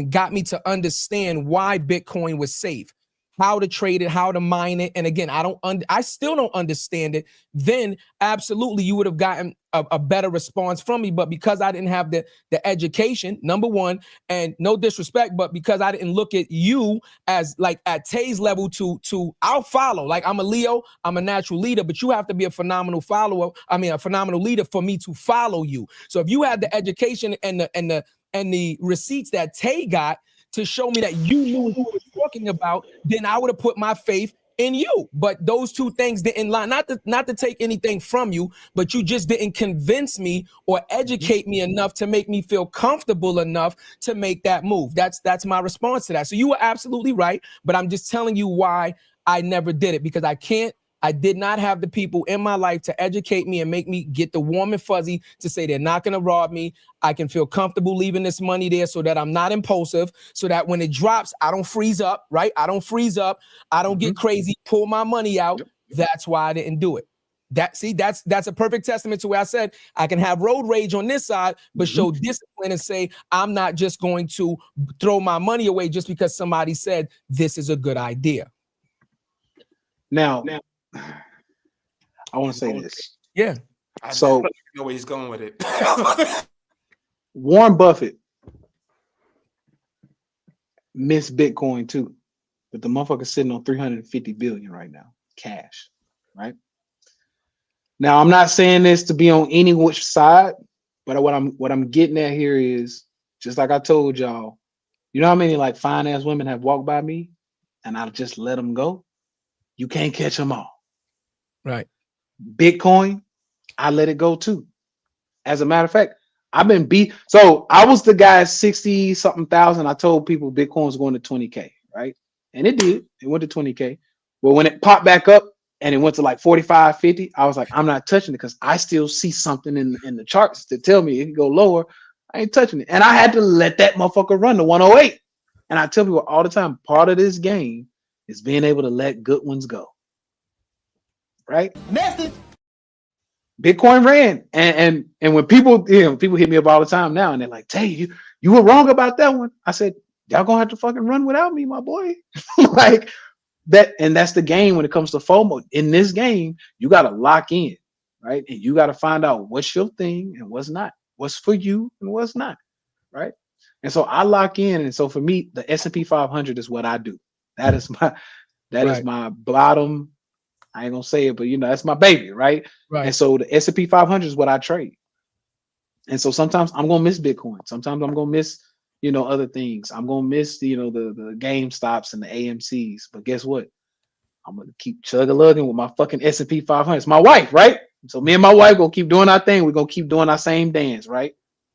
got me to understand why Bitcoin was safe, how to trade it, how to mine it, and again, I still don't understand it, then absolutely you would have gotten a better response from me. But because I didn't have the education, number one, and no disrespect, but because I didn't look at you as like at Tay's level to I'll follow. Like I'm a Leo, I'm a natural leader, but you have to be a phenomenal follower. I mean, a phenomenal leader for me to follow you. So if you had the education and the receipts that Tay got to show me that you knew who you were talking about, then I would have put my faith in you. But those two things didn't line. Not to take anything from you, but you just didn't convince me or educate me enough to make me feel comfortable enough to make that move. That's my response to that. So you were absolutely right, but I'm just telling you why I never did it, because I did not have the people in my life to educate me and make me get the warm and fuzzy to say they're not going to rob me. I can feel comfortable leaving this money there so that I'm not impulsive, so that when it drops, I don't freeze up, right? I don't freeze up. I don't get crazy, pull my money out. That's why I didn't do it. That's a perfect testament to where I said I can have road rage on this side, but show discipline and say, I'm not just going to throw my money away just because somebody said this is a good idea. Now I want to say this. Yeah. So I know where he's going with it. Warren Buffett missed Bitcoin too, but the motherfucker's sitting on 350 billion right now, cash, right? Now I'm not saying this to be on any which side, but what I'm getting at here is, just like I told y'all, you know how many like fine ass women have walked by me and I'll just let them go? You can't catch them all. Right. Bitcoin, I let it go too. As a matter of fact, I've been beat. So I was the guy at 60 something thousand. I told people Bitcoin was going to 20K, right? And it did. It went to 20K. But when it popped back up and it went to like 45, 50, I was like, I'm not touching it because I still see something in the charts to tell me it can go lower. I ain't touching it. And I had to let that motherfucker run to 108. And I tell people all the time, part of this game is being able to let good ones go. Right? Message. Bitcoin ran. And when people, people hit me up all the time now and they're like, Tay, you were wrong about that one. I said, y'all gonna have to fucking run without me, my boy. Like that, and that's the game when it comes to FOMO. In this game, you gotta lock in, right? And you gotta find out what's your thing and what's not, what's for you and what's not, right? And so I lock in. And so for me, the S&P 500 is what I do. That is my bottom. I ain't gonna say it, but that's my baby, right? Right. And so the S&P 500 is what I trade. And so sometimes I'm gonna miss Bitcoin. Sometimes I'm gonna miss, other things. I'm gonna miss, the GameStops and the AMCs. But guess what? I'm gonna keep chug-a-lugging with my fucking S&P 500. It's my wife, right? So me and my wife gonna keep doing our thing. We're gonna keep doing our same dance, right?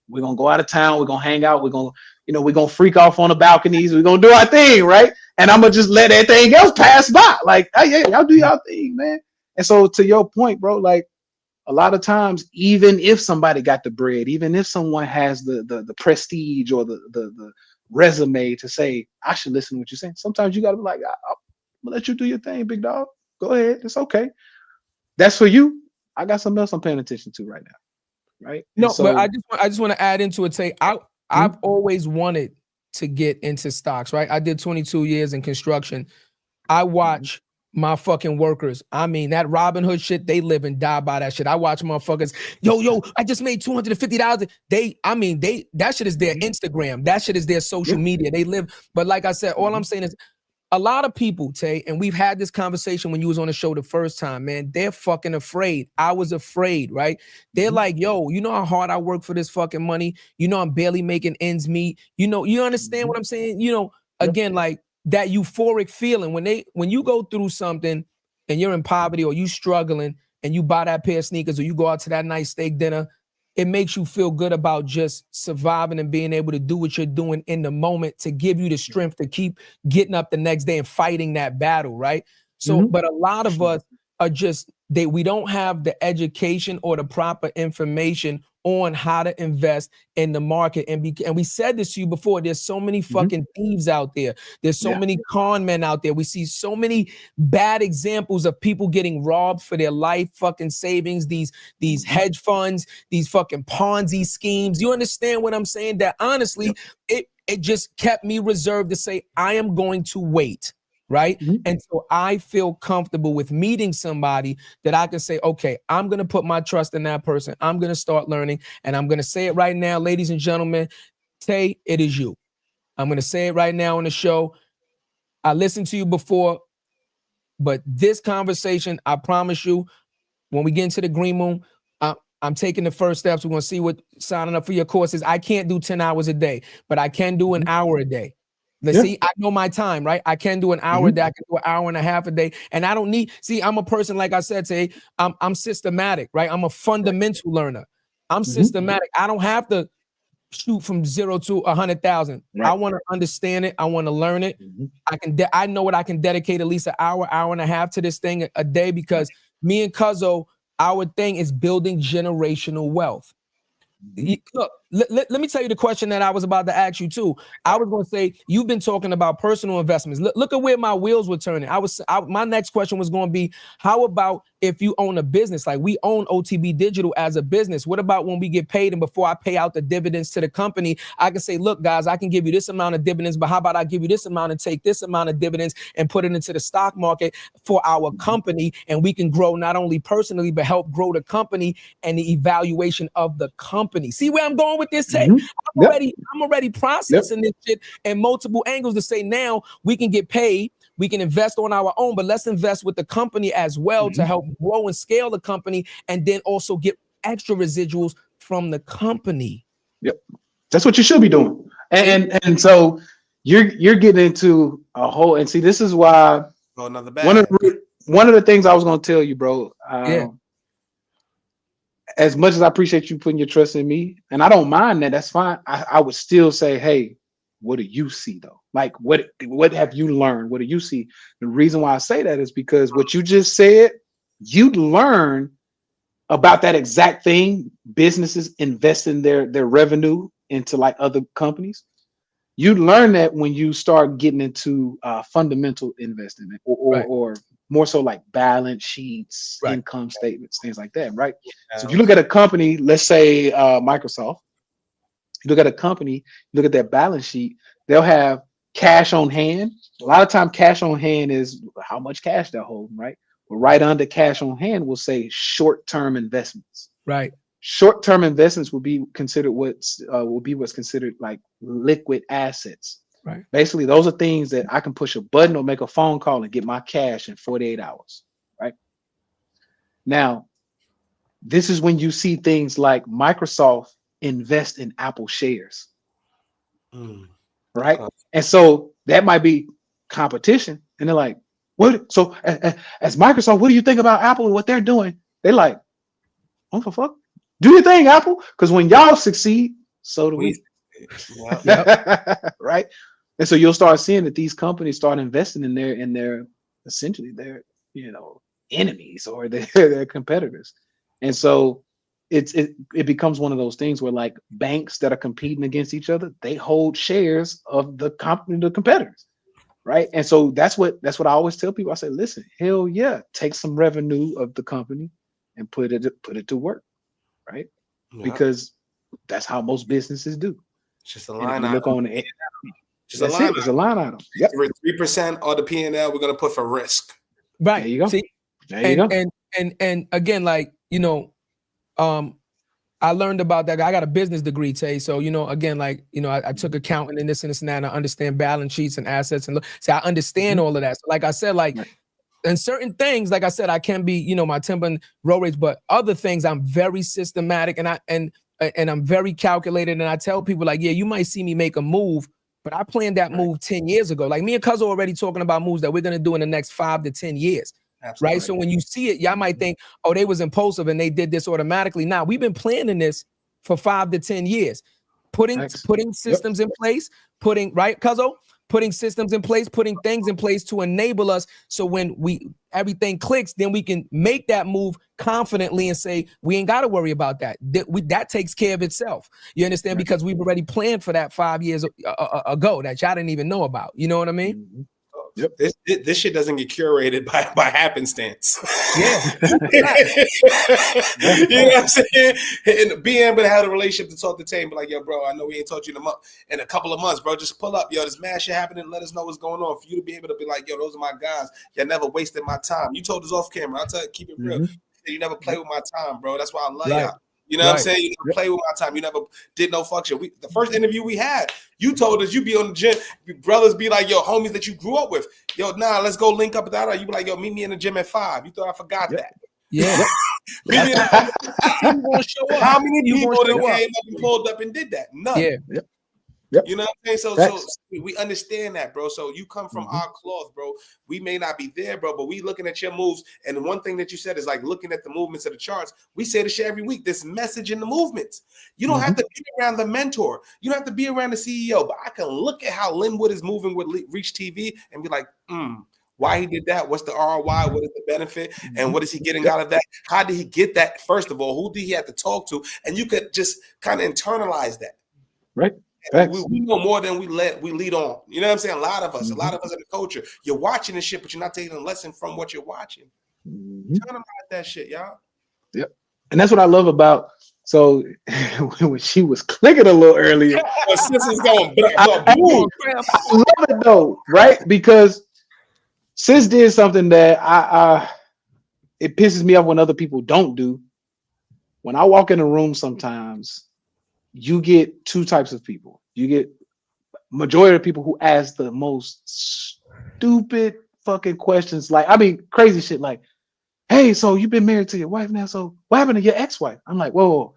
We're gonna go out of town. We're gonna hang out. We're gonna freak off on the balconies. We're gonna do our thing, right? And I'm gonna just let everything else pass by. Like, hey, yeah, y'all do y'all thing, man. And so to your point, bro, like a lot of times, even if somebody got the bread, even if someone has the prestige or the resume to say, I should listen to what you're saying, sometimes you gotta be like, I'm gonna let you do your thing, big dog. Go ahead, it's okay. That's for you. I got something else I'm paying attention to right now, right? No, but I just want to add into it. Say I've always wanted to get into stocks, right? I did 22 years in construction. I watch my fucking workers. I mean, that Robin Hood shit, they live and die by that shit. I watch motherfuckers, yo, I just made $250. That shit is their Instagram. That shit is their social media. They live, but like I said, all I'm saying is a lot of people, Tay, and we've had this conversation when you was on the show the first time, man, they're fucking afraid. I was afraid, right? They're like, yo, you know how hard I work for this fucking money? I'm barely making ends meet. You understand what I'm saying? Again, like that euphoric feeling when you go through something and you're in poverty or you struggling and you buy that pair of sneakers or you go out to that nice steak dinner, it makes you feel good about just surviving and being able to do what you're doing in the moment to give you the strength to keep getting up the next day and fighting that battle, right? So, but a lot of us are just, we don't have the education or the proper information on how to invest in the market. And we said this to you before, there's so many fucking thieves out there. There's so many con men out there. We see so many bad examples of people getting robbed for their life fucking savings, these hedge funds, these fucking Ponzi schemes. You understand what I'm saying? That honestly, it just kept me reserved to say, I am going to wait. Right. And so I feel comfortable with meeting somebody that I can say, okay, I'm going to put my trust in that person. I'm going to start learning. And I'm going to say it right now, ladies and gentlemen, Tay, it is you. I'm going to say it right now on the show. I listened to you before, but this conversation, I promise you, when we get into the green room, I'm taking the first steps. We're going to see what signing up for your courses. I can't do 10 hours a day, but I can do an hour a day. Let's see, I know my time, right? I can do an hour a day. I can do an hour and a half a day. And I don't need, I'm a person, like I said, Tay, I'm systematic, right? I'm a fundamental learner. I'm systematic. I don't have to shoot from 0 to 100,000. I want to understand it. I want to learn it. I know what I can dedicate at least an hour and a half to this thing a day, because me and Cuzzo, our thing is building generational wealth. Look, let me tell you the question that I was about to ask you too. I was going to say, you've been talking about personal investments. Look at where my wheels were turning. My next question was going to be, how about if you own a business? Like we own OTB Digital as a business. What about when we get paid and before I pay out the dividends to the company, I can say, look, guys, I can give you this amount of dividends, but how about I give you this amount and take this amount of dividends and put it into the stock market for our company, and we can grow not only personally, but help grow the company and the evaluation of the company. See where I'm going with this, Tay? I'm already processing this shit in multiple angles to say, now we can get paid, we can invest on our own, but let's invest with the company as well to help grow and scale the company, and then also get extra residuals from the company. That's what you should be doing. And so you're getting into a whole, and see, this is why one of the things I was going to tell you, bro. as much as I appreciate you putting your trust in me, and I don't mind that, that's fine. I would still say, hey, what do you see though? Like, what have you learned? What do you see? The reason why I say that is because what you just said, you'd learn about that exact thing. Businesses investing their revenue into like other companies. You learn that when you start getting into fundamental investing, or more so like balance sheets, income statements, things like that, right? So if you look at a company, let's say Microsoft, you look at a company, look at their balance sheet, they'll have cash on hand. A lot of time cash on hand is how much cash they're holding, right? But right under cash on hand, we'll say short-term investments. Right. Short-term investments will be considered what's considered like liquid assets. Right. Basically, those are things that I can push a button or make a phone call and get my cash in 48 hours. Right. Now, this is when you see things like Microsoft invest in Apple shares. Right. And so that might be competition. And they're like, what? So as Microsoft, what do you think about Apple and what they're doing? They're like, what the fuck? Do your thing, Apple. Because when y'all succeed, so do we. Right. And so you'll start seeing that these companies start investing in their essentially their enemies or their competitors. And so it becomes one of those things where like banks that are competing against each other, they hold shares of the competitors. Right. And so that's what I always tell people. I say, listen, hell yeah, take some revenue of the company and put it to work. Right. Because that's how most businesses do. It's just a line item. Look on it. Just a line item. Yep. 3% of the P&L we're gonna put for risk. Right. There you go. See? There you go. And again, like, I learned about that. I got a business degree, Tay. So, again, like, I took accounting and this and that, and I understand balance sheets and assets and I understand all of that. So like I said, like, and certain things, like I said, I can be, my temper and road rage, but other things I'm very systematic and I'm very calculated. And I tell people like, yeah, you might see me make a move, but I planned that move 10 years ago. Like me and Cuzzo already talking about moves that we're going to do in the next 5 to 10 years. Absolutely. Right. So when you see it, y'all might think, oh, they was impulsive and they did this automatically. Now we've been planning this for 5 to 10 years, putting systems in place, right, Cuzzo? Putting systems in place, putting things in place to enable us. So when everything clicks, then we can make that move confidently and say, we ain't got to worry about that. That takes care of itself. You understand? Because we've already planned for that 5 years ago that y'all didn't even know about. You know what I mean? Mm-hmm. Yep. This shit doesn't get curated by happenstance. Yeah. You know what I'm saying? And being able to have a relationship to talk to Tay and be like, yo, bro, I know we ain't talked to you in a couple of months, bro. Just pull up. Yo, this mad shit happening. Let us know what's going on. For you to be able to be like, yo, those are my guys. You never wasted my time. You told us off camera. I'll tell you, keep it real. You never play with my time, bro. That's why I love y'all. You know what I'm saying? You never play with my time. You never did no fuck shit. The first interview we had, you told us you be on the gym. Your brothers be like, yo, homies that you grew up with. Yo, nah, let's go link up with that. You be like, yo, meet me in the gym at 5. You thought I forgot that. Yeah. Meet me in the show up. How many people that came up and pulled up and did that? None. Yeah. Yep. You know what I'm saying? So we understand that, bro. So you come from our cloth, bro. We may not be there, bro, but we looking at your moves. And one thing that you said is like looking at the movements of the charts. We say this shit every week. This message in the movements. You don't have to be around the mentor. You don't have to be around the CEO. But I can look at how Linwood is moving with Reach TV and be like, why he did that? What's the ROI? What is the benefit? And what is he getting out of that? How did he get that? First of all, who did he have to talk to? And you could just kind of internalize that. Right. We know more than we lead on. You know what I'm saying? A lot of us in the culture, you're watching this shit, but you're not taking a lesson from what you're watching. Internalize that shit, y'all. Yep. And that's what I love about. So when she was clicking a little earlier, I love it though, right? Because sis did something that it pisses me off when other people don't do. When I walk in a room sometimes, you get two types of people. You get majority of people who ask the most stupid fucking questions. Like, I mean, crazy shit like, hey, so you've been married to your wife now. So what happened to your ex-wife? I'm like, whoa,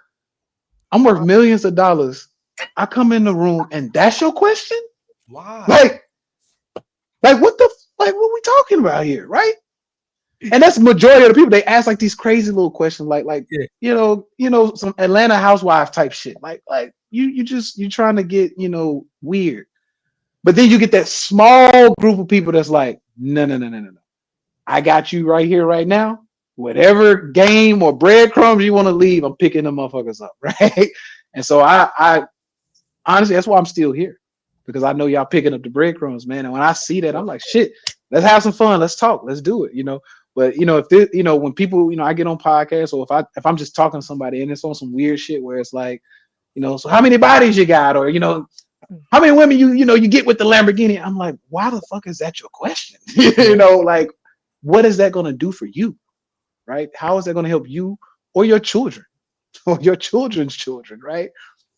I'm worth millions of dollars. I come in the room and that's your question? Why? Like what we talking about here, right? And that's the majority of the people. They ask like these crazy little questions, like Yeah. you know, some Atlanta housewife type shit. Like you're trying to get, you know, weird. But then you get that small group of people that's like, no. I got you right here, right now. Whatever game or breadcrumbs you want to leave, I'm picking them motherfuckers up, right? And so I honestly, that's why I'm still here, because I know y'all picking up the breadcrumbs, man. And when I see that, I'm like, shit, let's have some fun, let's talk, let's do it, you know. But you know, if this, you know, when people, you know, I get on podcasts, or if I'm just talking to somebody and it's on some weird shit where it's like, you know, so how many bodies you got, or you know, how many women you know you get with the Lamborghini? I'm like, why the fuck is that your question? You know, like, what is that going to do for you, right? How is that going to help you or your children or your children's children, right?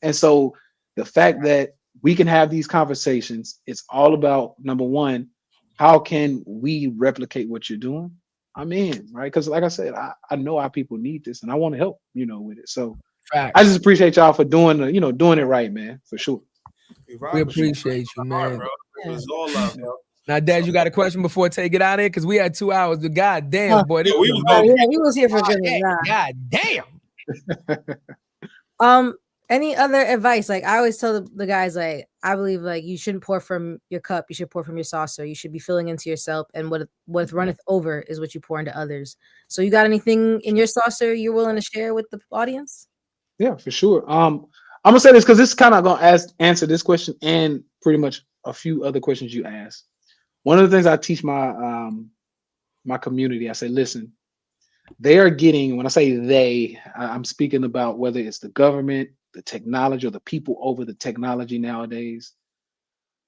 And so the fact that we can have these conversations, it's all about, number one, how can we replicate what you're doing? I'm in, right? Because like I said, I know our people need this, and I want to help, you know, with it. So I Facts. just appreciate y'all for doing the, you know, doing it right, man, for sure. We appreciate you, man. It was all love, bro. Now, Dad, you got a question before Tay get out of here? Because we had 2 hours. But God damn, boy. This we was was Yeah, he was here for goodness. God damn. Any other advice? Like I always tell the guys, like I believe like you shouldn't pour from your cup, you should pour from your saucer. You should be filling into yourself, and what runneth over is what you pour into others. So you got anything in your saucer you're willing to share with the audience? Yeah, for sure. I'm gonna say this because this is kind of gonna answer this question and pretty much a few other questions you asked. One of the things I teach my my community, I say, listen, they are getting, when I say they, I'm speaking about whether it's the government, the technology, or the people over the technology nowadays.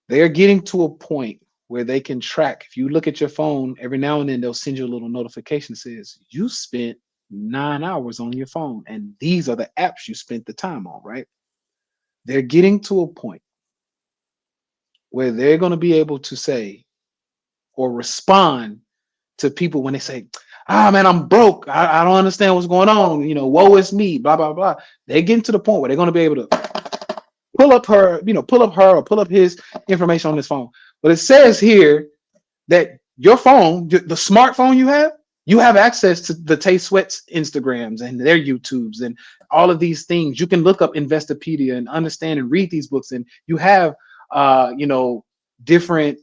They are getting to a point where they can track. If you look at your phone, every now and then they'll send you a little notification that says you spent 9 hours on your phone, and these are the apps you spent the time on, right? They're getting to a point where they're going to be able to say or respond to people when they say, man, I'm broke. I don't understand what's going on. You know, woe is me, blah, blah, blah. They're getting to the point where they're going to be able to pull up her or pull up his information on his phone. But it says here that your phone, the smartphone you have access to the Tay Sweat's Instagrams and their YouTubes and all of these things. You can look up Investopedia and understand and read these books. And you have, you know, different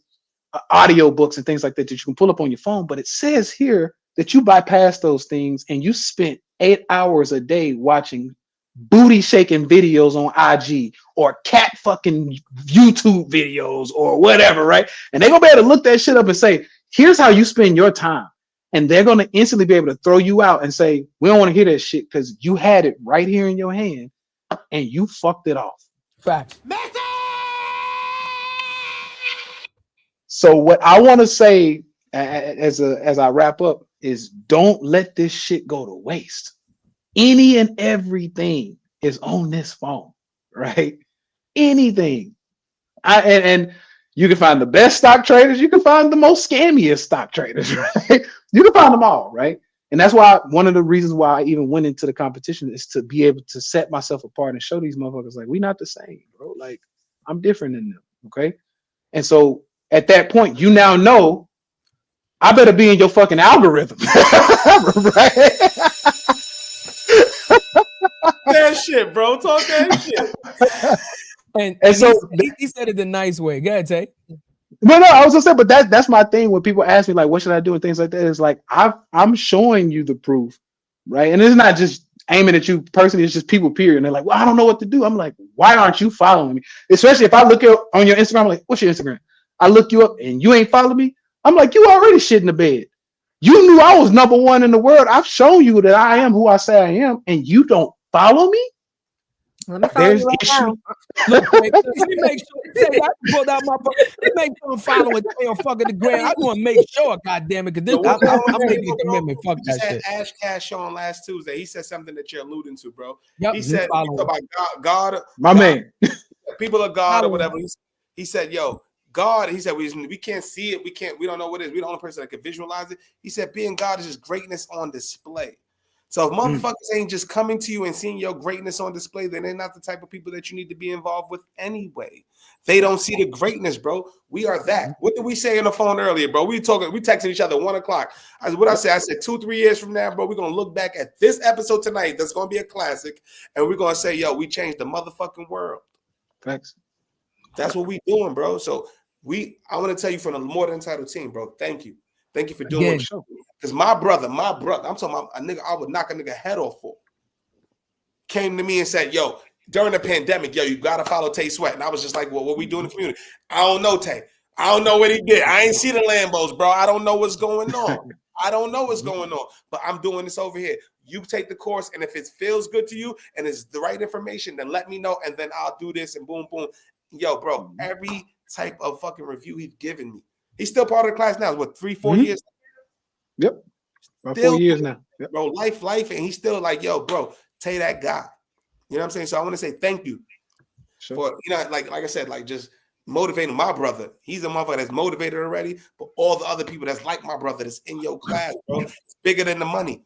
audio books and things like that you can pull up on your phone. But it says here that you bypass those things and you spent 8 hours a day watching booty shaking videos on IG or cat fucking YouTube videos or whatever, right? And they're gonna be able to look that shit up and say, here's how you spend your time. And they're gonna instantly be able to throw you out and say, we don't want to hear that shit because you had it right here in your hand and you fucked it off. Facts. So what I want to say as I wrap up is, don't let this shit go to waste. Any and everything is on this phone, right? Anything. And you can find the best stock traders. You can find the most scammiest stock traders, right? You can find them all, right? And that's why one of the reasons why I even went into the competition is to be able to set myself apart and show these motherfuckers like, we not the same, bro. Like, I'm different than them, okay? And so at that point, you now know I better be in your fucking algorithm, right? That shit, bro. Talk that shit. And so he said it the nice way. Go ahead, Tay. No, I was gonna say, but that's my thing when people ask me like, what should I do and things like that. It's like I'm showing you the proof, right? And it's not just aiming at you personally, it's just people period. And they're like, well, I don't know what to do. I'm like, why aren't you following me? Especially if I look on your Instagram, I'm like, what's your Instagram? I look you up and you ain't following me. I'm like, you already shit in the bed. You knew I was number one in the world. I've shown you that I am who I say I am, and you don't follow me. Let me follow you right now. Look, let me make sure. Say, I pulled out my phone. Let me make sure I'm following Tay on fucking the gram. I want to make sure, goddamn it, because I'm making a commitment. Fuck that shit. Ash Cash on last Tuesday. He said something that you're alluding to, bro. Yep, he said about God, my man, people of God or whatever. He said, yo, God, he said, we can't see it. We don't know what it is. We're the only person that can visualize it. He said, being God is just greatness on display. So if motherfuckers ain't just coming to you and seeing your greatness on display, then they're not the type of people that you need to be involved with anyway. They don't see the greatness, bro. We are that. What did we say on the phone earlier, bro? We texting each other 1 o'clock. I said 2-3 years from now, bro, we're gonna look back at this episode tonight. That's gonna be a classic, and we're gonna say, yo, we changed the motherfucking world. Thanks. That's what we doing, bro. So I want to tell you from the More Than Entitled team, bro. Thank you for doing what you do. Because my brother, I'm talking about a nigga I would knock a nigga head off for. Came to me and said, yo, during the pandemic, yo, you gotta follow Tay Sweat. And I was just like, well, what we do in the community? I don't know, Tay. I don't know what he did. I ain't see the Lambos, bro. I don't know what's going on. But I'm doing this over here. You take the course, and if it feels good to you and it's the right information, then let me know, and then I'll do this, and boom, boom. Yo, bro, every type of fucking review he's given me. He's still part of the class now. What, 3-4 years? Yep. About 4 years now. Yep. Bro, life, and he's still like, yo, bro, Tay that guy. You know what I'm saying? So I want to say thank you for, like I said, like just motivating my brother. He's a motherfucker that's motivated already, but all the other people that's like my brother that's in your class, bro, it's bigger than the money.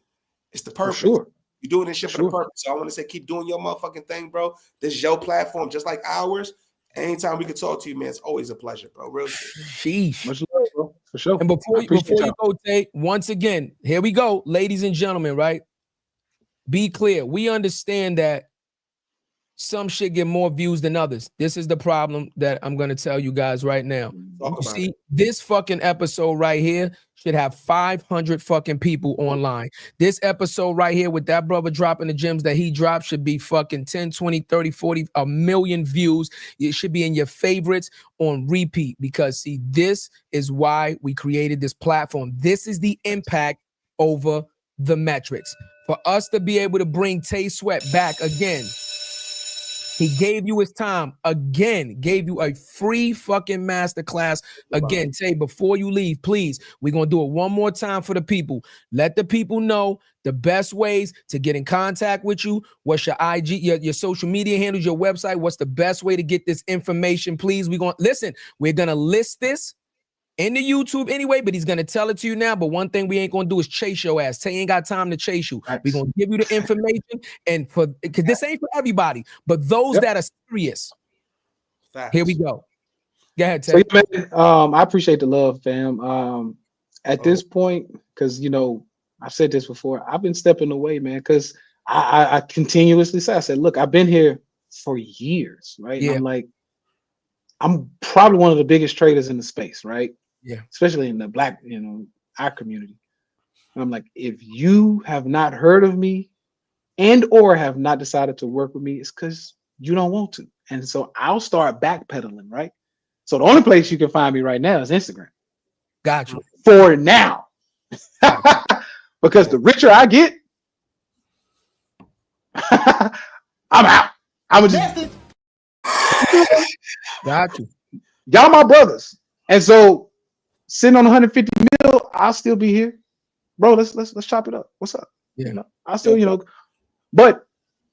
It's the purpose. Sure. You're doing this shit for the purpose. So I want to say keep doing your motherfucking thing, bro. This is your platform, just like ours. Anytime we can talk to you, man, it's always a pleasure, bro. Real shit. Sheesh. Much love, bro. For sure. And before you go, Tay, once again, here we go, ladies and gentlemen, right? Be clear. We understand that some shit get more views than others. This is the problem that I'm going to tell you guys right now. You see, this fucking episode right here should have 500 fucking people online. This episode right here with that brother dropping the gems that he dropped should be fucking 10, 20, 30, 40, a million views. It should be in your favorites on repeat because, see, this is why we created this platform. This is the impact over the metrics. For us to be able to bring Tay Sweat back again, he gave you his time again, gave you a free fucking masterclass again. Tay, before you leave, please, we're going to do it one more time for the people. Let the people know the best ways to get in contact with you. What's your IG, your social media handles, your website? What's the best way to get this information? Please, we're going to list this in the YouTube anyway, but he's going to tell it to you now. But one thing we ain't going to do is chase your ass. Tay ain't got time to chase you. We're going to give you the information, and because this ain't for everybody, but those that are serious. Facts. Here we go. Go ahead, Tay. So, man, I appreciate the love, fam. At this point, because, I've said this before, I've been stepping away, man, because I continuously say, I said, look, I've been here for years, right? Yeah. And I'm like, I'm probably one of the biggest traders in the space, right? Yeah. Especially in the Black, our community. And I'm like, if you have not heard of me and or have not decided to work with me, it's because you don't want to. And so I'll start backpedaling, right? So the only place you can find me right now is Instagram. Gotcha. For now. Because the richer I get, I'm out. I'm just Gotcha. y'all my brothers. And so sitting on 150 mil, I'll still be here. Bro, let's chop it up. What's up? Yeah. I still, but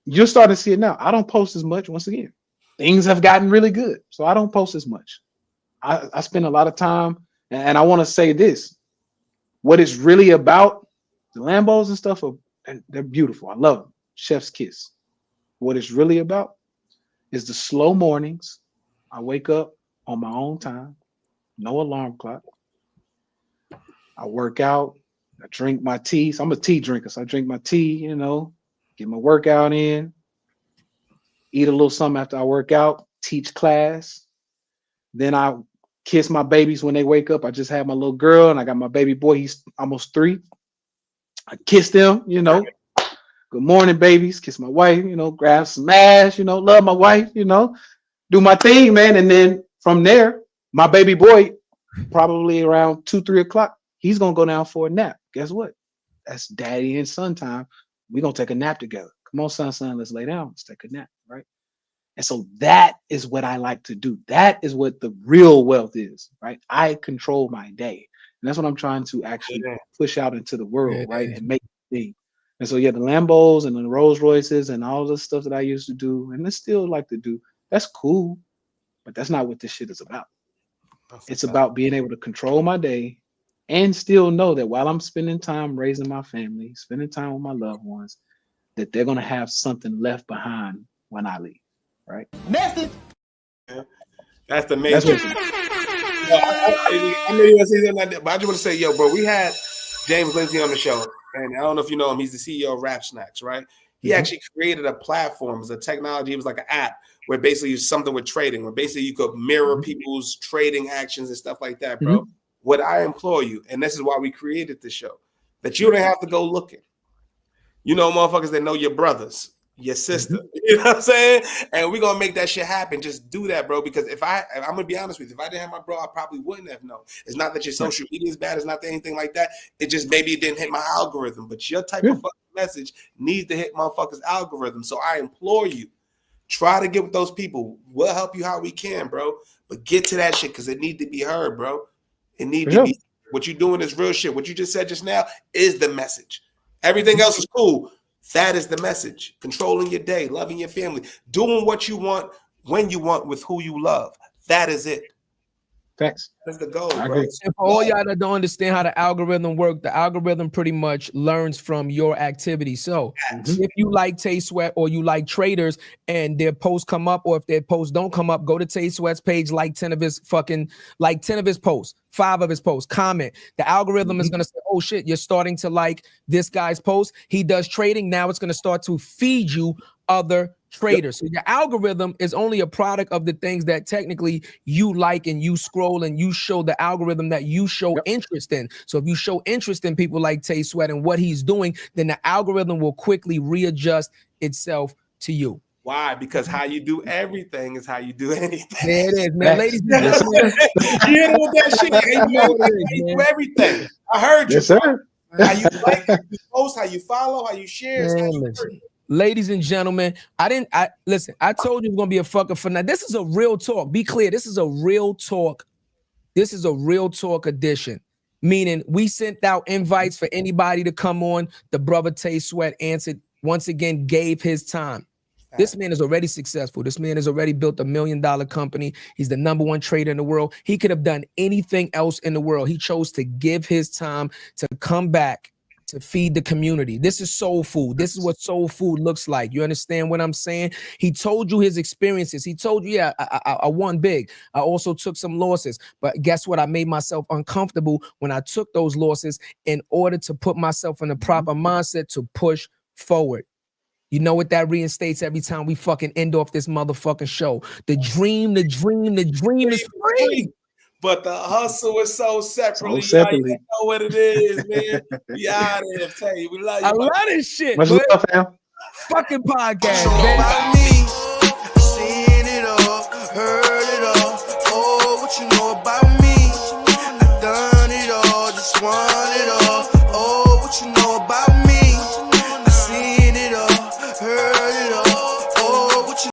you're starting to see it now. I don't post as much. Once again, things have gotten really good. So I don't post as much. I spend a lot of time, and I want to say this. What it's really about, the Lambos and stuff, they're beautiful. I love them. Chef's kiss. What it's really about is the slow mornings. I wake up on my own time, no alarm clock. I work out. I drink my tea. So I'm a tea drinker. So I drink my tea, get my workout in, eat a little something after I work out, teach class. Then I kiss my babies when they wake up. I just had my little girl and I got my baby boy. He's almost 3. I kiss them, Good morning, babies. Kiss my wife, grab some ass, love my wife, do my thing, man. And then from there, my baby boy, probably around 2-3 o'clock, he's going to go down for a nap. Guess what? That's daddy and son time. We're going to take a nap together. Come on, son, let's lay down. Let's take a nap, right? And so that is what I like to do. That is what the real wealth is, right? I control my day. And that's what I'm trying to actually push out into the world, right? And make it big. And so, yeah, the Lambos and the Rolls Royces and all the stuff that I used to do, and I still like to do, that's cool. But that's not what this shit is about. It's about being able to control my day and still know that while I'm spending time raising my family, spending time with my loved ones, that they're gonna have something left behind when I leave. Right? Message. That's the main. That's what. I know you want to say something like that, but I just want to say, yo, bro, we had James Lindsay on the show, and I don't know if you know him. He's the CEO of Rap Snacks, right? He actually created a platform, it's a technology. It was like an app where basically it's something with trading, where basically you could mirror people's trading actions and stuff like that, bro. What I implore you, and this is why we created this show, that you don't have to go looking. You know, motherfuckers that know your brothers, your sister, you know what I'm saying? And we're gonna make that shit happen. Just do that, bro. Because I'm gonna be honest with you, if I didn't have my bro, I probably wouldn't have known. It's not that your social media is bad, it's not anything like that. It just maybe it didn't hit my algorithm, but your type of fucking message needs to hit motherfuckers' algorithm. So I implore you, try to get with those people. We'll help you how we can, bro. But get to that shit because it need to be heard, bro. It need to be. What you're doing is real shit. What you just said just now is the message. Everything else is cool. That is the message. Controlling your day, loving your family, doing what you want, when you want, with who you love. That is it. Facts. That's the goal, bro. And for all y'all that don't understand how the algorithm works, the algorithm pretty much learns from your activity. So if you like Tay Sweat or you like traders and their posts come up, or if their posts don't come up, go to Tay Sweat's page, like 10 of his posts, 5 of his posts, comment. The algorithm is going to say, oh shit, you're starting to like this guy's post. He does trading. Now it's going to start to feed you other traders. So your algorithm is only a product of the things that technically you like, and you scroll and you show the algorithm that you show interest in. So if you show interest in people like Tay Sweat and what he's doing, then the algorithm will quickly readjust itself to you. Why? Because how you do everything is how you do anything. There it is, man. Ladies and gentlemen. You hear with that shit? How you do everything. I heard you. Yes, sir. How you like, how you post, how you follow, how you share. Ladies and gentlemen, listen, I told you it's gonna be a fucking finale. This is a real talk. Be clear, this is a real talk. This is a real talk edition. Meaning we sent out invites for anybody to come on. The brother Tay Sweat answered, once again, gave his time. This man is already successful. This man has already built $1 million company. He's the #1 trader in the world. He could have done anything else in the world. He chose to give his time to come back to feed the community. This is soul food. This is what soul food looks like. You understand what I'm saying? He told you his experiences. He told you, yeah, I won big. I also took some losses. But guess what? I made myself uncomfortable when I took those losses in order to put myself in the proper mindset to push forward. You know what that reinstates every time we fucking end off this motherfucking show. The dream is free. But the hustle is so separately. You know what it is, man. We out of here, Tay. We love you. I love this shit. Much love, fam. Fucking podcast, man.